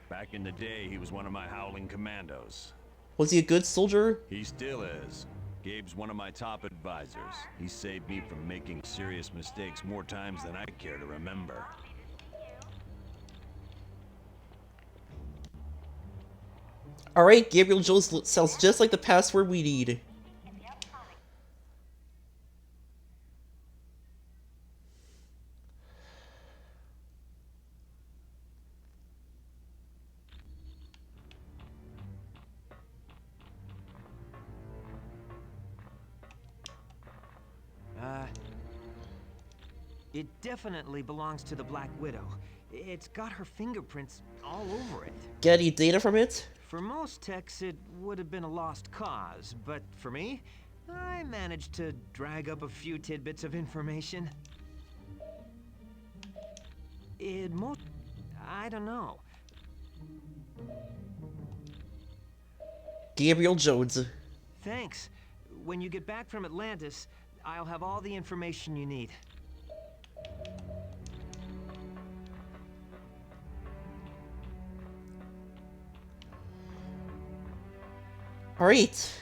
Back in the day, he was one of my Howling Commandos. Was he a good soldier? He still is. Gabe's one of my top advisors. He saved me from making serious mistakes more times than I care to remember. Alright, Gabriel Jones sounds just like the password we need. It definitely belongs to the Black Widow. It's got her fingerprints all over it. Get any data from it? For most techs, it would have been a lost cause, but for me, I managed to drag up a few tidbits of information. I don't know. Gabriel Jones. Thanks. When you get back from Atlantis, I'll have all the information you need. Alright.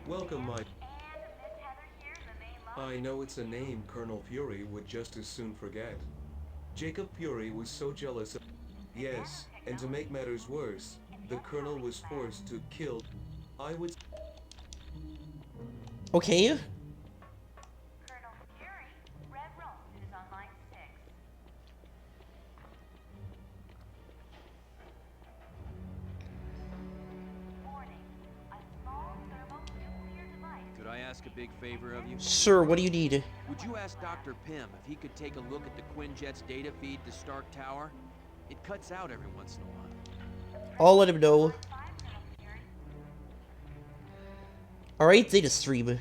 Welcome, my... I know it's a name Colonel Fury would just as soon forget. Jacob Fury was so jealous of... Yes, and to make matters worse, the Colonel was forced to kill... I would... Okay. Could I ask a big favor of you? Sure, what do you need? Would you ask Dr. Pym if he could take a look at the Quinjet's data feed to Stark Tower? It cuts out every once in a while. I'll let him know. Alright, data stream.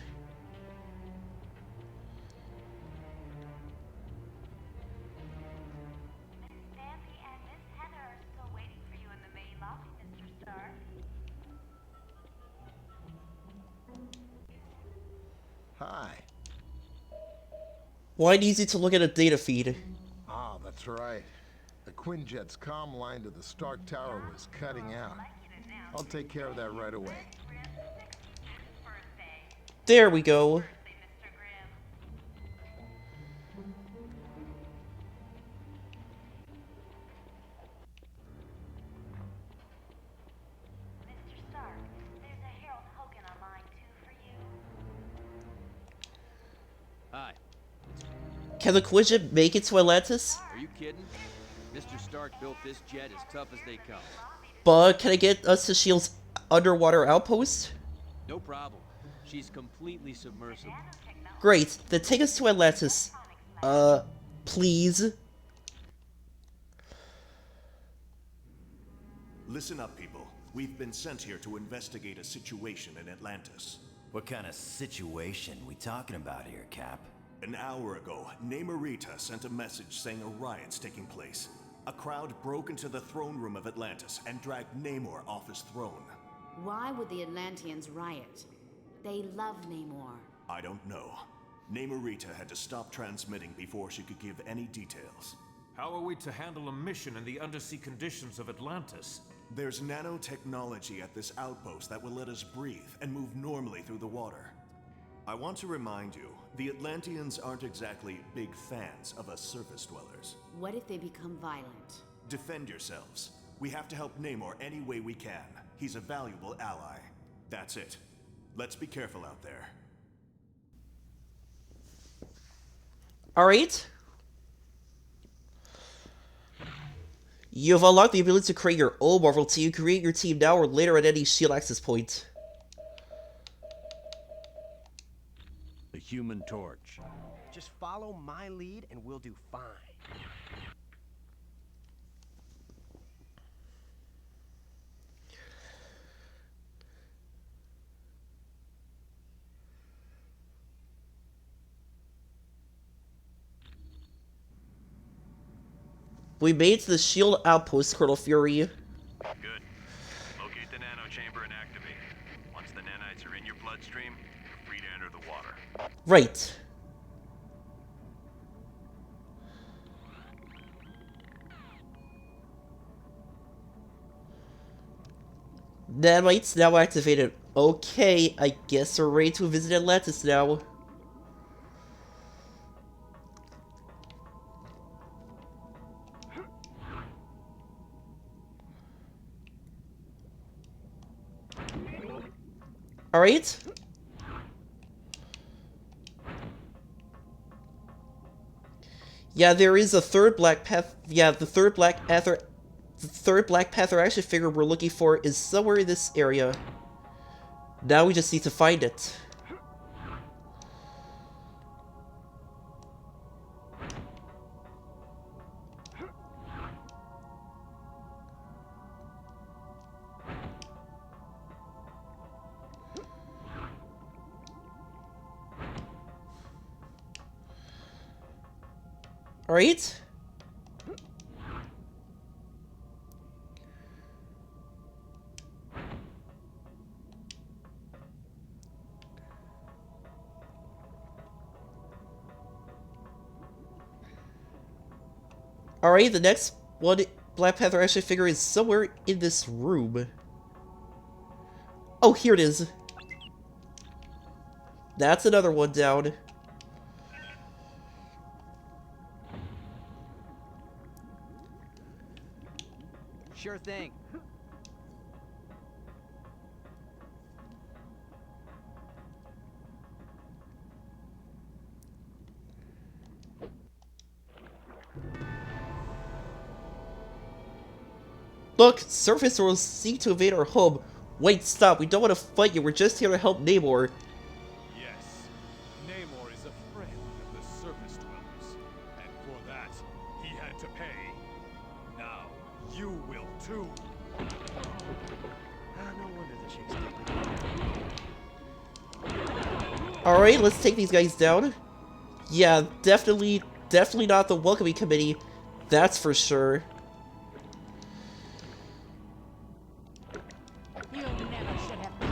Hi. Why needs you to look at a data feed? Ah, that's right. The Quinjet's comm line to the Stark Tower was cutting out. I'll take care of that right away. There we go. Hi. Can the Quinjet make it to Atlantis? Are you kidding? Mr. Stark built this jet as tough as they come. But can I get us to S.H.I.E.L.D.'s underwater outpost? No problem. She's completely submersible. Great, then take us to Atlantis. Please? Listen up, people. We've been sent here to investigate a situation in Atlantis. What kind of situation we talking about here, Cap? An hour ago, Namorita sent a message saying a riot's taking place. A crowd broke into the throne room of Atlantis and dragged Namor off his throne. Why would the Atlanteans riot? They love Namor. I don't know. Namorita had to stop transmitting before she could give any details. How are we to handle a mission in the undersea conditions of Atlantis? There's nanotechnology at this outpost that will let us breathe and move normally through the water. I want to remind you, the Atlanteans aren't exactly big fans of us surface dwellers. What if they become violent? Defend yourselves. We have to help Namor any way we can. He's a valuable ally. That's it. Let's be careful out there. Alright. You have unlocked the ability to create your own Marvel team. Create your team now or later at any shield access point. The Human Torch. Just follow my lead and we'll do fine. We made it to the shield outpost, Colonel Fury. Good. Locate the nanochamber and activate it. Once the nanites are in your bloodstream, you're free to enter the water. Right. Nanites now activated. Okay, I guess we're ready to visit Atlantis now. Alright. Yeah, there is a third Black Path. Yeah, the third Black Panther. The third Black Panther action figure we're looking for is somewhere in this area. Now we just need to find it. Alright. Alright, the next one Black Panther action figure is somewhere in this room. Oh, here it is. That's another one down. Sure thing. Look, surface worlds seek to invade our home. Wait, stop, we don't want to fight you, we're just here to help Namor. Yes, Namor is a friend of the surface dwellers, and for that, he had to pay. Now, you will too. No wonder the chick's Alright, let's take these guys down. Yeah, definitely not the welcoming committee. That's for sure. You never should have come.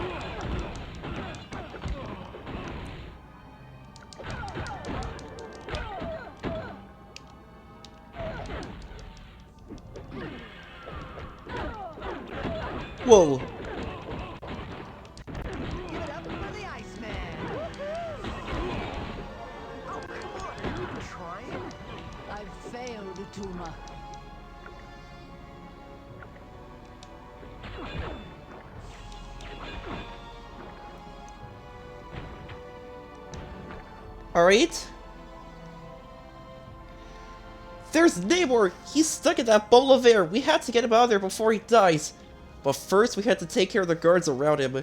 Whoa. Give it up for the Iceman. Oh, come on. Are you trying? I've failed, Tuma. Alright. There's Namor! He's stuck in that bowl of air! We had to get him out of there before he dies! But first we had to take care of the guards around him.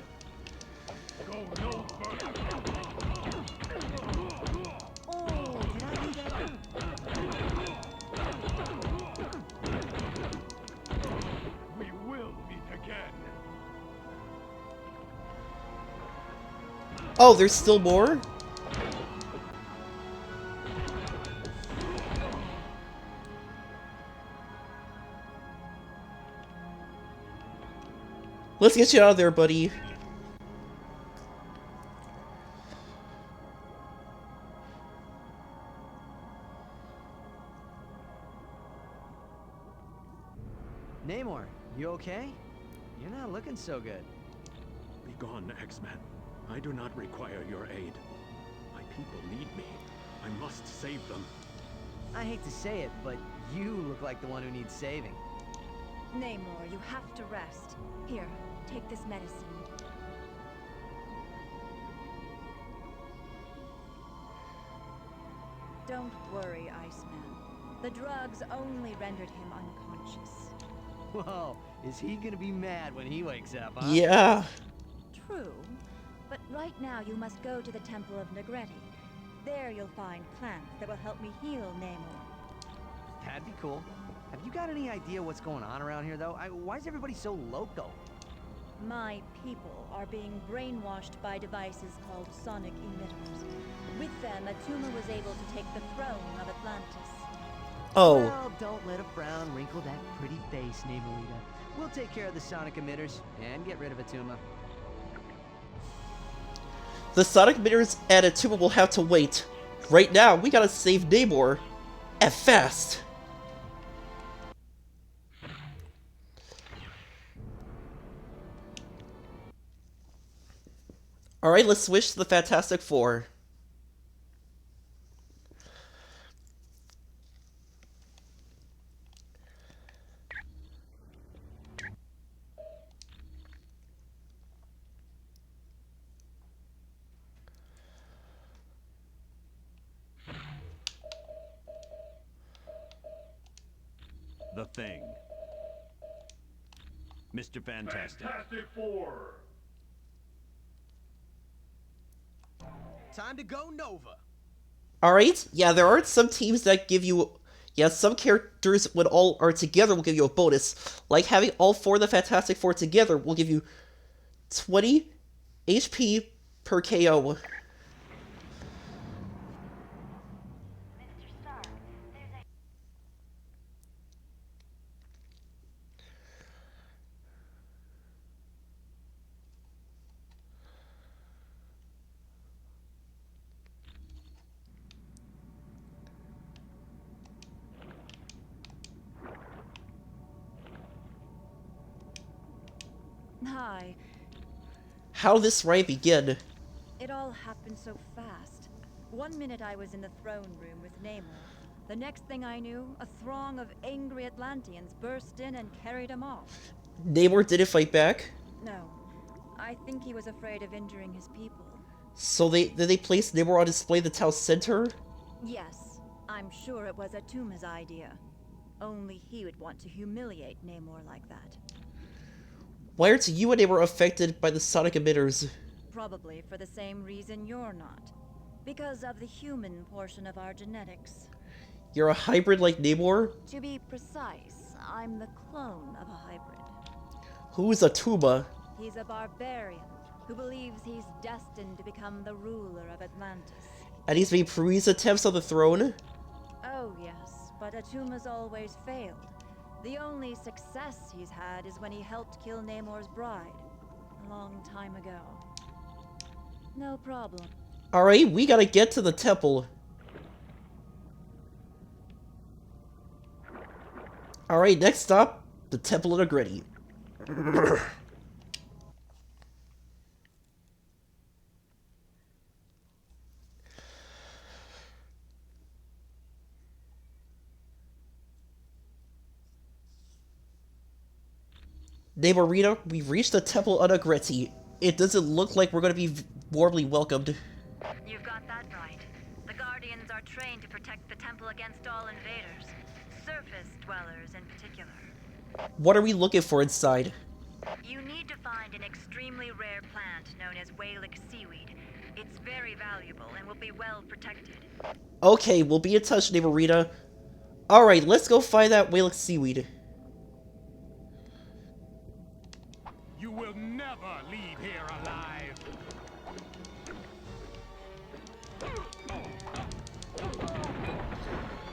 We will meet again. Oh, there's still more? Let's get you out of there, buddy. Namor, you okay? You're not looking so good. Be gone, X-Men. I do not require your aid. My people need me. I must save them. I hate to say it, but you look like the one who needs saving. Namor, you have to rest. Here, take this medicine. Don't worry, Iceman. The drugs only rendered him unconscious. Whoa, is he gonna be mad when he wakes up, huh? Yeah. True, but right now you must go to the Temple of Negretti. There you'll find plants that will help me heal Namor. That'd be cool. Have you got any idea what's going on around here, though? Why is everybody so loco? My people are being brainwashed by devices called sonic emitters. With them, Atuma was able to take the throne of Atlantis. Oh. Well, don't let a frown wrinkle that pretty face, Namorita. We'll take care of the sonic emitters and get rid of Atuma. The sonic emitters and Atuma will have to wait. Right now, we gotta save Namor. And fast. Alright, let's switch to the Fantastic Four. The Thing. Mr. Fantastic. Fantastic Four. Time to go Nova. Alright, yeah, there are some teams that give you... Yeah, some characters, when all are together, will give you a bonus. Like having all four of the Fantastic Four together will give you 20 HP per KO. Hi. How this right begin? It all happened so fast. 1 minute I was in the throne room with Namor. The next thing I knew, a throng of angry Atlanteans burst in and carried him off. Namor didn't fight back? No. I think he was afraid of injuring his people. So did they place Namor on display in the town center? Yes, I'm sure it was Atuma's idea. Only he would want to humiliate Namor like that. Why aren't you and Namor affected by the sonic emitters? Probably for the same reason you're not. Because of the human portion of our genetics. You're a hybrid like Namor? To be precise, I'm the clone of a hybrid. Who's Atuma? He's a barbarian who believes he's destined to become the ruler of Atlantis. And he's made previous attempts on the throne? Oh yes, but Atuma's always failed. The only success he's had is when he helped kill Namor's bride, a long time ago. No problem. Alright, we gotta get to the temple. Alright, next stop, the Temple of Negretti. Namorita, we've reached the Temple of Negretti. It doesn't look like we're gonna be warmly welcomed. You've got that right. The Guardians are trained to protect the temple against all invaders. Surface dwellers in particular. What are we looking for inside? You need to find an extremely rare plant known as Whalek seaweed. It's very valuable and will be well protected. Okay, we'll be in touch, Namorita. Alright, let's go find that Whalek seaweed. You will never leave here alive.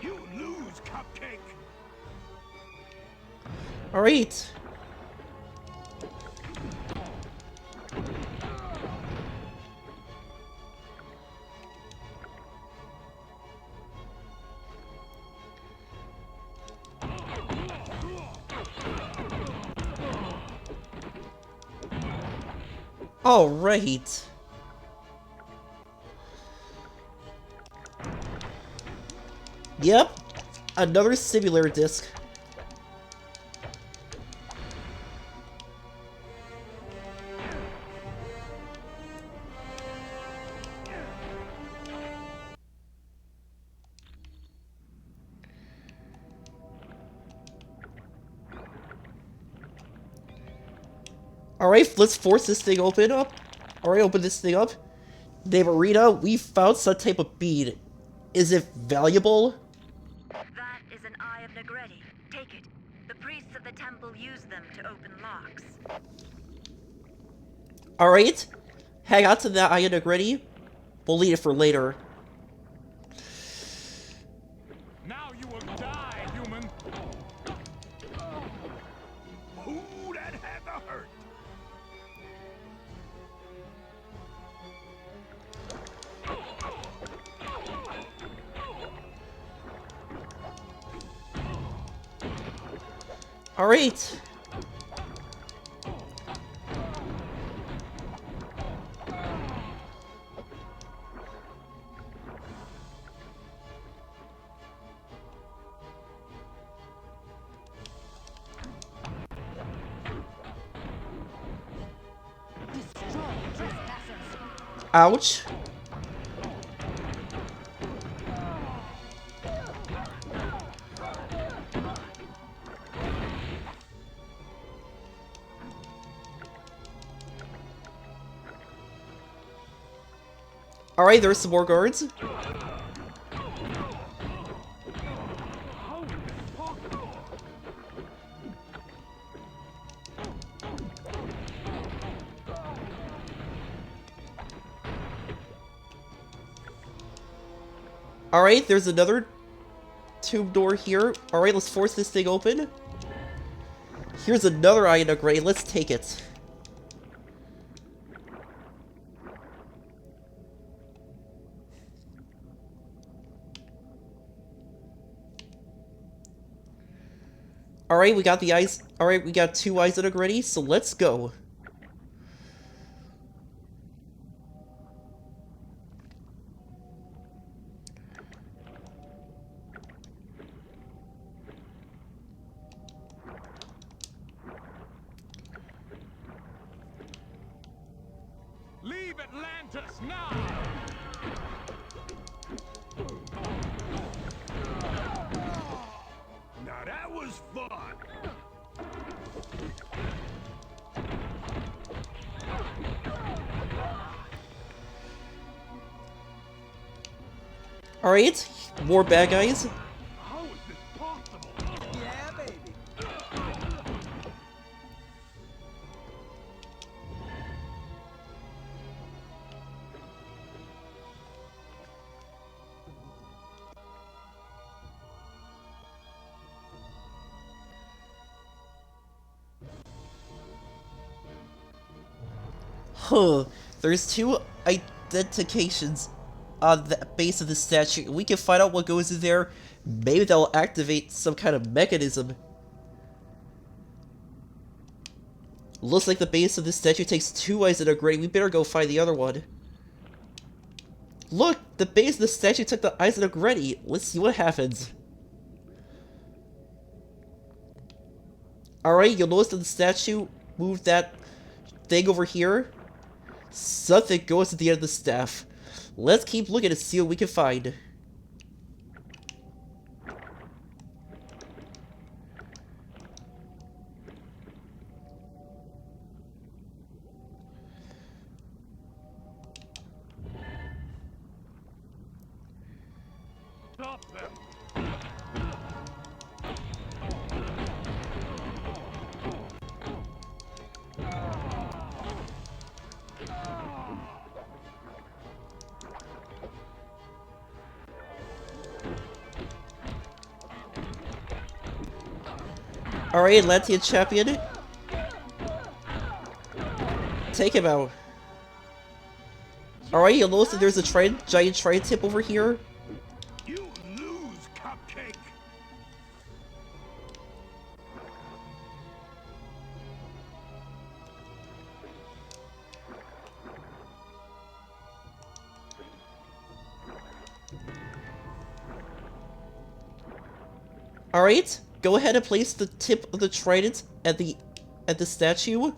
You lose, Cupcake. Alright. Alright. Yep. Another simulator disc. Alright, let's force this thing open up. Alright, open this thing up. Namorita, we found some type of bead. Is it valuable? That is an Eye of Negretti. Take it. The priests of the temple use them to open locks. Alright. Hang on to that Eye of Negretti. We'll leave it for later. Now you will die, human. Ooh, that had to hurt. Alright. Ouch. Alright, there's some more guards. Alright, there's another tube door here. Alright, let's force this thing open. Here's another Eye of Negretti. Let's take it. Alright, we got the eyes. Alright, we got 2 Eyes of Negretti, so let's go. Leave Atlantis now! Now that was fun. Alright, more bad guys. How is this possible? Yeah, baby. Huh. There's 2 identifications on the base of the statue. We can find out what goes in there. Maybe that'll activate some kind of mechanism. Looks like the base of this statue takes 2 Eyes of Negretti. We better go find the other one. Look! The base of the statue took the Eyes of Negretti. Let's see what happens. Alright, you'll notice that the statue moved that thing over here. Something goes at the end of the staff. Let's keep looking to see what we can find. Stop them! Alright, Atlantean champion. Take him out. Alright, you'll notice that there's a giant tri-tip over here. You lose, Cupcake. Alright, go ahead and place the tip of the trident at the statue.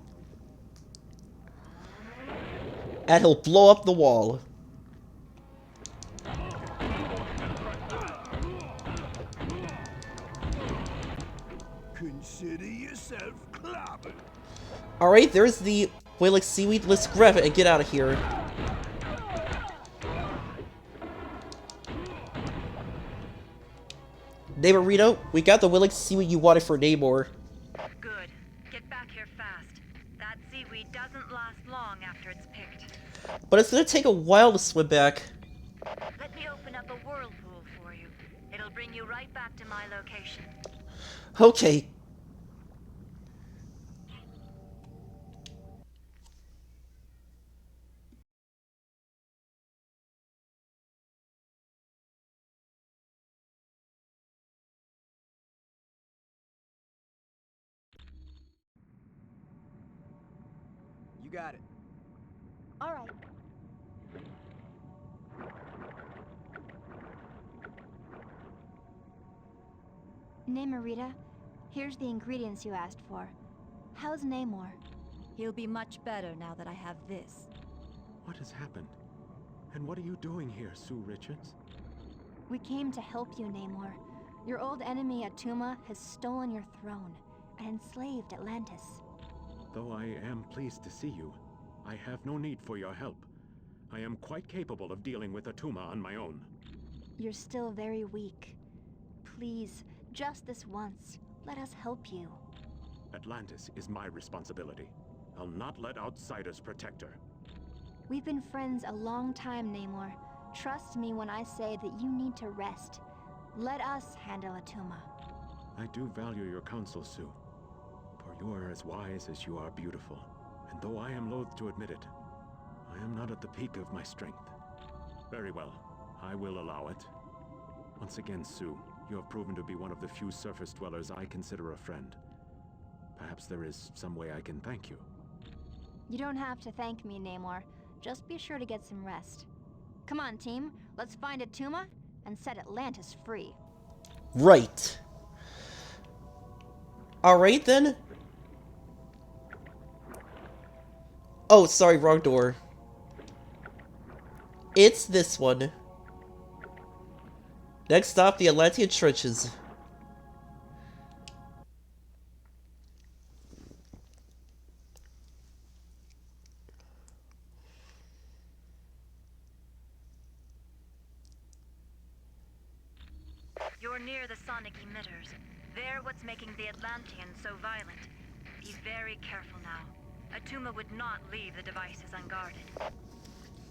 And he'll blow up the wall. Consider yourself clobbered. Alright, there's the Whalix Seaweed. Let's grab it and get out of here. Namorita, we got the Whalix Seaweed you wanted for Namor. Good. Get back here fast. That seaweed doesn't last long after it's picked. But it's gonna take a while to swim back. Let me open up a whirlpool for you. It'll bring you right back to my location. Okay. You got it. All right. Namorita, here's the ingredients you asked for. How's Namor? He'll be much better now that I have this. What has happened? And what are you doing here, Sue Richards? We came to help you, Namor. Your old enemy Attuma has stolen your throne and enslaved Atlantis. Though I am pleased to see you, I have no need for your help. I am quite capable of dealing with Attuma on my own. You're still very weak. Please, just this once, let us help you. Atlantis is my responsibility. I'll not let outsiders protect her. We've been friends a long time, Namor. Trust me when I say that you need to rest. Let us handle Attuma. I do value your counsel, Sue. For you are as wise as you are beautiful. And though I am loath to admit it, I am not at the peak of my strength. Very well, I will allow it. Once again, Sue, you have proven to be one of the few surface dwellers I consider a friend. Perhaps there is some way I can thank you. You don't have to thank me, Namor. Just be sure to get some rest. Come on, team. Let's find Attuma and set Atlantis free. Right. Alright then. Oh, sorry, wrong door. It's this one. Next stop, the Atlantean trenches. You're near the sonic emitters. They're what's making the Atlanteans so violent. Be very careful now. Attuma would not leave the devices unguarded.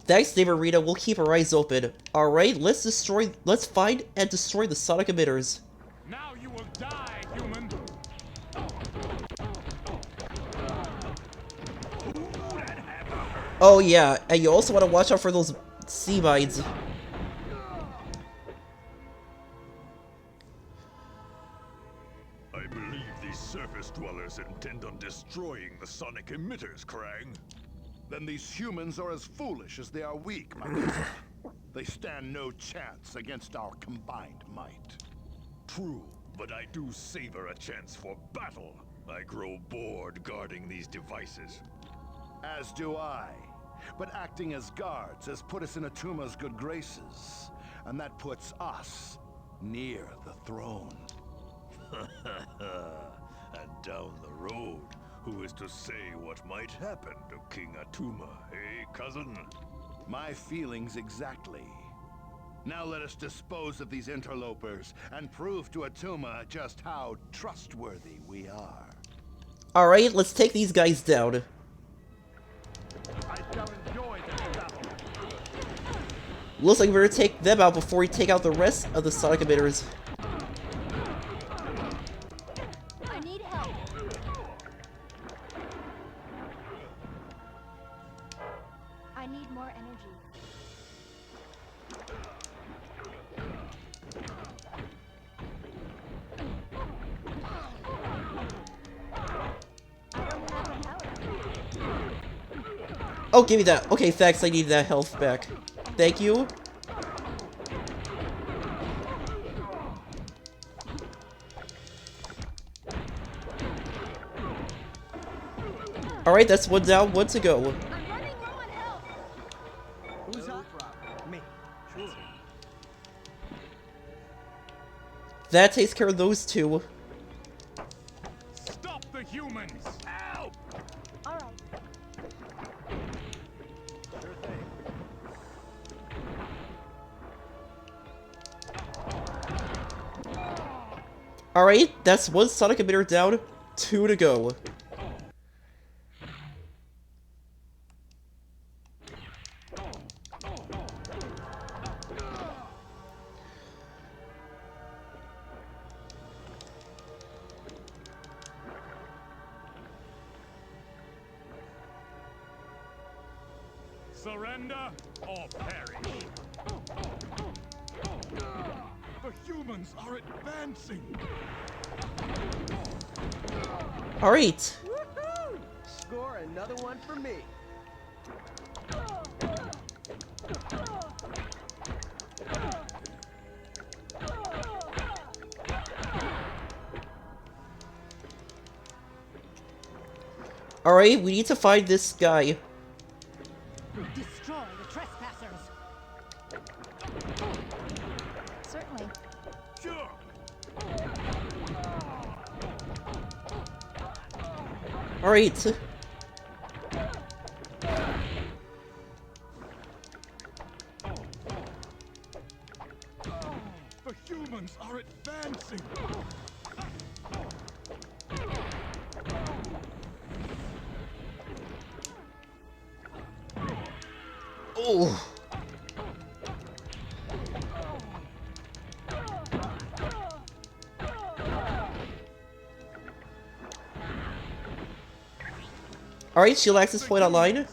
Thanks, Namorita. We'll keep our eyes open. Alright, let's find and destroy the sonic emitters. Now you will die, human! Oh yeah, and you also want to watch out for those sea mines. I believe these surface dwellers intend on destroying the sonic emitters, Krang. Then these humans are as foolish as they are weak, my friend. They stand no chance against our combined might. True, but I do savor a chance for battle. I grow bored guarding these devices. As do I. But acting as guards has put us in Attuma's good graces. And that puts us near the throne. And down the road, who is to say what might happen to King Attuma, eh, cousin? My feelings exactly. Now let us dispose of these interlopers and prove to Attuma just how trustworthy we are. Alright, let's take these guys down. I shall enjoy this battle. Looks like we're gonna take them out before we take out the rest of the sonic emitters. I need help. I need more energy. Oh, give me that. Okay, thanks. I need that health back. Thank you. Alright, that's one down, one to go. Who's up? Me. Sure. That takes care of those two. Stop the humans! Help! Alright, that's one sonic emitter down, 2 to go. Surrender or perish. The humans are advancing. Alright. Woohoo! Score another one for me. Alright, we need to find this guy. Destroy the trespassers. Certainly. Sure. Alright. The humans are advancing. Oh. Alright, shield access point online.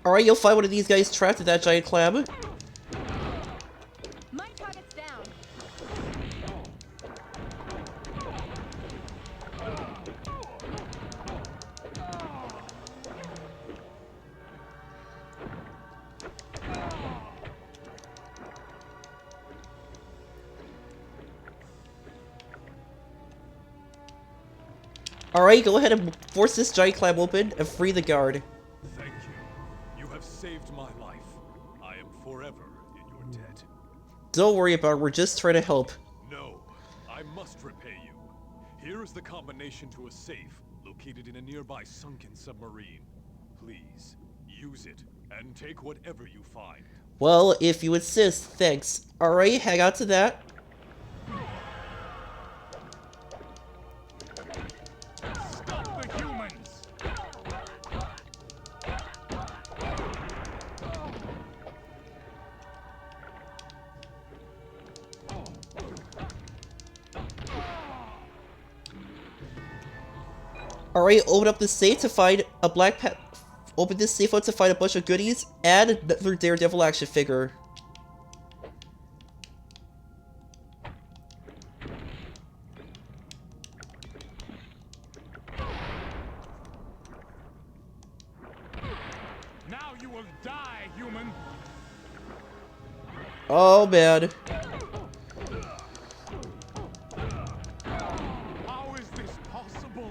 Alright, you'll find one of these guys trapped in that giant clam. My target's down. Alright, go ahead and force this giant clam open and free the guard. Thank you. You have saved my life. I am forever in your debt. Don't worry about it, we're just trying to help. No, I must repay you. Here is the combination to a safe located in a nearby sunken submarine. Please, use it and take whatever you find. Well, if you insist, thanks. Alright, hang on to that. Stop the humans! Alright, open up the safe to find a open this safe out to find a bunch of goodies and another Daredevil action figure. Now you will die, human! Oh man. How is this possible?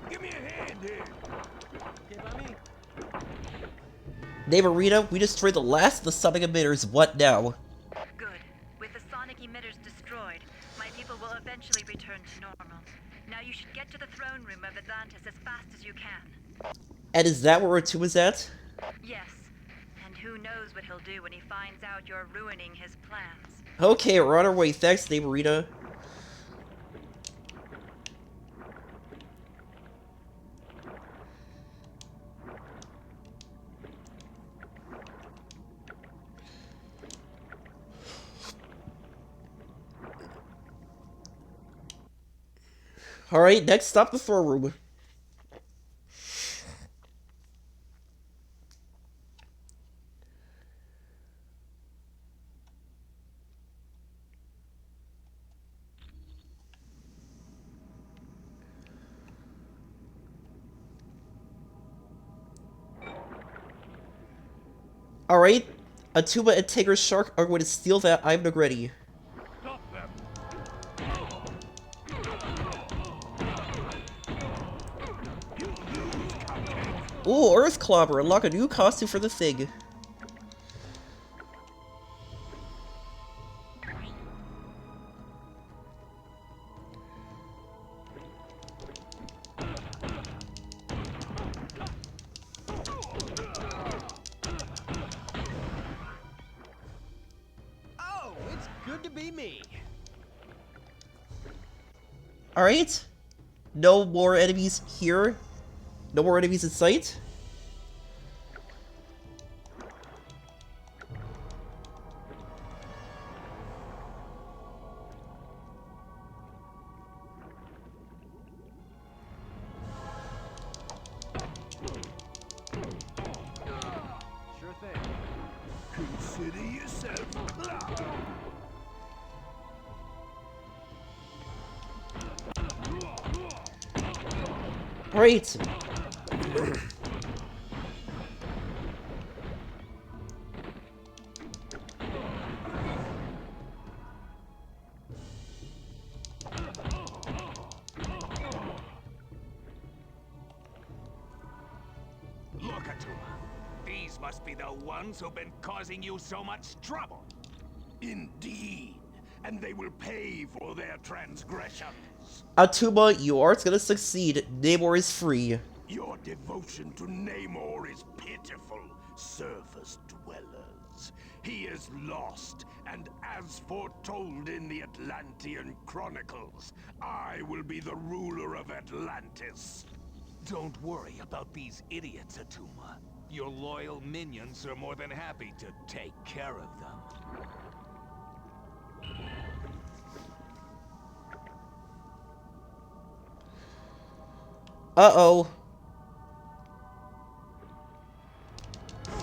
Give me a hand here! Okay, by me. Name Arena, we destroyed the last of the sonic emitters. What now? Good. With the sonic emitters destroyed, my people will eventually return to normal. Now you should get to the throne room of Atlantis as fast as you can. And is that where R2 is at? Yes. And who knows what he'll do when he finds out you're ruining his plans. Okay, we're on our way. Thanks, Name Arena. Alright, next stop the throne room. Alright, Atuma and Tiger Shark are going to steal that Iron Nagretti. Ooh, Earth Clobber! Unlock a new costume for the thing. Oh, it's good to be me. Alright. No more enemies here. No more enemies in sight. Sure thing. Consider yourself. Great. Look, Atuma. These must be the ones who've been causing you so much trouble. Indeed. And they will pay for their transgressions. Atuma, you aren't gonna succeed. Namor is free. Your devotion to Namor is pitiful, surface dwellers. He is lost, and as foretold in the Atlantean Chronicles, I will be the ruler of Atlantis. Don't worry about these idiots, Atuma. Your loyal minions are more than happy to take care of them. Uh-oh.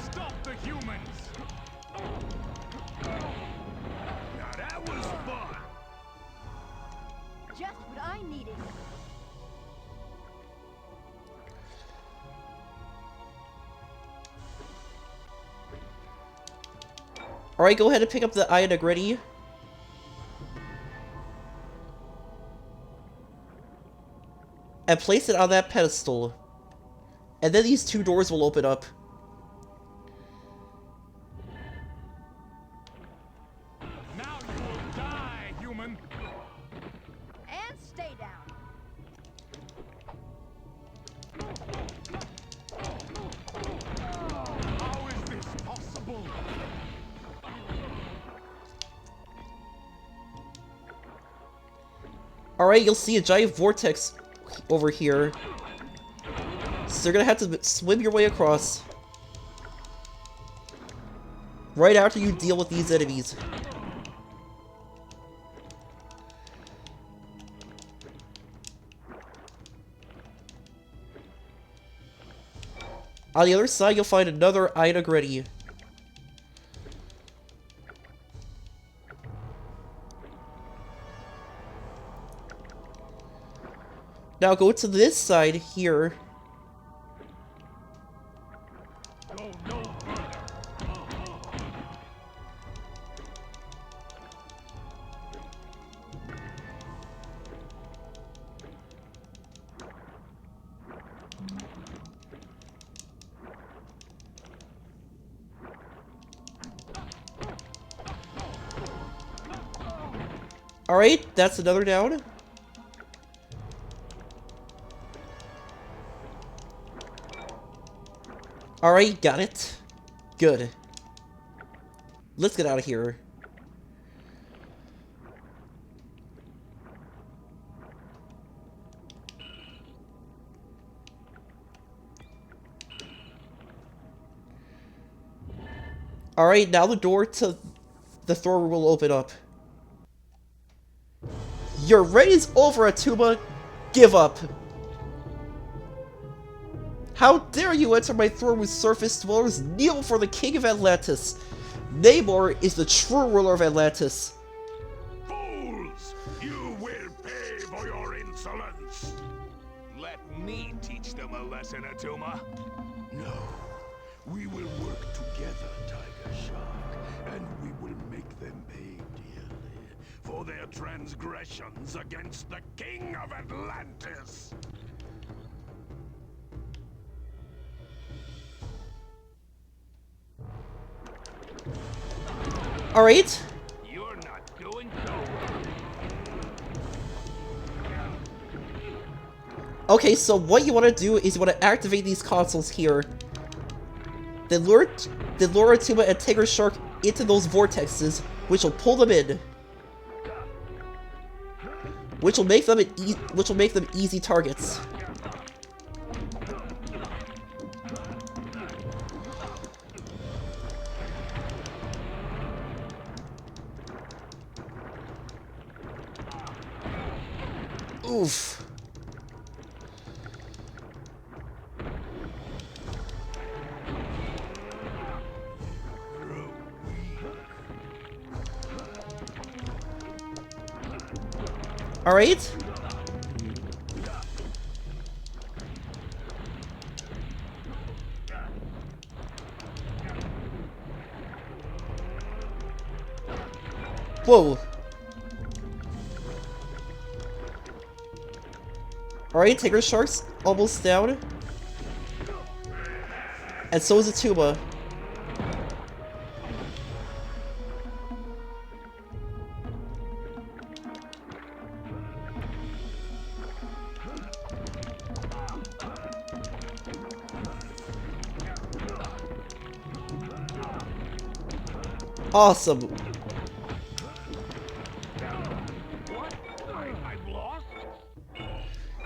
Stop the humans! Now that was fun! Just what I needed. Alright, go ahead and pick up the Eye Nagretti. And place it on that pedestal. And then these two doors will open up. Now you will die, human! And stay down. How is this possible? Alright, you'll see a giant vortex over here. So you're gonna have to swim your way across. Right after you deal with these enemies. On the other side, you'll find another Eye Nagretti. Now go to this side here. Go no further. Alright, that's another down. Alright, got it. Good. Let's get out of here. Alright, now the door to the throne room will open up. Your reign is over, Atuma. Give up. How dare you enter my throne with surface dwellers? Kneel for the king of Atlantis. Namor is the true ruler of Atlantis. Fools! You will pay for your insolence! Let me teach them a lesson, Atuma. No. We will work together, Tiger Shark, and we will make them pay dearly for their transgressions against the King of Atlantis! Alright. You're not doing so well. Okay, so what you want to do is you want to activate these consoles here. Then lure Atuma and Tiger Shark into those vortexes, which will pull them in. Which will make them easy targets. Oof. All right. Whoa. Alright, Tiger Shark's almost down. And so is Atuma. Awesome.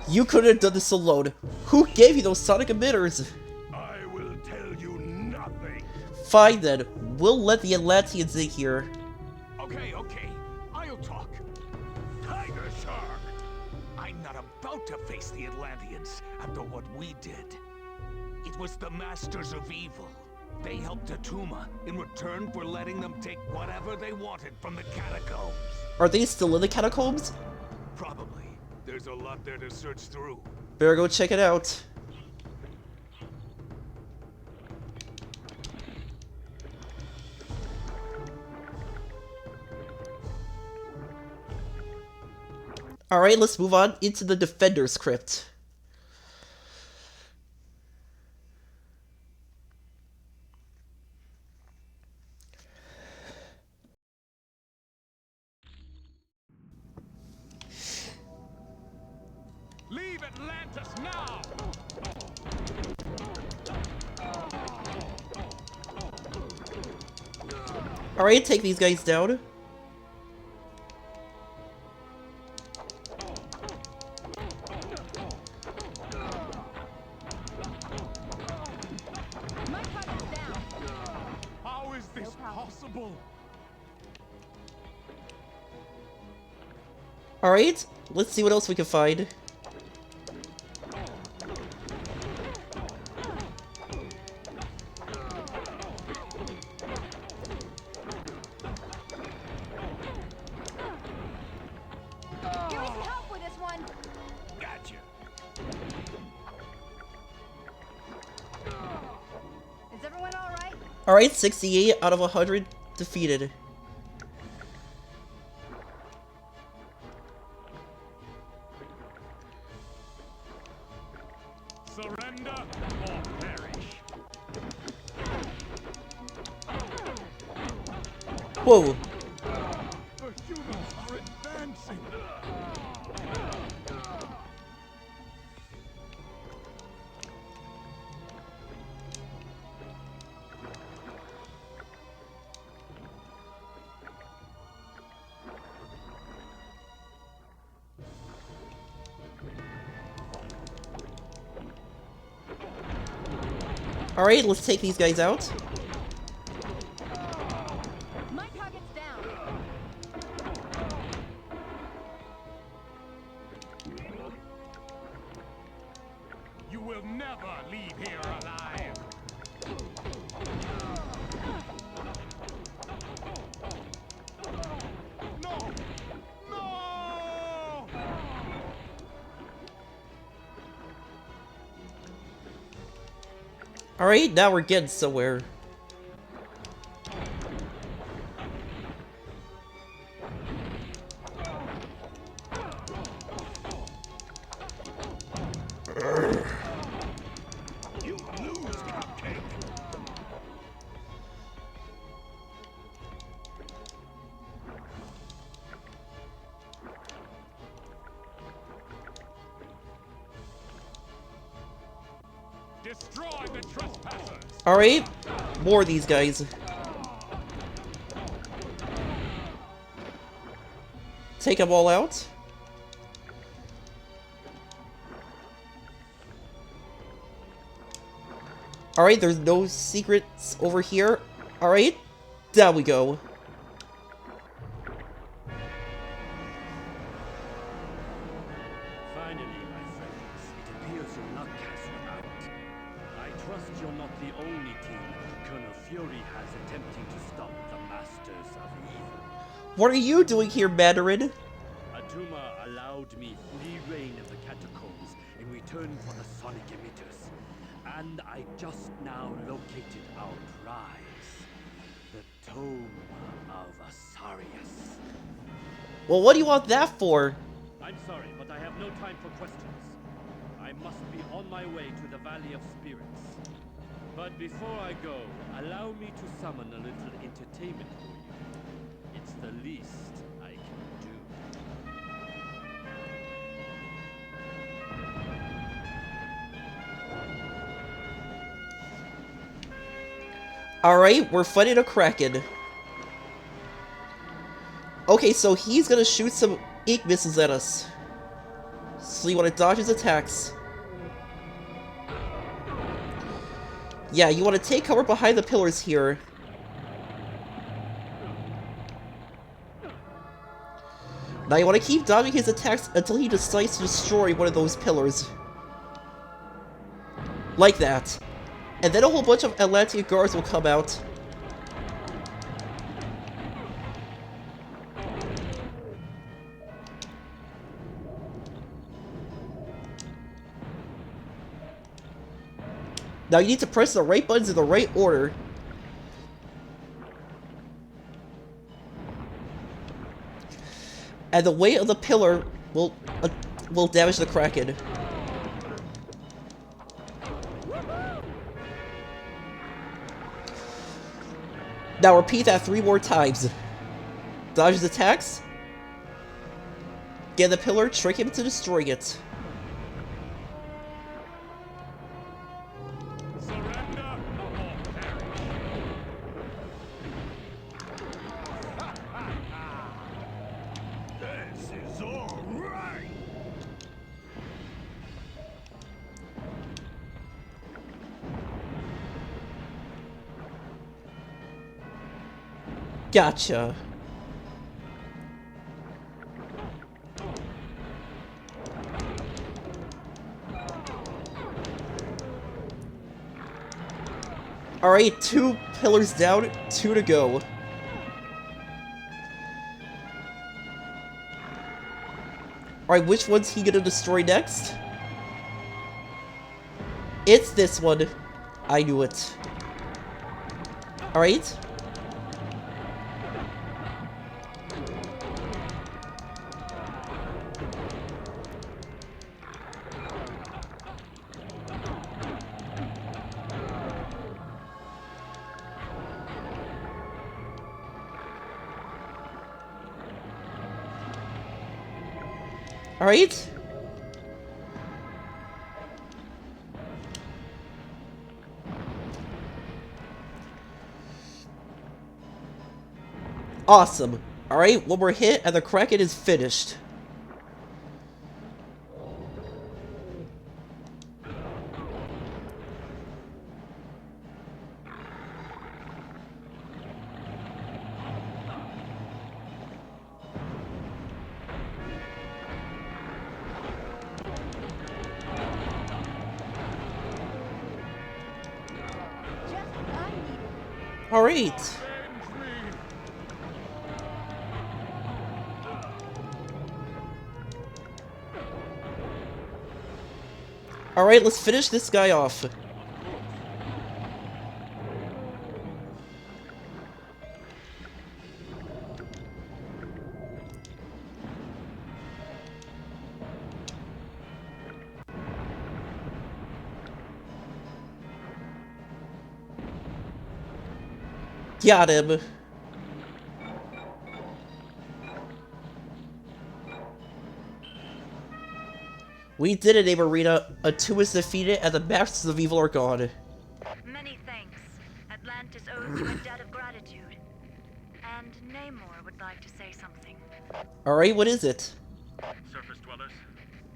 You couldn't have done this alone. Who gave you those sonic emitters? I will tell you nothing. Fine then. We'll let the Atlanteans in here. Okay, I'll talk. Tiger Shark! I'm not about to face the Atlanteans after what we did. It was the Masters of Evil. They helped Atuma in return for letting them take whatever they wanted from the catacombs. Are they still in the catacombs? Probably. There's a lot there to search through. Better go check it out. Alright, let's move on into the Defender's Crypt. Leave Atlantis now! Alright, take these guys down. How is this possible? Alright, let's see what else we can find. Give me some help with this one. Gotcha. Is everyone all right? Alright, 68 out of 100 defeated. Surrender or perish. Whoa. The humans are advancing. Alright, let's take these guys out. My target's down. You will never leave here alive. No! No! Alright, now we're getting somewhere. You lose, Cupcake. Destroy the trespassers! Alright, more of these guys. Take them all out. Alright, there's no secrets over here. Alright, down we go. Finally, my friends, it appears your luck has run out. I trust you're not the only team Colonel Fury has attempting to stop the Masters of Evil. What are you doing here, Mandarin? Atuma allowed me free reign of the catacombs in return for the sonic emitters. And I just now located our prize, the Tome of Asarius. Well, what do you want that for? I'm sorry, but I have no time for questions. I must be on my way to the Valley of Spirits. But before I go, allow me to summon a little entertainment for you. It's the least I can do. Alright, we're fighting a Kraken. Okay, so he's gonna shoot some ink missiles at us. So you wanna dodge his attacks. Yeah, you wanna take cover behind the pillars here. Now you wanna keep dodging his attacks until he decides to destroy one of those pillars. Like that. And then a whole bunch of Atlantean guards will come out. Now you need to press the right buttons in the right order. And the weight of the pillar will damage the Kraken. Now repeat that 3 more times. Dodge his attacks. Get the pillar, trick him into destroying it. This is all right. Gotcha. Alright, 2 pillars down, 2 to go. Alright, which one's he gonna destroy next? It's this one. I knew it. Alright. Alright. Awesome. Alright, one more hit and the Kraken is finished. Alright. Alright, let's finish this guy off. Got him. We did it, Arena. Atu is defeated and the Masters of Evil are gone. Many thanks. Atlantis owes you a debt of gratitude. And Namor would like to say something. Alright, what is it? Surface dwellers,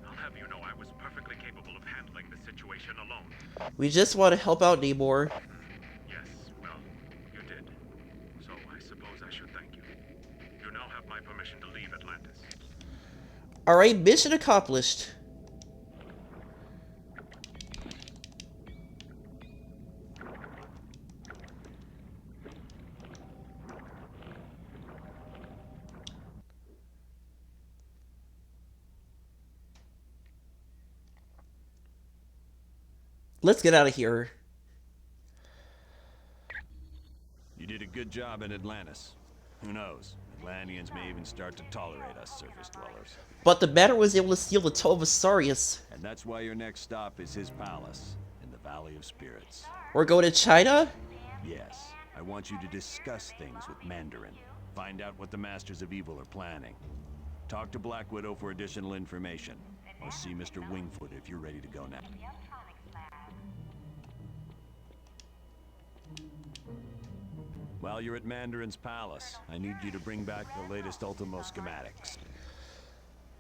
I'll have you know I was perfectly capable of handling the situation alone. We just want to help out Namor. Yes, well, you did. So I suppose I should thank you. You now have my permission to leave Atlantis. Alright, mission accomplished. Let's get out of here. You did a good job in Atlantis. Who knows? Atlanteans may even start to tolerate us surface dwellers. But the Matter was able to steal the Toe of Asarius. And that's why your next stop is his palace, in the Valley of Spirits. We're going to China? Yes. I want you to discuss things with Mandarin. Find out what the Masters of Evil are planning. Talk to Black Widow for additional information. Or see Mr. Wingfoot if you're ready to go now. While you're at Mandarin's palace, I need you to bring back the latest Ultimo schematics.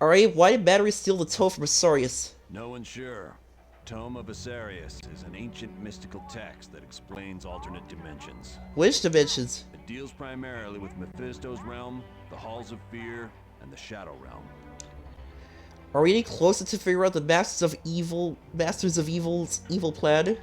Alright, why did Battery steal the Toe from Asarius? No one's sure. Tome of Asarius is an ancient mystical text that explains alternate dimensions. Which dimensions? It deals primarily with Mephisto's realm, the Halls of Fear, and the Shadow Realm. Are we any closer to figure out the Masters of Evil's evil plan?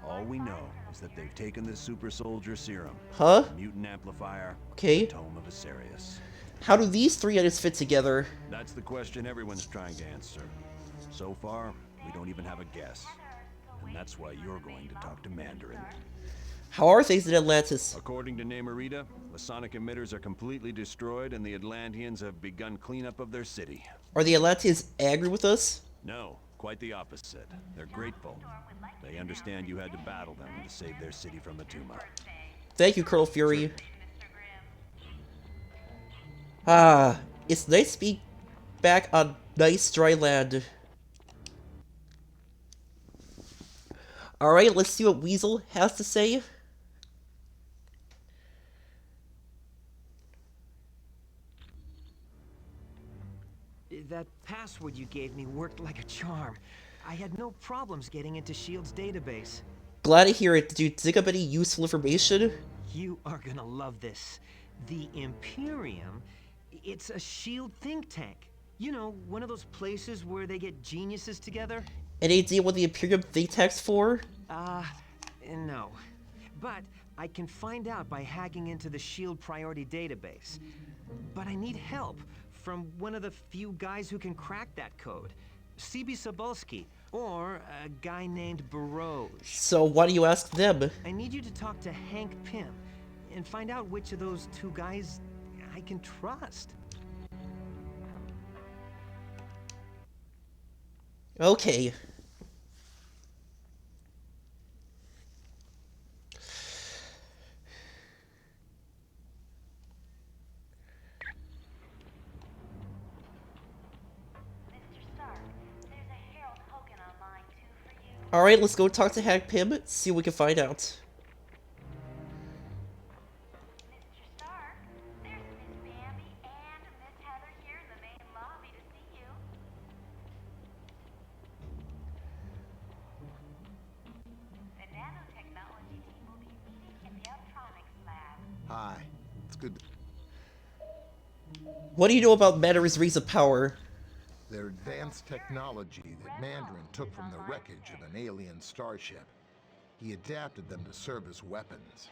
All we know is that they've taken the super soldier serum, Huh? the mutant amplifier, Okay. the Tome of Asarius. How do these three items fit together? That's the question everyone's trying to answer. So far, we don't even have a guess. And that's why you're going to talk to Mandarin. How are things in Atlantis? According to Namorita, the sonic emitters are completely destroyed and the Atlanteans have begun cleanup of their city. Are the Atlanteans angry with us? No, quite the opposite. They're grateful. They understand you had to battle them to save their city from Atuma. Thank you, Colonel Fury. Ah, it's nice to be back on nice dry land. Alright, let's see what Weasel has to say. That password you gave me worked like a charm. I had no problems getting into S.H.I.E.L.D.'s database. Glad to hear it. Did you dig up any useful information? You are gonna love this. The Imperium, it's a S.H.I.E.L.D. think tank. You know, one of those places where they get geniuses together. Any idea what the Imperium think tank's for? No. But I can find out by hacking into the S.H.I.E.L.D. priority database. But I need help from one of the few guys who can crack that code. C.B. Sobolski, or a guy named Barroge. So why do you ask them? I need you to talk to Hank Pym and find out which of those two guys I can trust. Okay. Alright, let's go talk to Hank Pym, see what we can find out. Hi. It's good. What do you know about Mandarin's rings of power? They're advanced technology that Mandarin took from the wreckage of an alien starship. He adapted them to serve as weapons.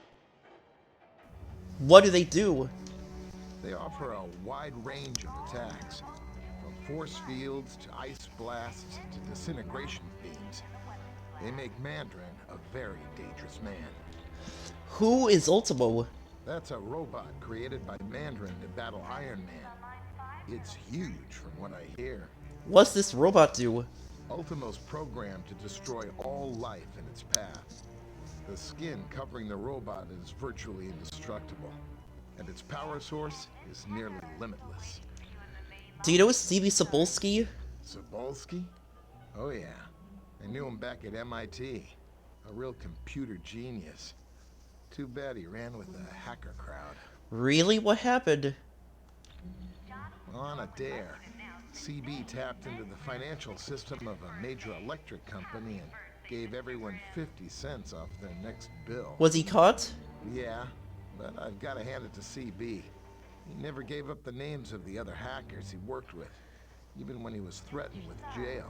What do they do? They offer a wide range of attacks, from force fields to ice blasts to disintegration beams. They make Mandarin a very dangerous man. Who is Ultimo? That's a robot created by Mandarin to battle Iron Man. It's huge from what I hear. What's this robot do? Ultimo's programmed to destroy all life in its path. The skin covering the robot is virtually indestructible, and its power source is nearly limitless. Do you know CB Cebulski? Cebulski? Oh yeah. I knew him back at MIT. A real computer genius. Too bad he ran with the hacker crowd. Really? What happened? On a dare, CB tapped into the financial system of a major electric company and gave everyone 50 cents off their next bill. Was he caught? Yeah, but I've got to hand it to CB. He never gave up the names of the other hackers he worked with, even when he was threatened with jail.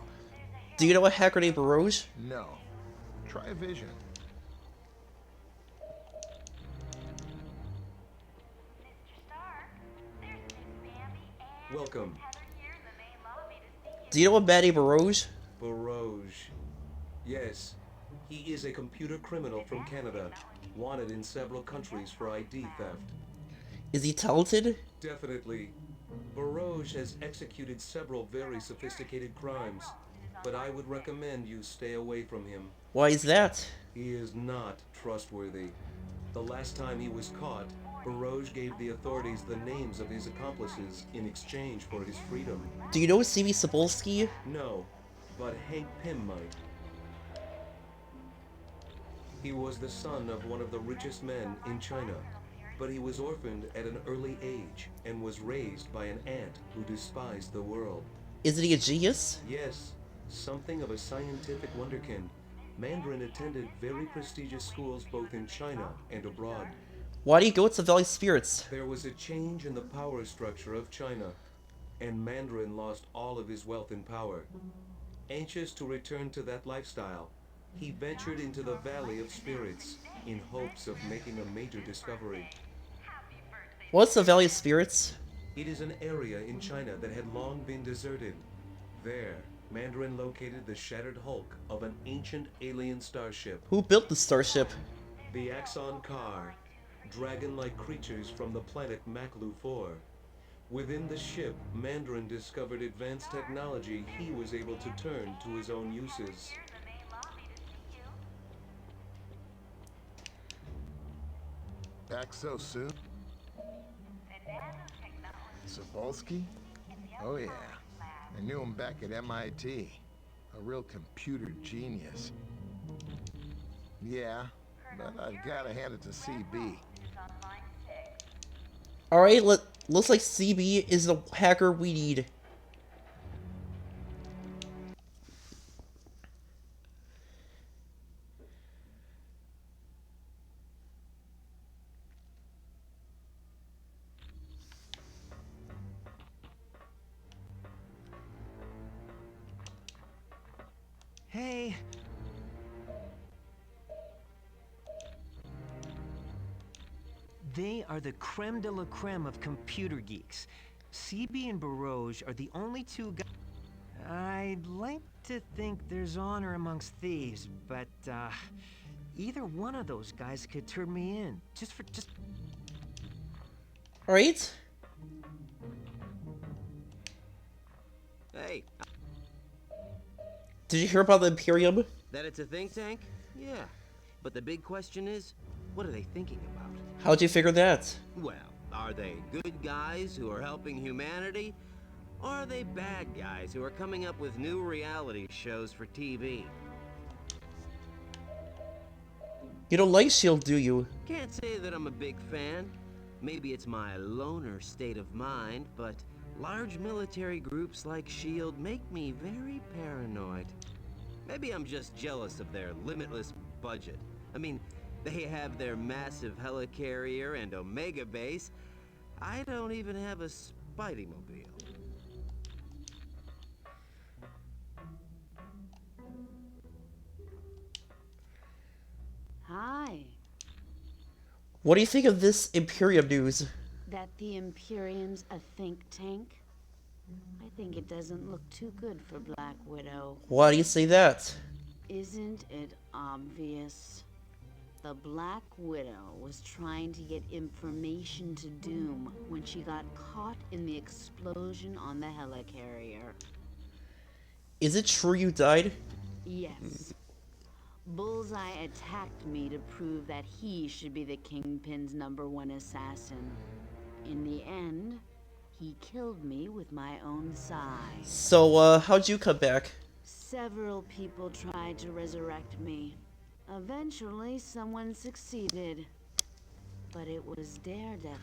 Do you know a hacker named Barouge? No. Try vision. Welcome. Do you know a man named Barouge? Barouge. Yes. He is a computer criminal from Canada, wanted in several countries for ID theft. Is he talented? Definitely. Barouge has executed several very sophisticated crimes, but I would recommend you stay away from him. Why is that? He is not trustworthy. The last time he was caught, Barouge gave the authorities the names of his accomplices in exchange for his freedom. Do you know CB Cebulski? No, but Hank Pym might. He was the son of one of the richest men in China, but he was orphaned at an early age and was raised by an aunt who despised the world. Isn't he a genius? Yes, something of a scientific wonderkind. Mandarin attended very prestigious schools both in China and abroad. Why do you go to Valley Spirits? There was a change in the power structure of China, and Mandarin lost all of his wealth and power. Anxious to return to that lifestyle, he ventured into the Valley of Spirits in hopes of making a major discovery. What's the Valley of Spirits? It is an area in China that had long been deserted. There, Mandarin located the shattered hulk of an ancient alien starship. Who built the starship? The Axon Car, dragon-like creatures from the planet Maklu 4. Within the ship, Mandarin discovered advanced technology he was able to turn to his own uses. Back so soon? Cebulski? Oh yeah. I knew him back at MIT. A real computer genius. Yeah, but I've got to hand it to CB. Alright, looks like CB is the hacker we need. Hey. They are the creme de la creme of computer geeks. CB and Barouge are the only two guys. I'd like to think there's honor amongst thieves, but either one of those guys could turn me in. Just. Alright. Hey. Did you hear about the Imperium? That it's a think tank? Yeah. But the big question is, what are they thinking about? How'd you figure that? Well, are they good guys who are helping humanity? Or are they bad guys who are coming up with new reality shows for TV? You don't like S.H.I.E.L.D., do you? Can't say that I'm a big fan. Maybe it's my loner state of mind, but large military groups like S.H.I.E.L.D. make me very paranoid. Maybe I'm just jealous of their limitless budget. I mean, they have their massive helicarrier and Omega base. I don't even have a Spidey-mobile. Hi. What do you think of this Imperium news? That the Imperium's a think tank? I think it doesn't look too good for Black Widow. Why do you say that? Isn't it obvious? The Black Widow was trying to get information to Doom when she got caught in the explosion on the helicarrier. Is it true you died? Yes. Bullseye attacked me to prove that he should be the Kingpin's #1 assassin. In the end, he killed me with my own scythe. So, how'd you come back? Several people tried to resurrect me. Eventually, someone succeeded. But it was Daredevil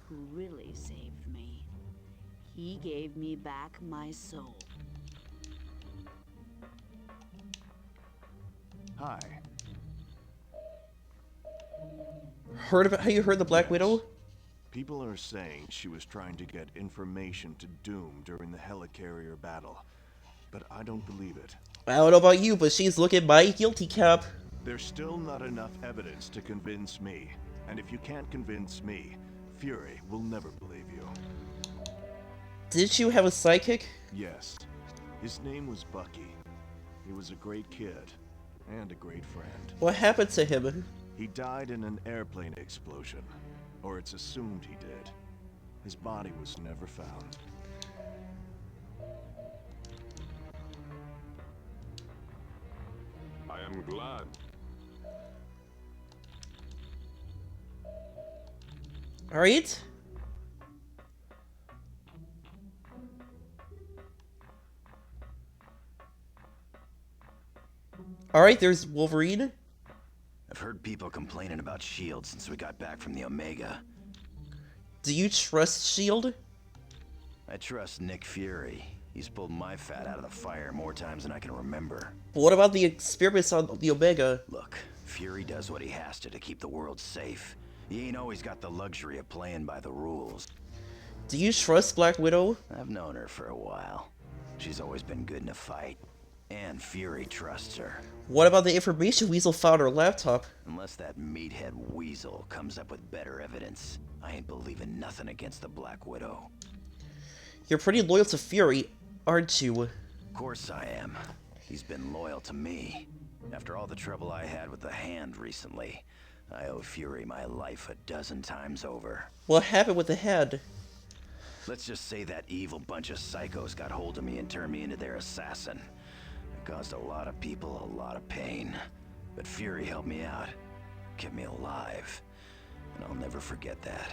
who really saved me. He gave me back my soul. Hi. How you heard the Black Widow? People are saying she was trying to get information to Doom during the helicarrier battle, but I don't believe it. I don't know about you, but she's looking mighty guilty, Cap. There's still not enough evidence to convince me, and if you can't convince me, Fury will never believe you. Didn't you have a sidekick? Yes. His name was Bucky. He was a great kid, and a great friend. What happened to him? He died in an airplane explosion, or it's assumed he did. His body was never found. I am glad. Alright. Alright, there's Wolverine. I've heard people complaining about S.H.I.E.L.D. since we got back from the Omega. Do you trust S.H.I.E.L.D.? I trust Nick Fury. He's pulled my fat out of the fire more times than I can remember. But what about the experiments on the Omega? Look, Fury does what he has to keep the world safe. He ain't always got the luxury of playing by the rules. Do you trust Black Widow? I've known her for a while. She's always been good in a fight. And Fury trusts her. What about the information Weasel found on her laptop? Unless that meathead Weasel comes up with better evidence, I ain't believing nothing against the Black Widow. You're pretty loyal to Fury, aren't you? Of course I am. He's been loyal to me. After all the trouble I had with the Hand recently, I owe Fury my life 12 times over. What happened with the Hand? Let's just say that evil bunch of psychos got hold of me and turned me into their assassin. It caused a lot of people a lot of pain. But Fury helped me out, kept me alive. And I'll never forget that.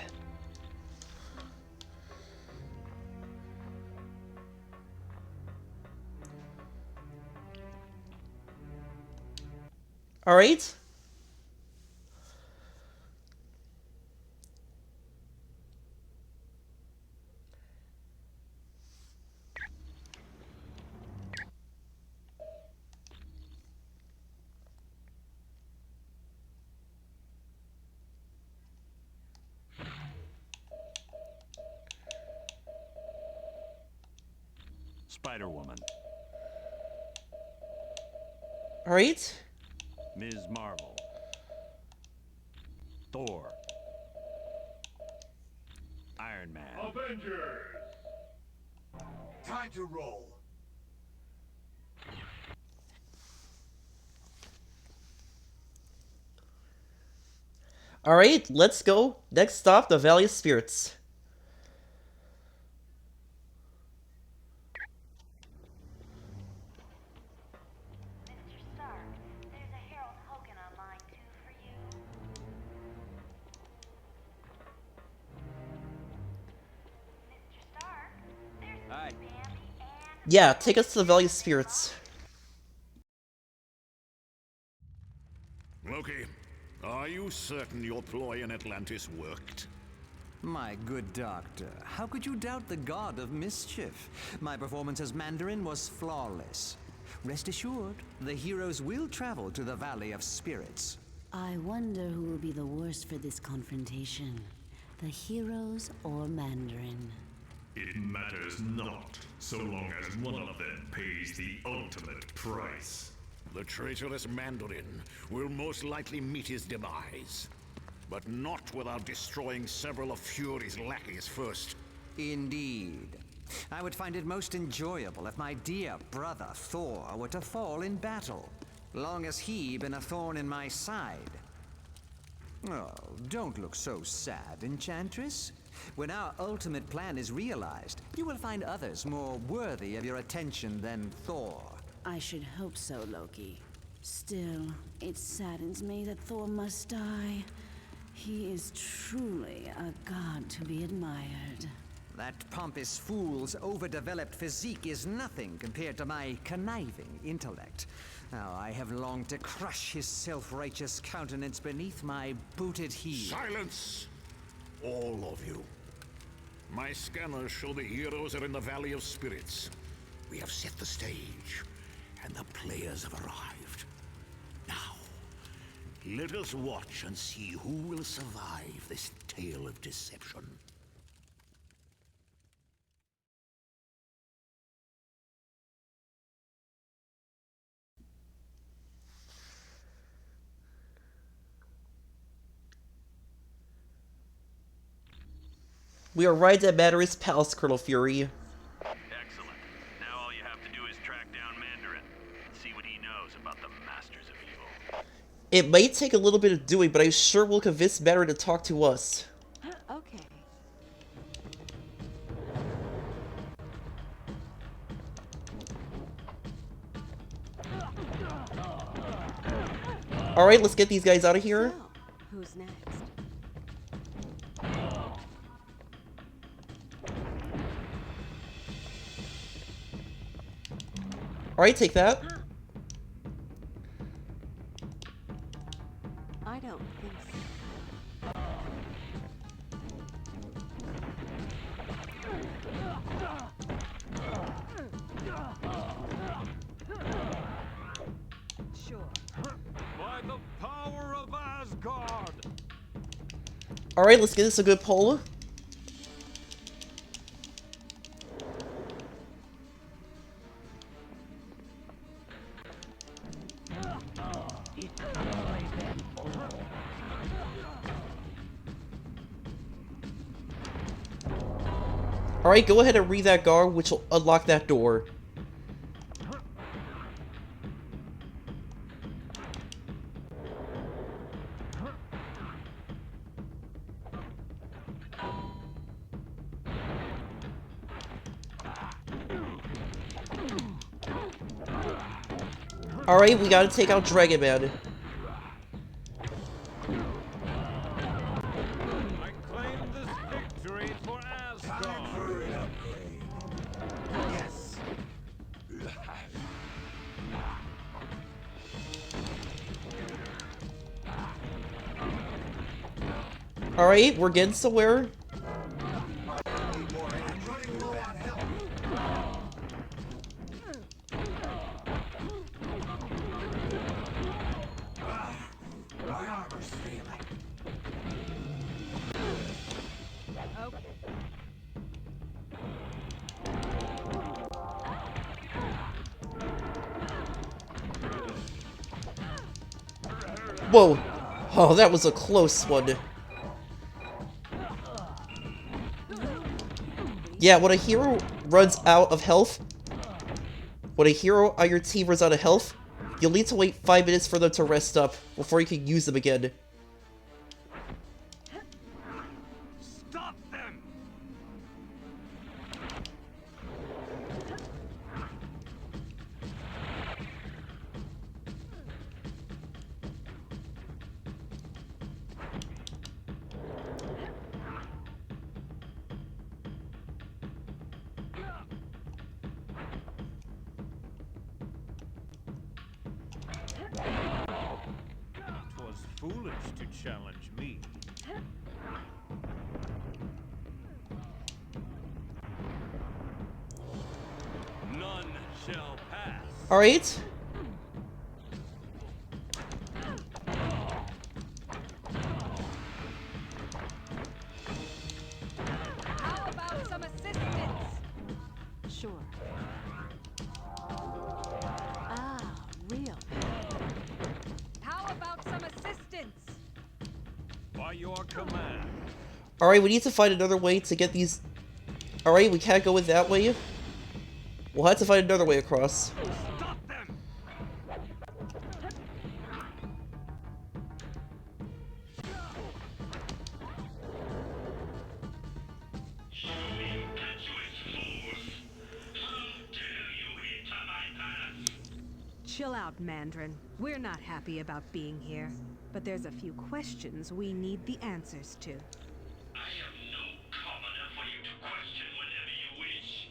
Alright. Spider-Woman. Alright. Ms. Marvel. Thor. Iron Man. Avengers! Time to roll. Alright, let's go. Next stop, the Valley of Spirits. Hi. Yeah, take us to the Valley of Spirits. Loki, are you certain your ploy in Atlantis worked? My good doctor, how could you doubt the god of mischief? My performance as Mandarin was flawless. Rest assured, the heroes will travel to the Valley of Spirits. I wonder who will be the worst for this confrontation. The heroes or Mandarin? It matters not, so long as one of them pays the ultimate price. The traitorous Mandarin will most likely meet his demise. But not without destroying several of Fury's lackeys first. Indeed. I would find it most enjoyable if my dear brother Thor were to fall in battle, long as he been a thorn in my side. Oh, don't look so sad, Enchantress. When our ultimate plan is realized, you will find others more worthy of your attention than Thor. I should hope so, Loki. Still, it saddens me that Thor must die. He is truly a god to be admired. That pompous fool's overdeveloped physique is nothing compared to my conniving intellect. Now, I have longed to crush his self-righteous countenance beneath my booted heel. Silence! All of you. My scanners show the heroes are in the Valley of Spirits. We have set the stage, and the players have arrived. Now, let us watch and see who will survive this tale of deception. We are right at Mandarin's palace, Colonel Fury. Excellent. Now all you have to do is track down Mandarin and see what he knows about the Masters of Evil. It may take a little bit of doing, but I sure will convince Mandarin to talk to us. Okay. Alright, let's get these guys out of here. So, who's next? Alright, take that. I don't think so. Sure. By the power of Asgard! Alright, let's get this a good pull. Alright, go ahead and read that guard, which will unlock that door. Alright, we gotta take out Dragon Man. I claim this victory for Asgard! Yes! Alright, we're getting somewhere. Whoa! Oh, that was a close one. Yeah, when a hero runs out of health, when a hero on your team runs out of health, you'll need to wait 5 minutes for them to rest up before you can use them again. Stop them! Twas foolish to challenge me. None shall pass. Alright. How about some assistance? Sure. Ah, real. How about some assistance? By your command. Alright, we need to find another way to get these... Alright, we can't go in that way. We'll have to find another way across. Stop them! Chill out, Mandarin. We're not happy about being here, but there's a few questions we need the answers to. I have no commoner for you to question whenever you wish.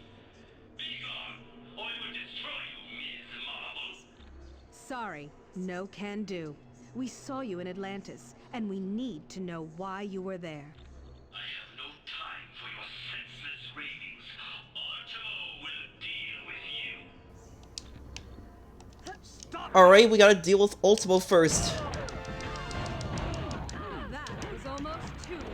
Be gone, or I will destroy you, Ms. Marble. Sorry, no can do. We saw you in Atlantis, and we need to know why you were there. I have no time for your senseless ravings. Ultimo will deal with you. Stop! Alright, we gotta deal with Ultimo first. That was almost too easy.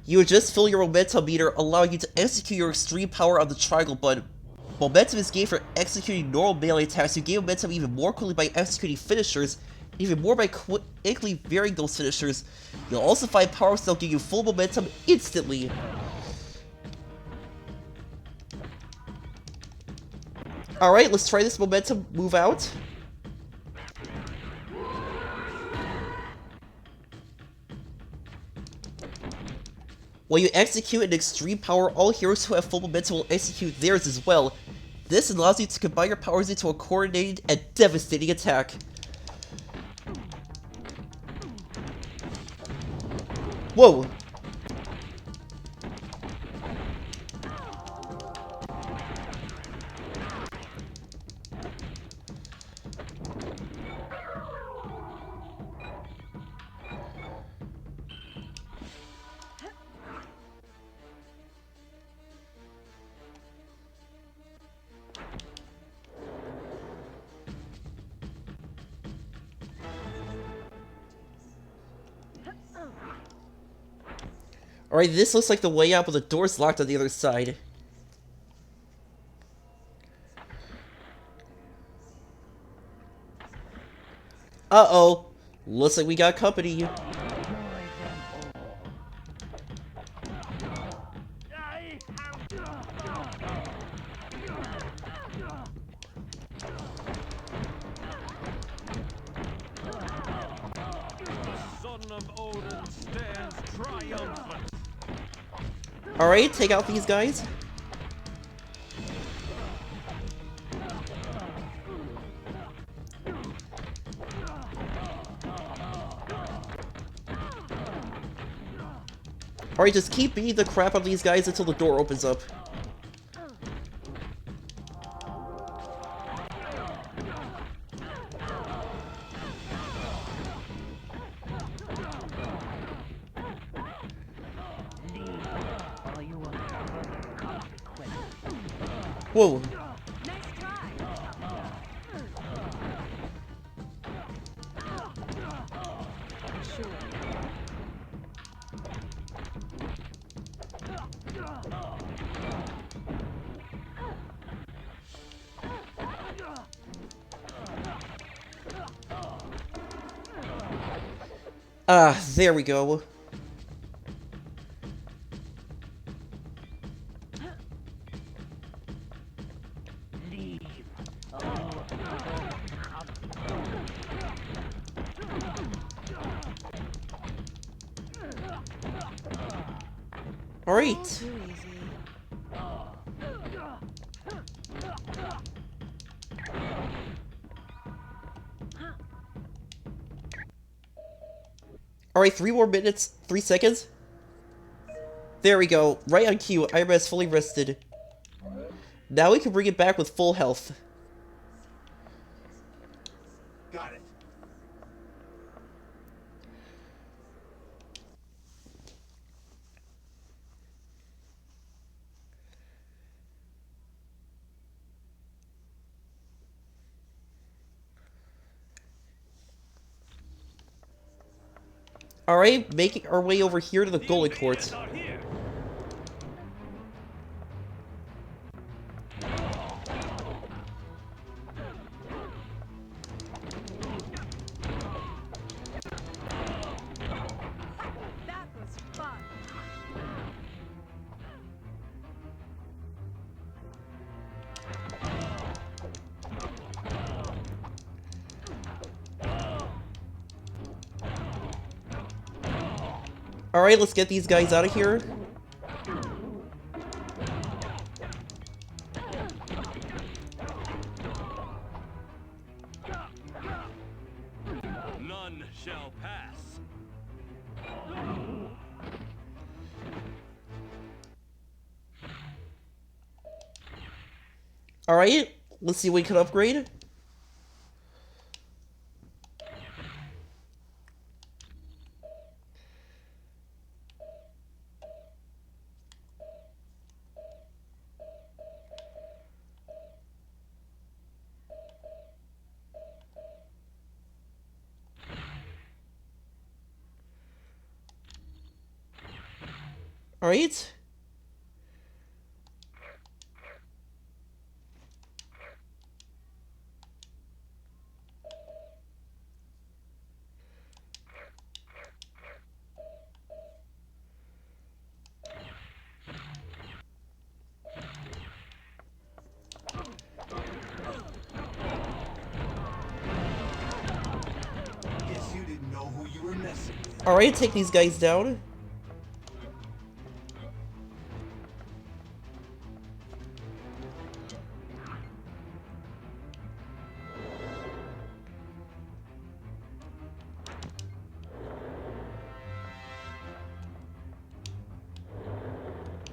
You adjust fill your momentum meter, allowing you to execute your extreme power on the triangle button. Momentum is gained for executing normal melee attacks. You gain momentum even more quickly by executing finishers, even more by quickly varying those finishers. You'll also find power-ups that'll give you full momentum instantly. Alright, let's try this momentum move out. When you execute an extreme power, all heroes who have full momentum will execute theirs as well. This allows you to combine your powers into a coordinated and devastating attack. Whoa! Alright, this looks like the way out, but the door's locked on the other side. Uh-oh. Looks like we got company. Alright, take out these guys. Alright, just keep beating the crap out of these guys until the door opens up. Whoa. Ah, there we go. Alright. Alright, 3 more minutes, 3 seconds. There we go. Right on cue, Iron is fully rested. Now we can bring it back with full health. Got it. Alright, making our way over here to the Golden Court. That was fun. Alright, let's get these guys out of here. ass. Alright, let's see what we can upgrade. Alright. Guess you didn't know who you were messing with. Alright, take these guys down.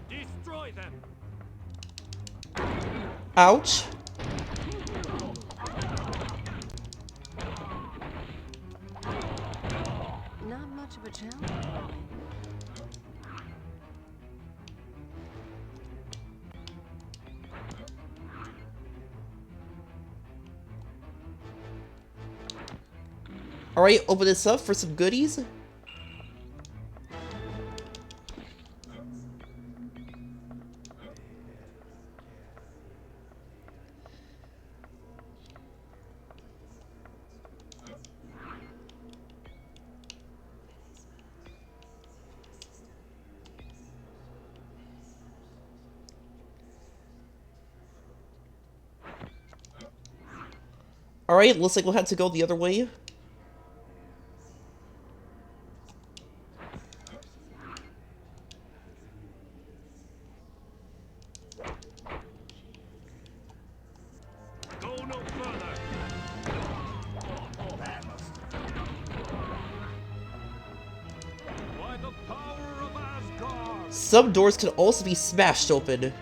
Destroy them. Ouch. Not much of a challenge. Alright, open this up for some goodies. Alright, looks like we'll have to go the other way. Go no further. By the power of Asgard. Some doors can also be smashed open.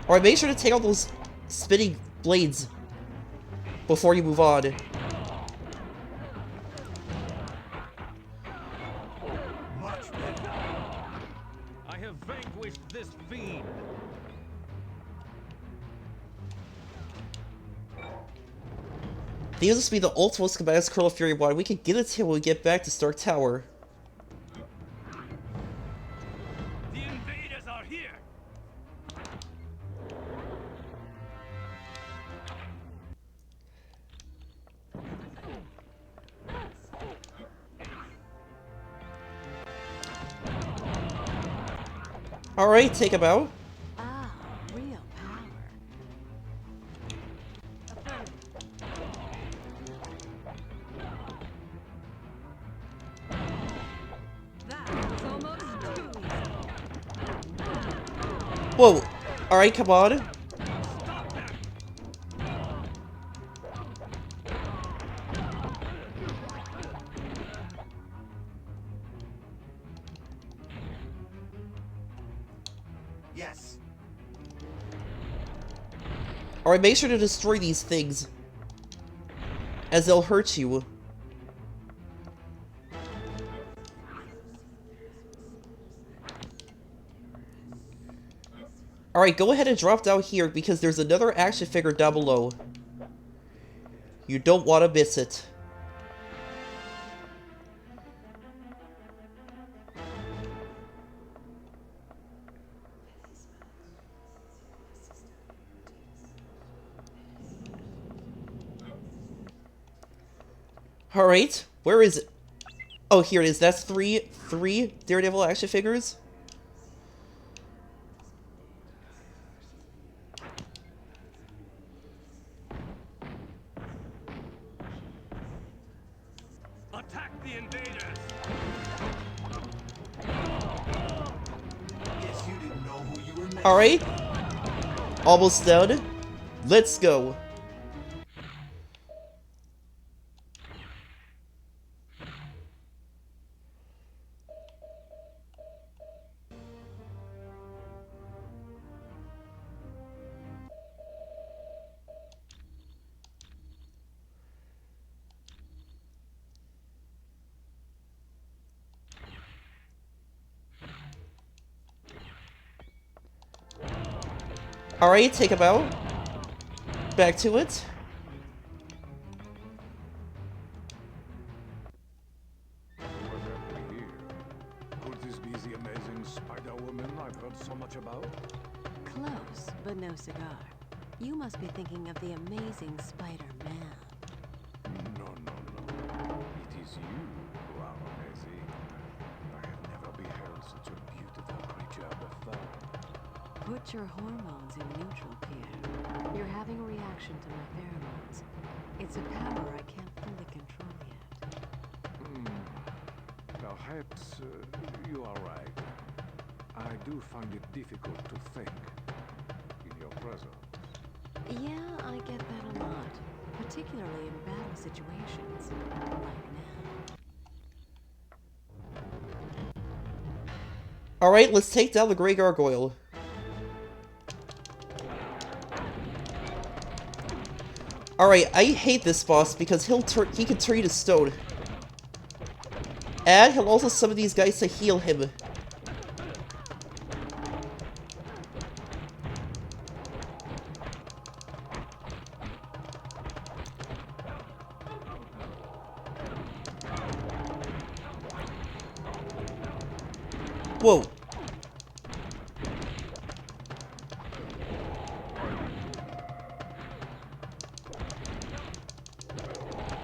Alright, make sure to take out those spinning blades before you move on. Much better. I have vanquished this fiend. These must be the ultimate schematics Curl of Fury 1. We can get it till we get back to Stark Tower. The invaders are here. Alright, take him out. Ah, real power. That was almost too easy. Whoa. Alright, come on. Yes. Alright, make sure to destroy these things, as they'll hurt you. Alright, go ahead and drop down here because there's another action figure down below. You don't want to miss it. Alright, where is it? Oh, here it is. That's three Daredevil action figures. Attack the invaders. Guess you didn't know who Alright. Almost done. Let's go. Alright, take him out. Back to it. Could this be the amazing Spider-Woman I've heard so much about? Close, but no cigar. You must be thinking of the amazing Spider-Man. No, no, no. It is you who are amazing. I have never beheld such a beautiful creature before. Put your hormones in neutral, Pierre. You're having a reaction to my pheromones. It's a power I can't fully control yet. Perhaps you are right. I do find it difficult to think in your presence. Yeah, I get that a lot. Particularly in battle situations, like now. Alright, let's take down the Grey Gargoyle. Alright, I hate this boss because he can turn you to stone. And he'll also summon these guys to heal him. Whoa.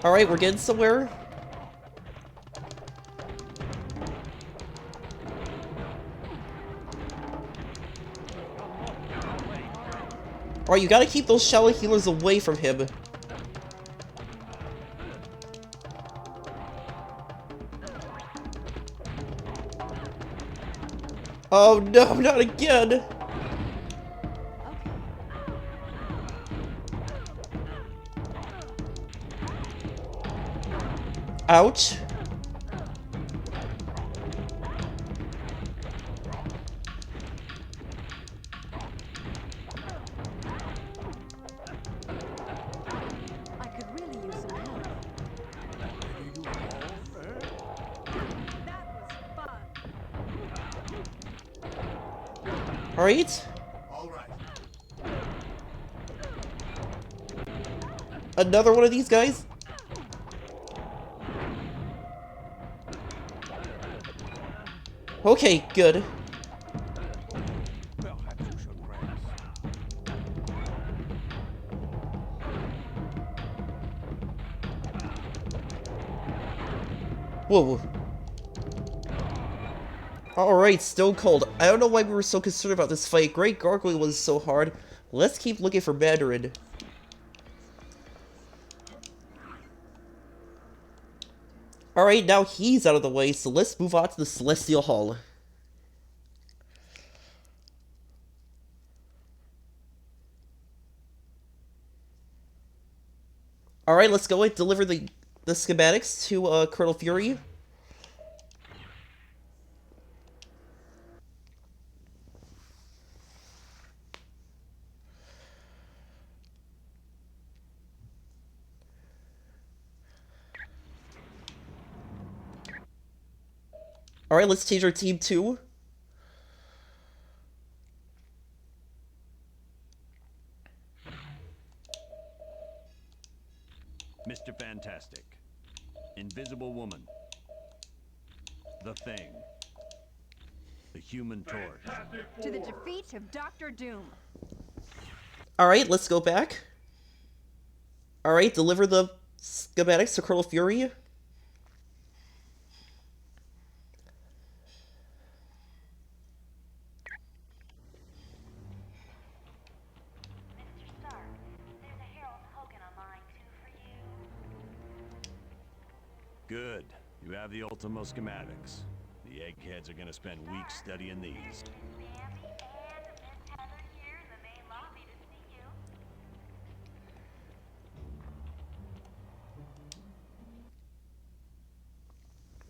Alright, we're getting somewhere. Alright, you gotta keep those shallow healers away from him. Oh no, not again! Ouch. I could really use some help. Alright. Another one of these guys? Okay, good. Whoa. Alright, Stone Cold. I don't know why we were so concerned about this fight. Great Gargoyle was so hard. Let's keep looking for Mandarin. Alright, now he's out of the way, so let's move on to the Celestial Hall. Alright, let's go and deliver the schematics to Colonel Fury. Alright, let's change our team too. Mr. Fantastic. Invisible Woman. The Thing. The Human Torch. To the defeat of Dr. Doom. Alright, let's go back. Alright, deliver the schematics to Colonel Fury. Good. You have the Ultimo schematics. The eggheads are gonna spend weeks studying these.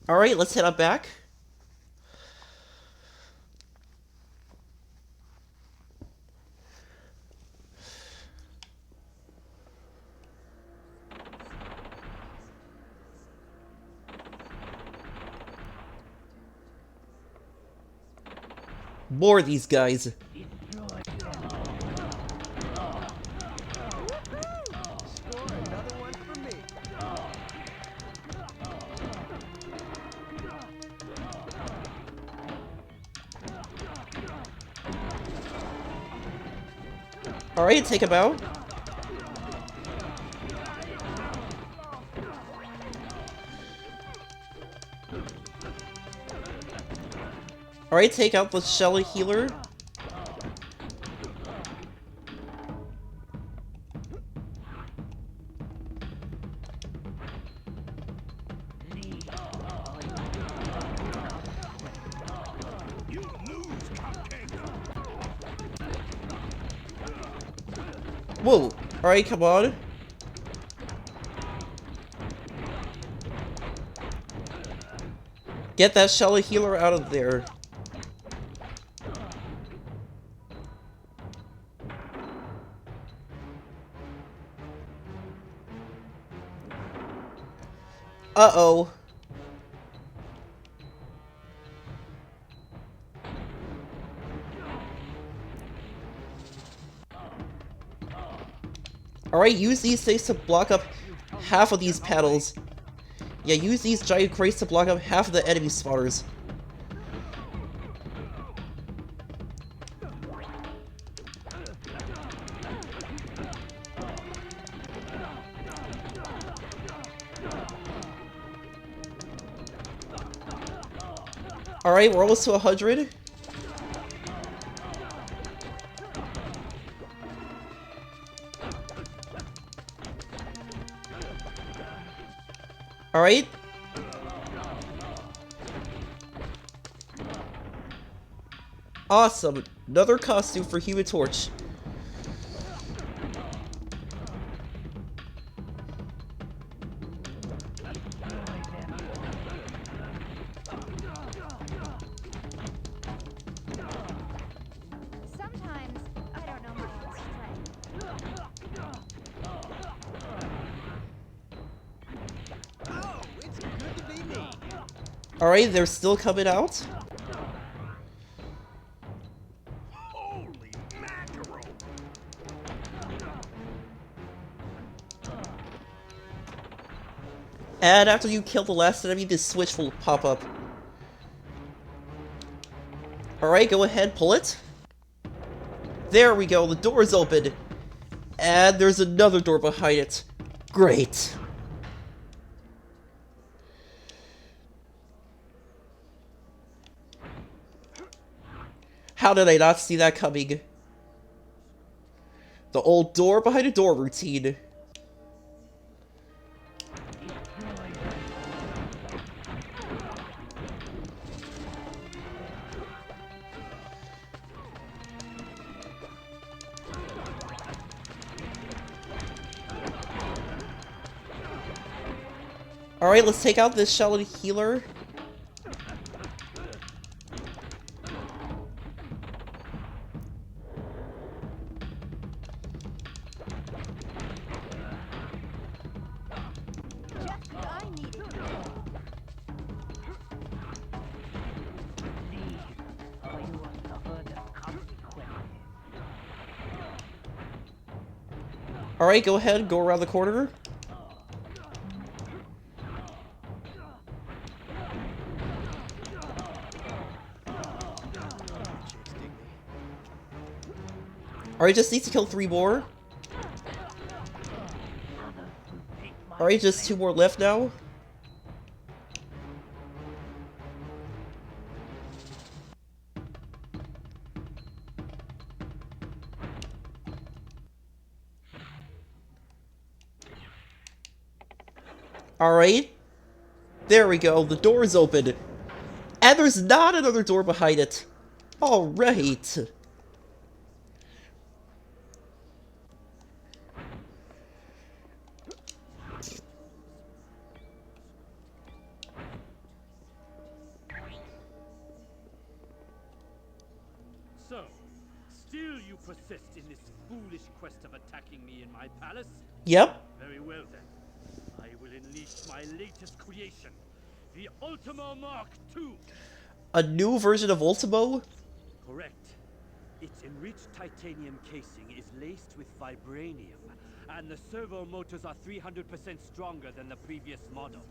Alright, let's head on back. More of these guys. Alright, take him out. Alright, take out the Shelly healer. Whoa! Alright, come on. Get that Shelly healer out of there. Uh-oh. Alright, use these things to block up half of these panels. Yeah, use these giant crates to block up half of the enemy spawners. Alright, we're almost to 100. Alright. Awesome. Another costume for Human Torch. Sometimes I don't know my own strength. Oh, it's good to be me. Alright, they're still coming out. Holy mackerel! And after you kill the last enemy, this switch will pop up. Alright, go ahead, pull it. There we go, the door is open. And there's another door behind it. Great. How did I not see that coming? The old door behind a door routine. Alright, let's take out this Shelly healer. Alright, go ahead, go around the corner. Alright, just needs to kill 3 more. Alright, just 2 more left now. Alright. There we go, the door is open. And there's not another door behind it. Alright. Still you persist in this foolish quest of attacking me in my palace? Yep. Very well then. I will unleash my latest creation, the Ultimo Mark II. A new version of Ultimo? Correct. Its enriched titanium casing is laced with vibranium, and the servo motors are 300% stronger than the previous model.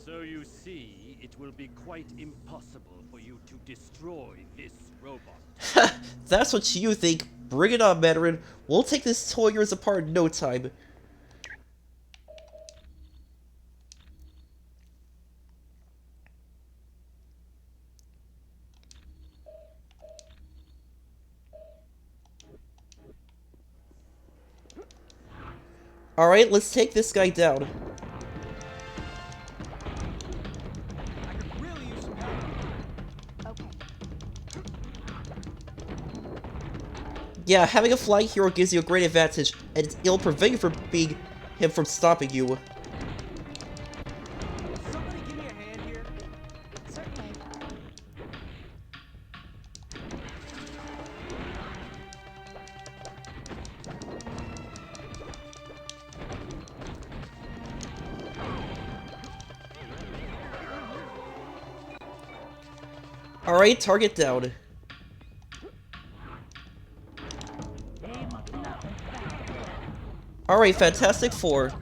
So you see, it will be quite impossible for you to destroy this robot. That's what you think. Bring it on, Mandarin. We'll take this toy of yours apart in no time. Alright, let's take this guy down. Yeah, having a flying hero gives you a great advantage, and it'll prevent you from him from stopping you. Somebody give me a hand here. Certainly. Alright, target down. Alright, Fantastic Four.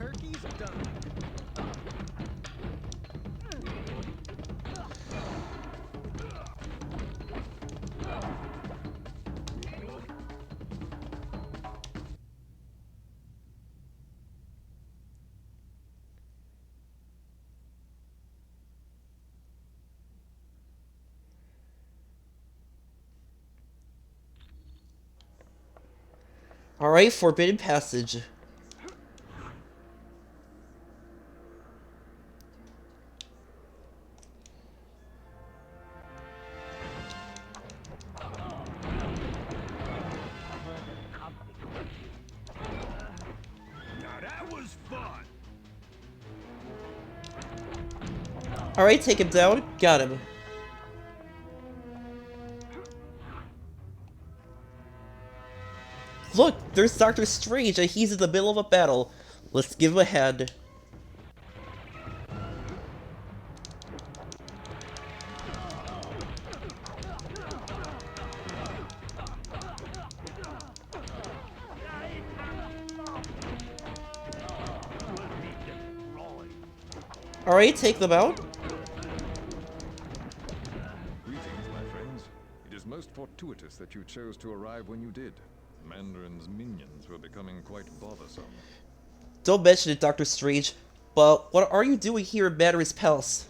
Alright, Forbidden Passage. Now that was fun. Alright, take him down. Got him. Look, there's Doctor Strange and he's in the middle of a battle. Let's give him a hand. Alright, take them out. Greetings, my friends. It is most fortuitous that you chose to arrive when you did. Mandarin's minions were becoming quite bothersome. Don't mention it, Doctor Strange. But what are you doing here in Mandarin's palace?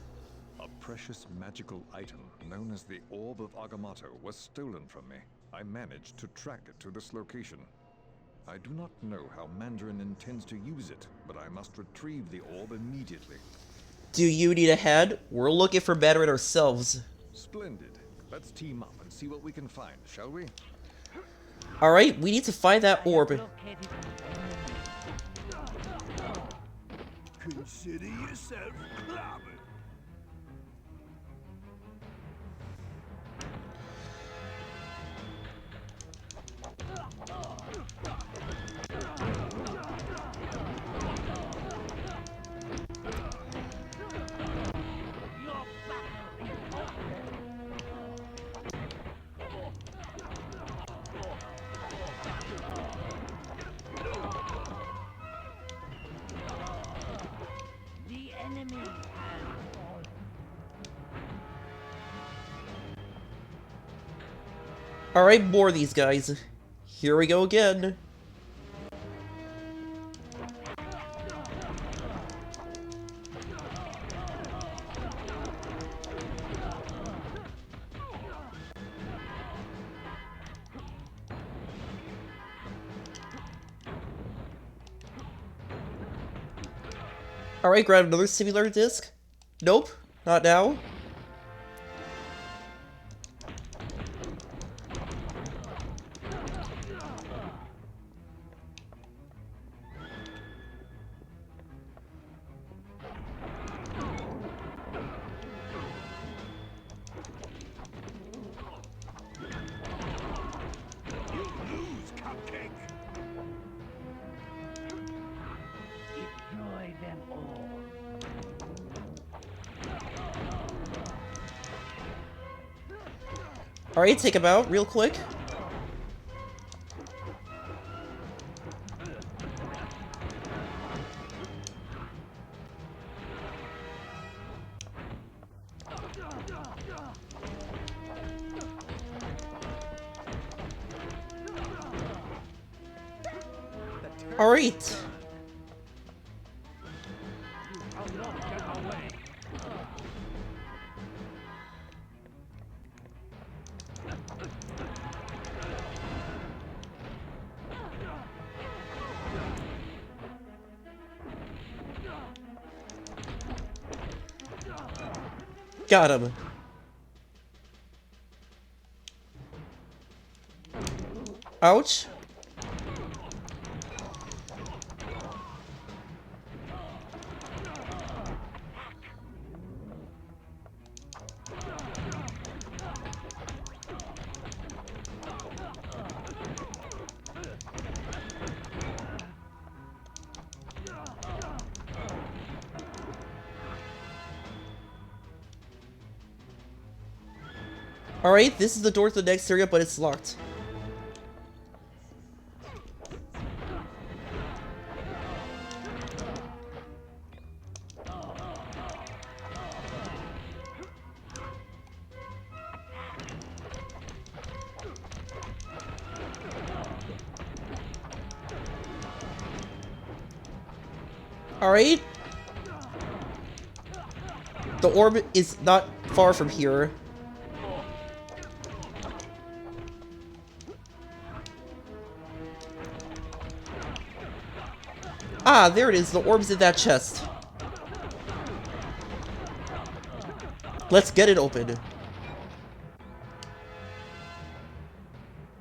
A precious magical item known as the Orb of Agamotto was stolen from me. I managed to track it to this location. I do not know how Mandarin intends to use it, but I must retrieve the orb immediately. Do you need a hand? We're looking for Mandarin ourselves. Splendid. Let's team up and see what we can find, shall we? Alright, we need to find that orb. Consider yourself clobbered. Alright, more of these guys. Here we go again. Alright, grab another similar disc. Nope, not now. Alright, take him out real quick. Alright. Got him. Ouch. Alright, this is the door to the next area, but it's locked. Alright. The orb is not far from here. Ah, there it is. The orb's in that chest. Let's get it open.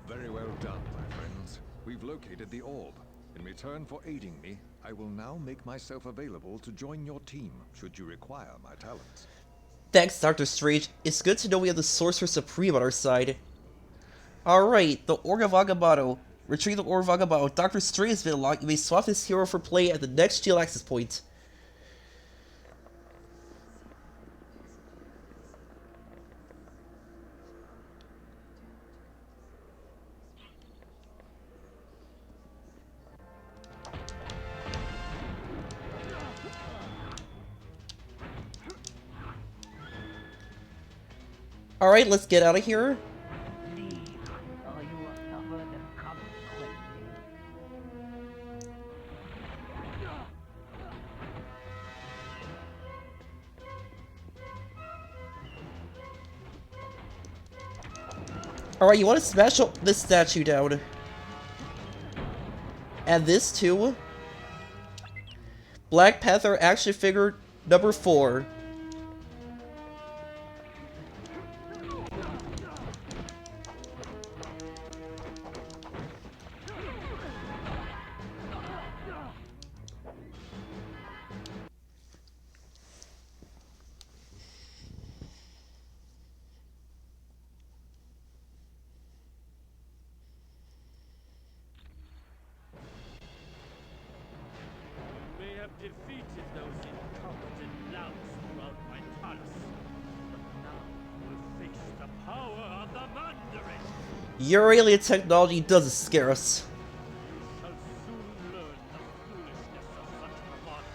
Very well done, my friends. We've located the orb. In return for aiding me, I will now make myself available to join your team, should you require my talents. Thanks, Dr. Strange. It's good to know we have the Sorcerer Supreme on our side. Alright, the Orb of Agamotto. Retrieve the Orb of Agamotto. Dr. Strange has been unlocked. You may swap this hero for play at the next Shield access point. Alright, let's get out of here. Alright, you want to smash this statue down. And this too. Black Panther action figure number 4. Defeated those incompetent louts throughout my palace. But now we'll face the power of the Mandarin. Your alien technology doesn't scare us. You shall soon learn the foolishness of such bravado.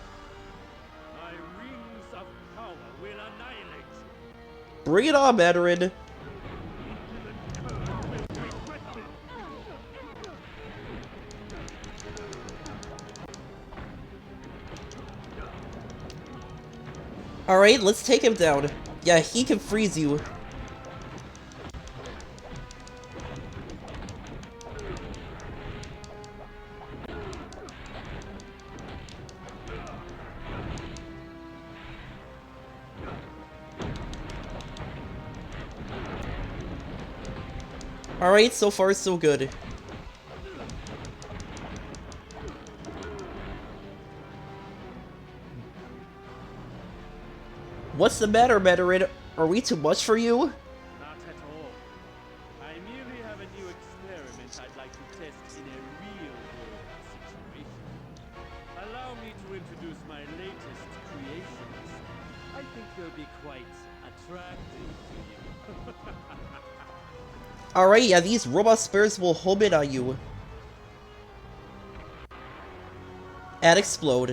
My rings of power will annihilate you. Bring it on, Mandarin. Alright, let's take him down. Yeah, he can freeze you. Alright, so far so good. What's the matter, Mandarin? Are we too much for you? Not at all. I merely have a new experiment I'd like to test in a real-world situation. Allow me to introduce my latest creations. I think they'll be quite attractive to you. Alright, yeah, these robot spares will home in on you. And explode.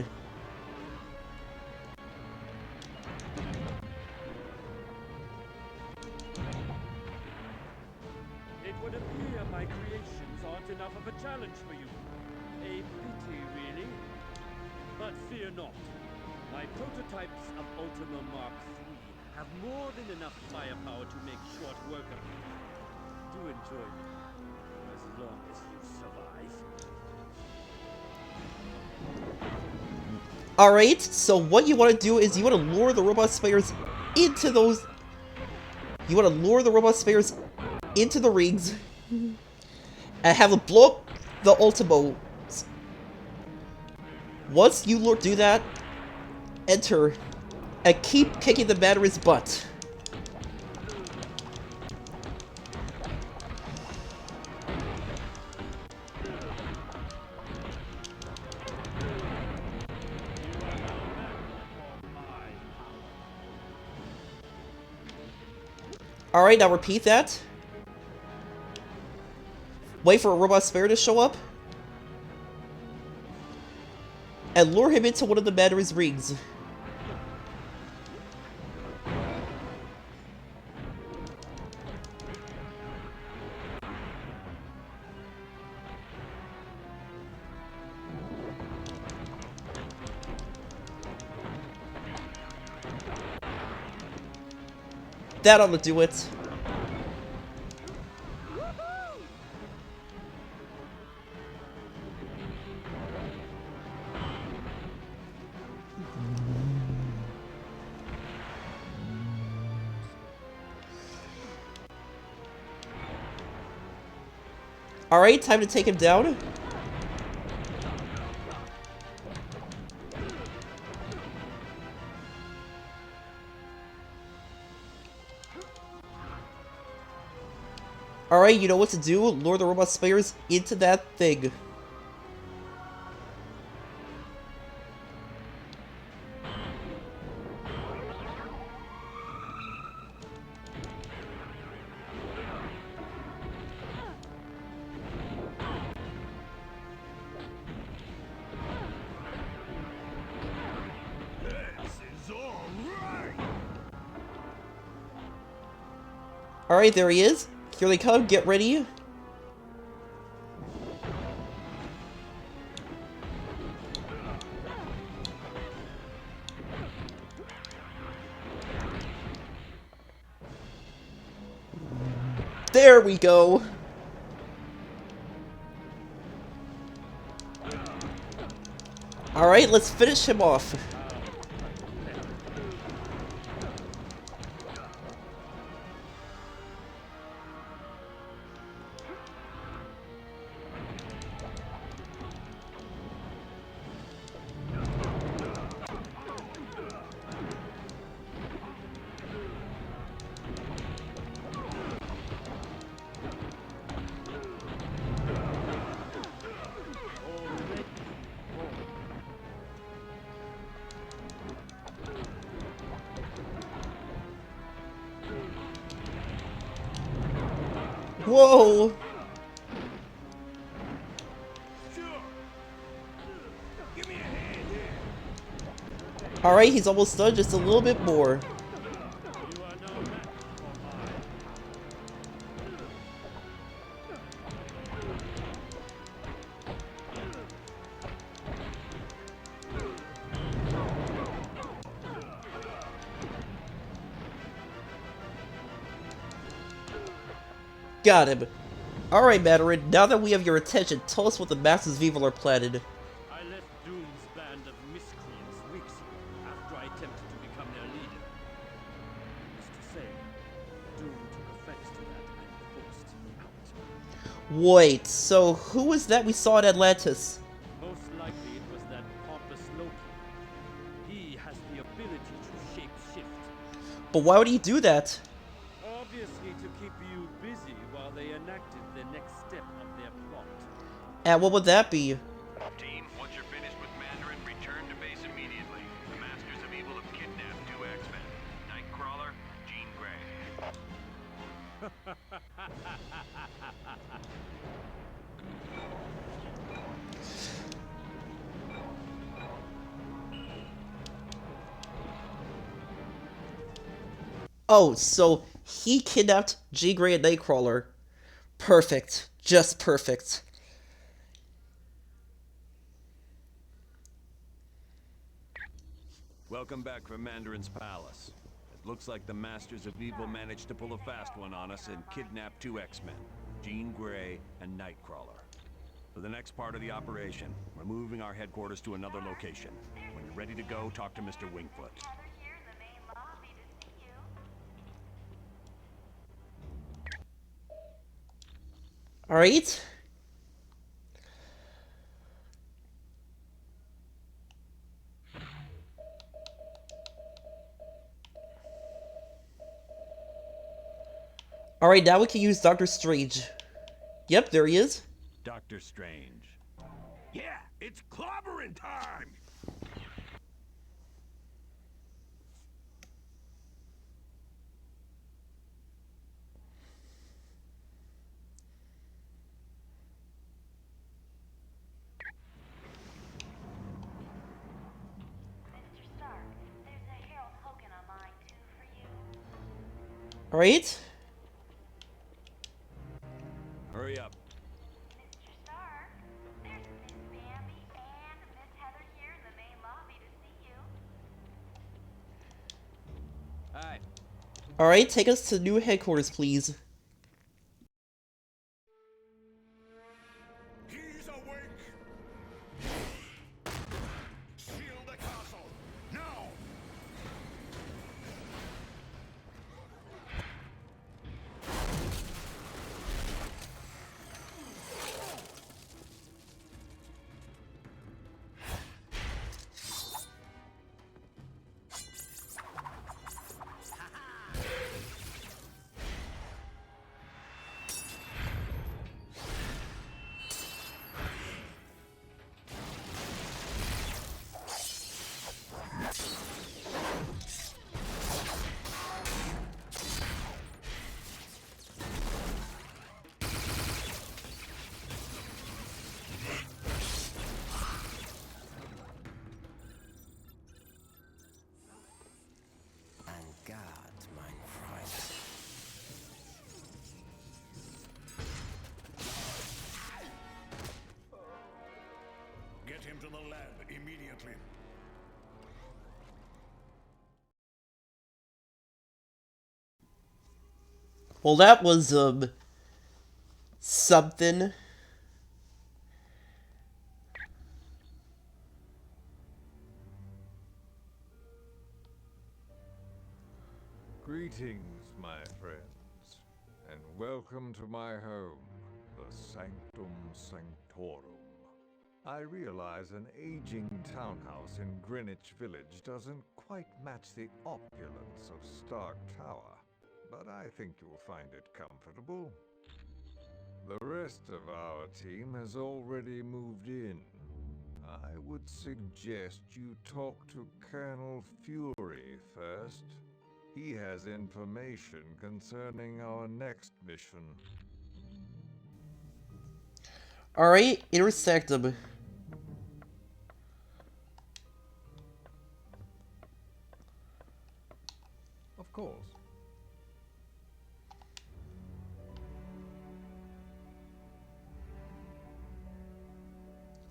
It would appear my creations aren't enough of a challenge for you. A pity, really. But fear not. My prototypes of Ultima Mark III have more than enough firepower to make short work of you. Do enjoy them, as long as you survive. Alright, so what you want to do is you want to lure the robot spares into those... You want to lure the robot spares into the rings and have them blow up the Ultimos. Once you do that, enter and keep kicking the battery's butt. Alright, now repeat that. Wait for a robot spare to show up. And lure him into one of the battery's rings. That ought to do it. Alright, time to take him down. Alright, you know what to do. Lure the robot spares into that thing. Alright, there he is. Here they come, get ready. There we go. Alright, let's finish him off. Whoa! Alright, he's almost done, just a little bit more. Got him. Alright, Mandarin, now that we have your attention, tell us what the Masters of Evil are planning. I left Doom's band of miscreants weeks ago after I attempted to become their leader. Needless to say, Doom took offense to that and forced me out. Wait, so who was that we saw in Atlantis? Most likely it was that pompous Loki. He has the ability to shape-shift. But why would he do that? Obviously to keep you busy while they enacted the next step of their plot. And what would that be? Team, once you're finished with Mandarin, return to base immediately. The Masters of Evil have kidnapped 2 X-Men. Nightcrawler, Jean Grey. Oh, so he kidnapped Jean Grey and Nightcrawler. Perfect. Just perfect. Welcome back from Mandarin's palace. It looks like the Masters of Evil managed to pull a fast one on us and kidnap 2 X-Men, Jean Grey and Nightcrawler. For the next part of the operation, we're moving our headquarters to another location. When you're ready to go, talk to Mr. Wingfoot. Alright. Alright, now we can use Doctor Strange. Yep, there he is. Doctor Strange. Yeah, it's clobbering time! Alright. Hurry up. Hi. Alright, take us to new headquarters, please. He's awake! Shield the castle! Now! Get him to the lab immediately. Well, that was, something. Greetings, my friends, and welcome to my home, the Sanctum Sanctorum. I realize an aging townhouse in Greenwich Village doesn't quite match the opulence of Stark Tower, but I think you'll find it comfortable. The rest of our team has already moved in. I would suggest you talk to Colonel Fury first. He has information concerning our next mission. Alright, intersect them. Of course.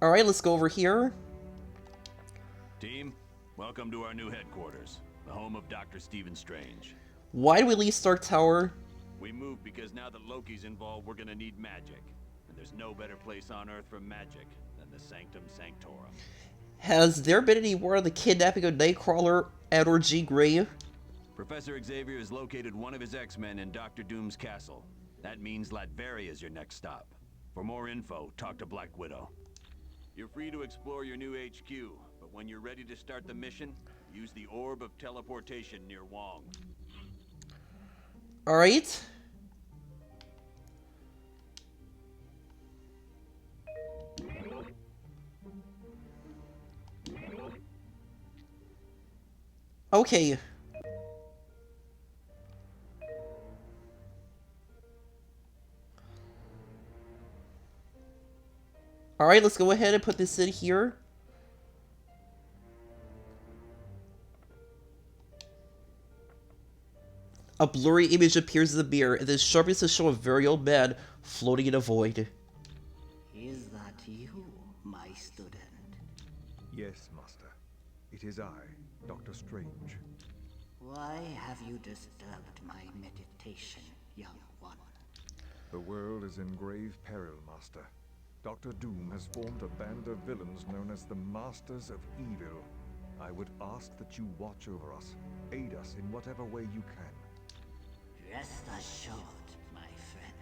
Alright, let's go over here. Team, welcome to our new headquarters, the home of Dr. Stephen Strange. Why do we leave Stark Tower? We moved because now that Loki's involved, we're gonna need magic. And there's no better place on Earth for magic than the Sanctum Sanctorum. Has there been any word on the kidnapping of Nightcrawler and or Jean Grey? Professor Xavier has located one of his X-Men in Doctor Doom's castle. That means Latveria is your next stop. For more info, talk to Black Widow. You're free to explore your new HQ, but when you're ready to start the mission, use the Orb of Teleportation near Wong. Alright. Okay. Alright, let's go ahead and put this in here. A blurry image appears in the mirror, and then sharpens to show a very old man floating in a void. Is that you, my student? Yes, Master. It is I, Dr. Strange. Why have you disturbed my meditation, young one? The world is in grave peril, Master. Dr. Doom has formed a band of villains known as the Masters of Evil. I would ask that you watch over us, aid us in whatever way you can. Rest assured, my friend,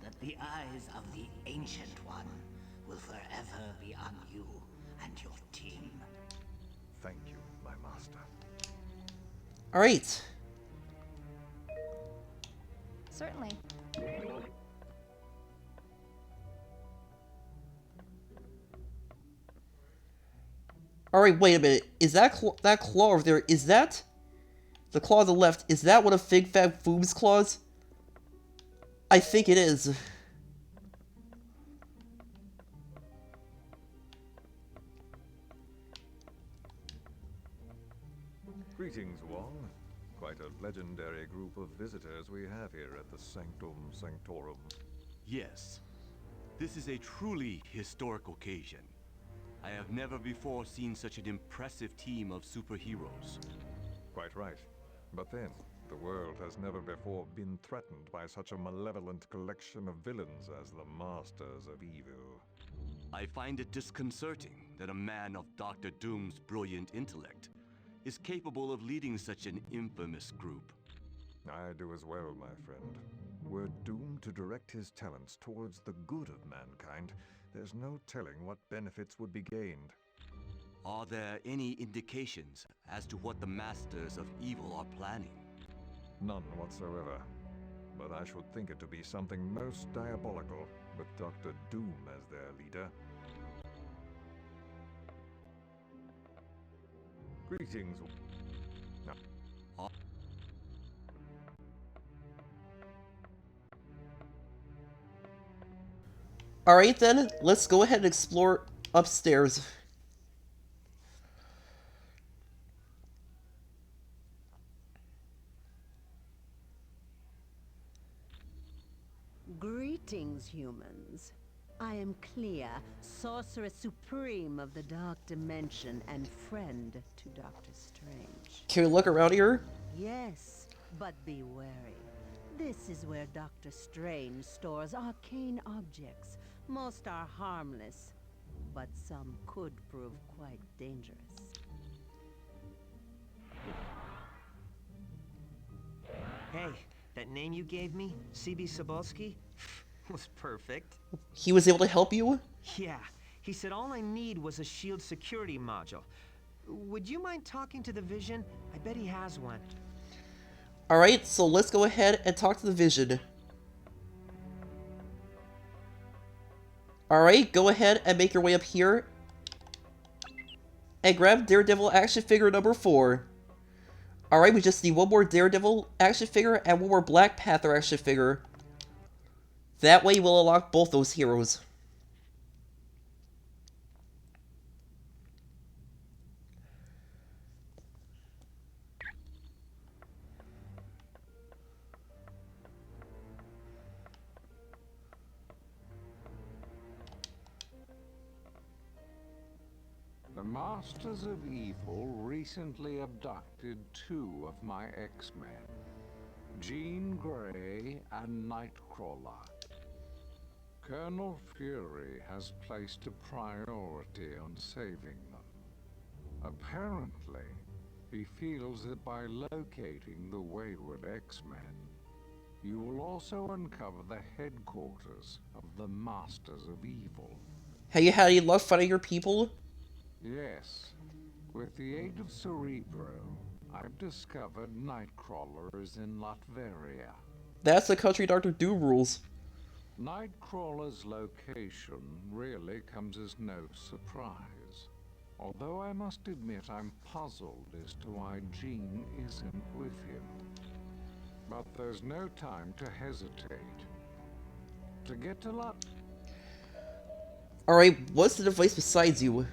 that the eyes of the Ancient One will forever be on you and your team. Thank you, my master. Alright. Certainly. Alright, wait a minute. Is that that claw over there, is that... The claw on the left, is that one of Fig Fab Foom's claws? I think it is. Greetings, Wong. Quite a legendary group of visitors we have here at the Sanctum Sanctorum. Yes. This is a truly historic occasion. I have never before seen such an impressive team of superheroes. Quite right. But then, the world has never before been threatened by such a malevolent collection of villains as the Masters of Evil. I find it disconcerting that a man of Dr. Doom's brilliant intellect is capable of leading such an infamous group. I do as well, my friend. Were Doom to direct his talents towards the good of mankind, there's no telling what benefits would be gained. Are there any indications as to what the Masters of Evil are planning? None whatsoever. But I should think it to be something most diabolical, with Dr. Doom as their leader. Greetings. Alright then, let's go ahead and explore upstairs. Greetings, humans. I am Clea, Sorceress Supreme of the Dark Dimension and friend to Doctor Strange. Can we look around here? Yes, but be wary. This is where Doctor Strange stores arcane objects. Most are harmless, but some could prove quite dangerous. Hey, that name you gave me, CB Sobolski, was perfect. He was able to help you? Yeah, he said all I need was a shield security module. Would you mind talking to the Vision? I bet he has one. Alright, so let's go ahead and talk to the Vision. Alright, go ahead and make your way up here. And grab Daredevil action figure number 4. Alright, we just need one more Daredevil action figure and one more Black Panther action figure. That way we'll unlock both those heroes. The Masters of Evil recently abducted 2 of my X-Men, Jean Grey and Nightcrawler. Colonel Fury has placed a priority on saving them. Apparently, he feels that by locating the wayward X-Men, you will also uncover the headquarters of the Masters of Evil. Have you had any luck finding your people? Yes. With the aid of Cerebro, I've discovered Nightcrawler is in Latveria. That's the country Dr. Doom rules. Nightcrawler's location really comes as no surprise. Although I must admit I'm puzzled as to why Jean isn't with him. But there's no time to hesitate. To get to Alright, what's the device besides you?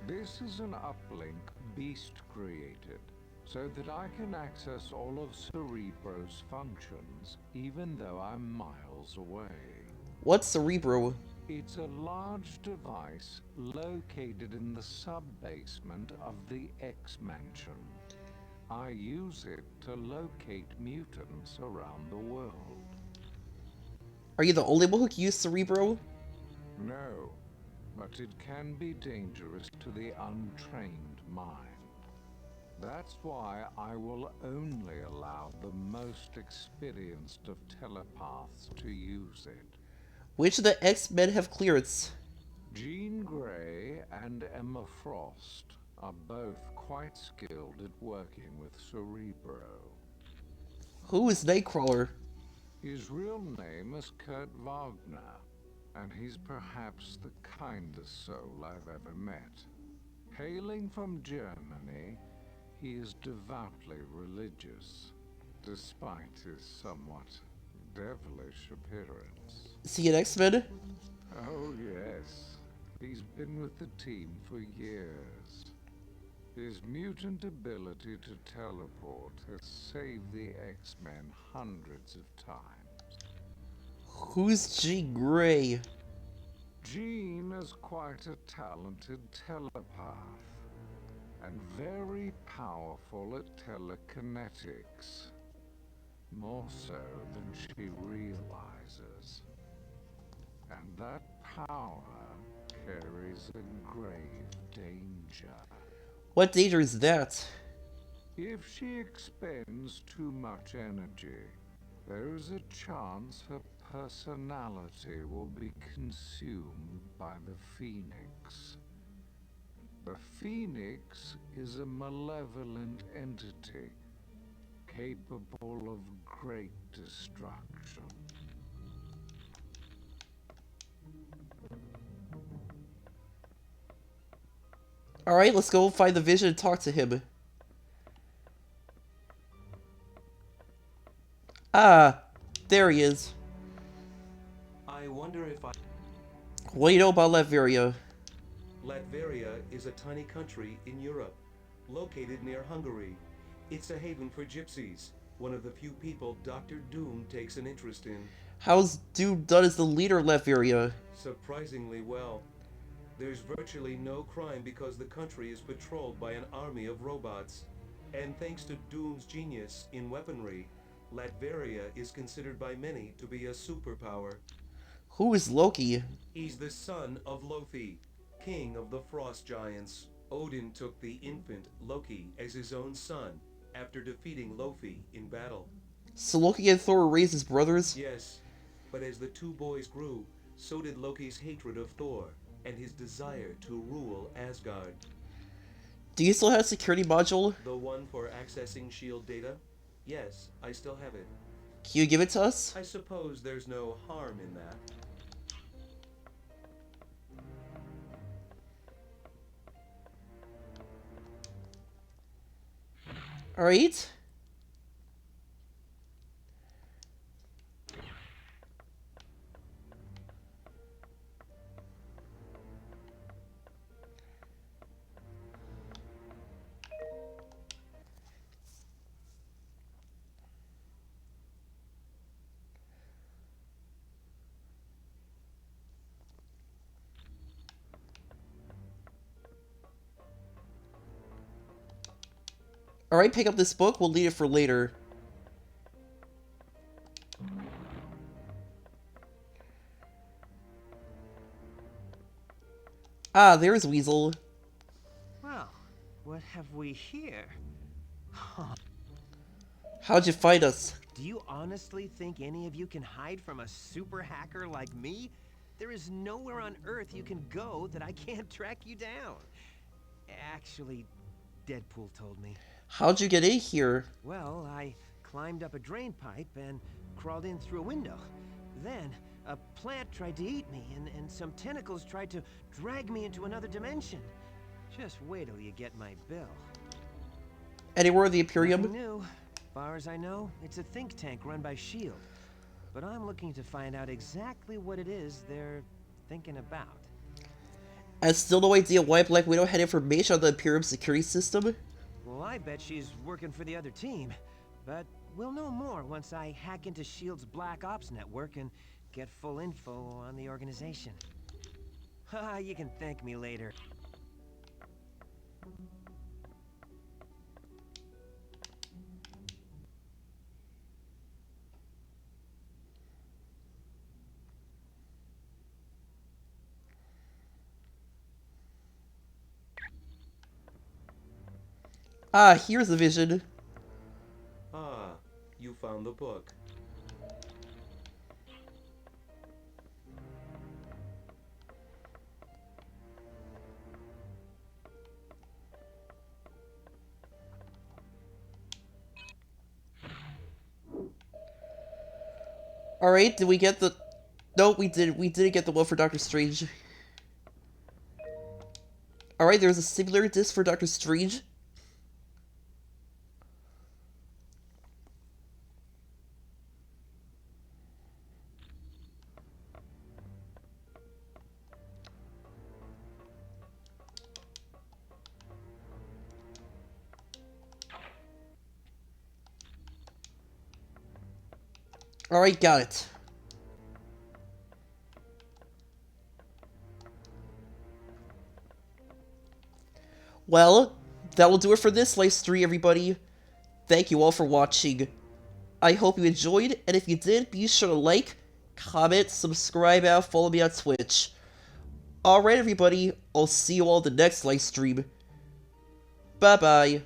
This is an uplink Beast created, so that I can access all of Cerebro's functions, even though I'm miles away. What's Cerebro? It's a large device located in the sub-basement of the X-Mansion. I use it to locate mutants around the world. Are you the only one who can use Cerebro? No, but it can be dangerous to the untrained mind. That's why I will only allow the most experienced of telepaths to use it. Which of the X-Men have clearance? Jean Grey and Emma Frost are both quite skilled at working with Cerebro. Who is Nightcrawler? His real name is Kurt Wagner, and he's perhaps the kindest soul I've ever met. Hailing from Germany, he is devoutly religious, despite his somewhat devilish appearance. Is he an X-Men? Oh yes, he's been with the team for years. His mutant ability to teleport has saved the X-Men hundreds of times. Who's Jean Grey? Jean is quite a talented telepath, and very powerful at telekinetics. More so than she realizes. And that power carries a grave danger. What danger is that? If she expends too much energy, there is a chance her personality will be consumed by the Phoenix. The Phoenix is a malevolent entity, capable of great destruction. Alright, let's go find the Vision and talk to him. Ah, there he is. I wonder if I... What do you know about Latveria? Latveria is a tiny country in Europe, located near Hungary. It's a haven for gypsies, one of the few people Dr. Doom takes an interest in. How's Doom done as the leader of Latveria? Surprisingly well. There's virtually no crime because the country is patrolled by an army of robots. And thanks to Doom's genius in weaponry, Latveria is considered by many to be a superpower. Who is Loki? He's the son of Loki, king of the frost giants. Odin took the infant Loki as his own son after defeating Loki in battle. So Loki and Thor raised his brothers? Yes, but as the two boys grew, so did Loki's hatred of Thor and his desire to rule Asgard. Do you still have security module? The one for accessing S.H.I.E.L.D. data? Yes, I still have it. Can you give it to us? I suppose there's no harm in that. Alright. Alright, pick up this book. We'll need it for later. Ah, there's Weasel. Well, what have we here? How'd you find us? Do you honestly think any of you can hide from a super hacker like me? There is nowhere on Earth you can go that I can't track you down. Actually, Deadpool told me. How'd you get in here? Well, I climbed up a drain pipe and crawled in through a window. Then, a plant tried to eat me, and some tentacles tried to drag me into another dimension. Just wait till you get my bill. Anywhere in the Imperium? Nothing new. Far as I know, it's a think tank run by S.H.I.E.L.D. But I'm looking to find out exactly what it is they're thinking about. I still no idea why Black Widow had information on the Imperium security system. Well, I bet she's working for the other team. But we'll know more once I hack into S.H.I.E.L.D.'s Black Ops network and get full info on the organization. Haha, you can thank me later. Ah, here's the vision. Ah, you found the book. Alright, did we get the... No, we didn't get the one for Doctor Strange. Alright, there's a similar disc for Doctor Strange. Alright, got it. Well, that will do it for this live stream, everybody. Thank you all for watching. I hope you enjoyed, and if you did, be sure to like, comment, subscribe, and follow me on Twitch. Alright, everybody, I'll see you all in the next live stream. Bye-bye.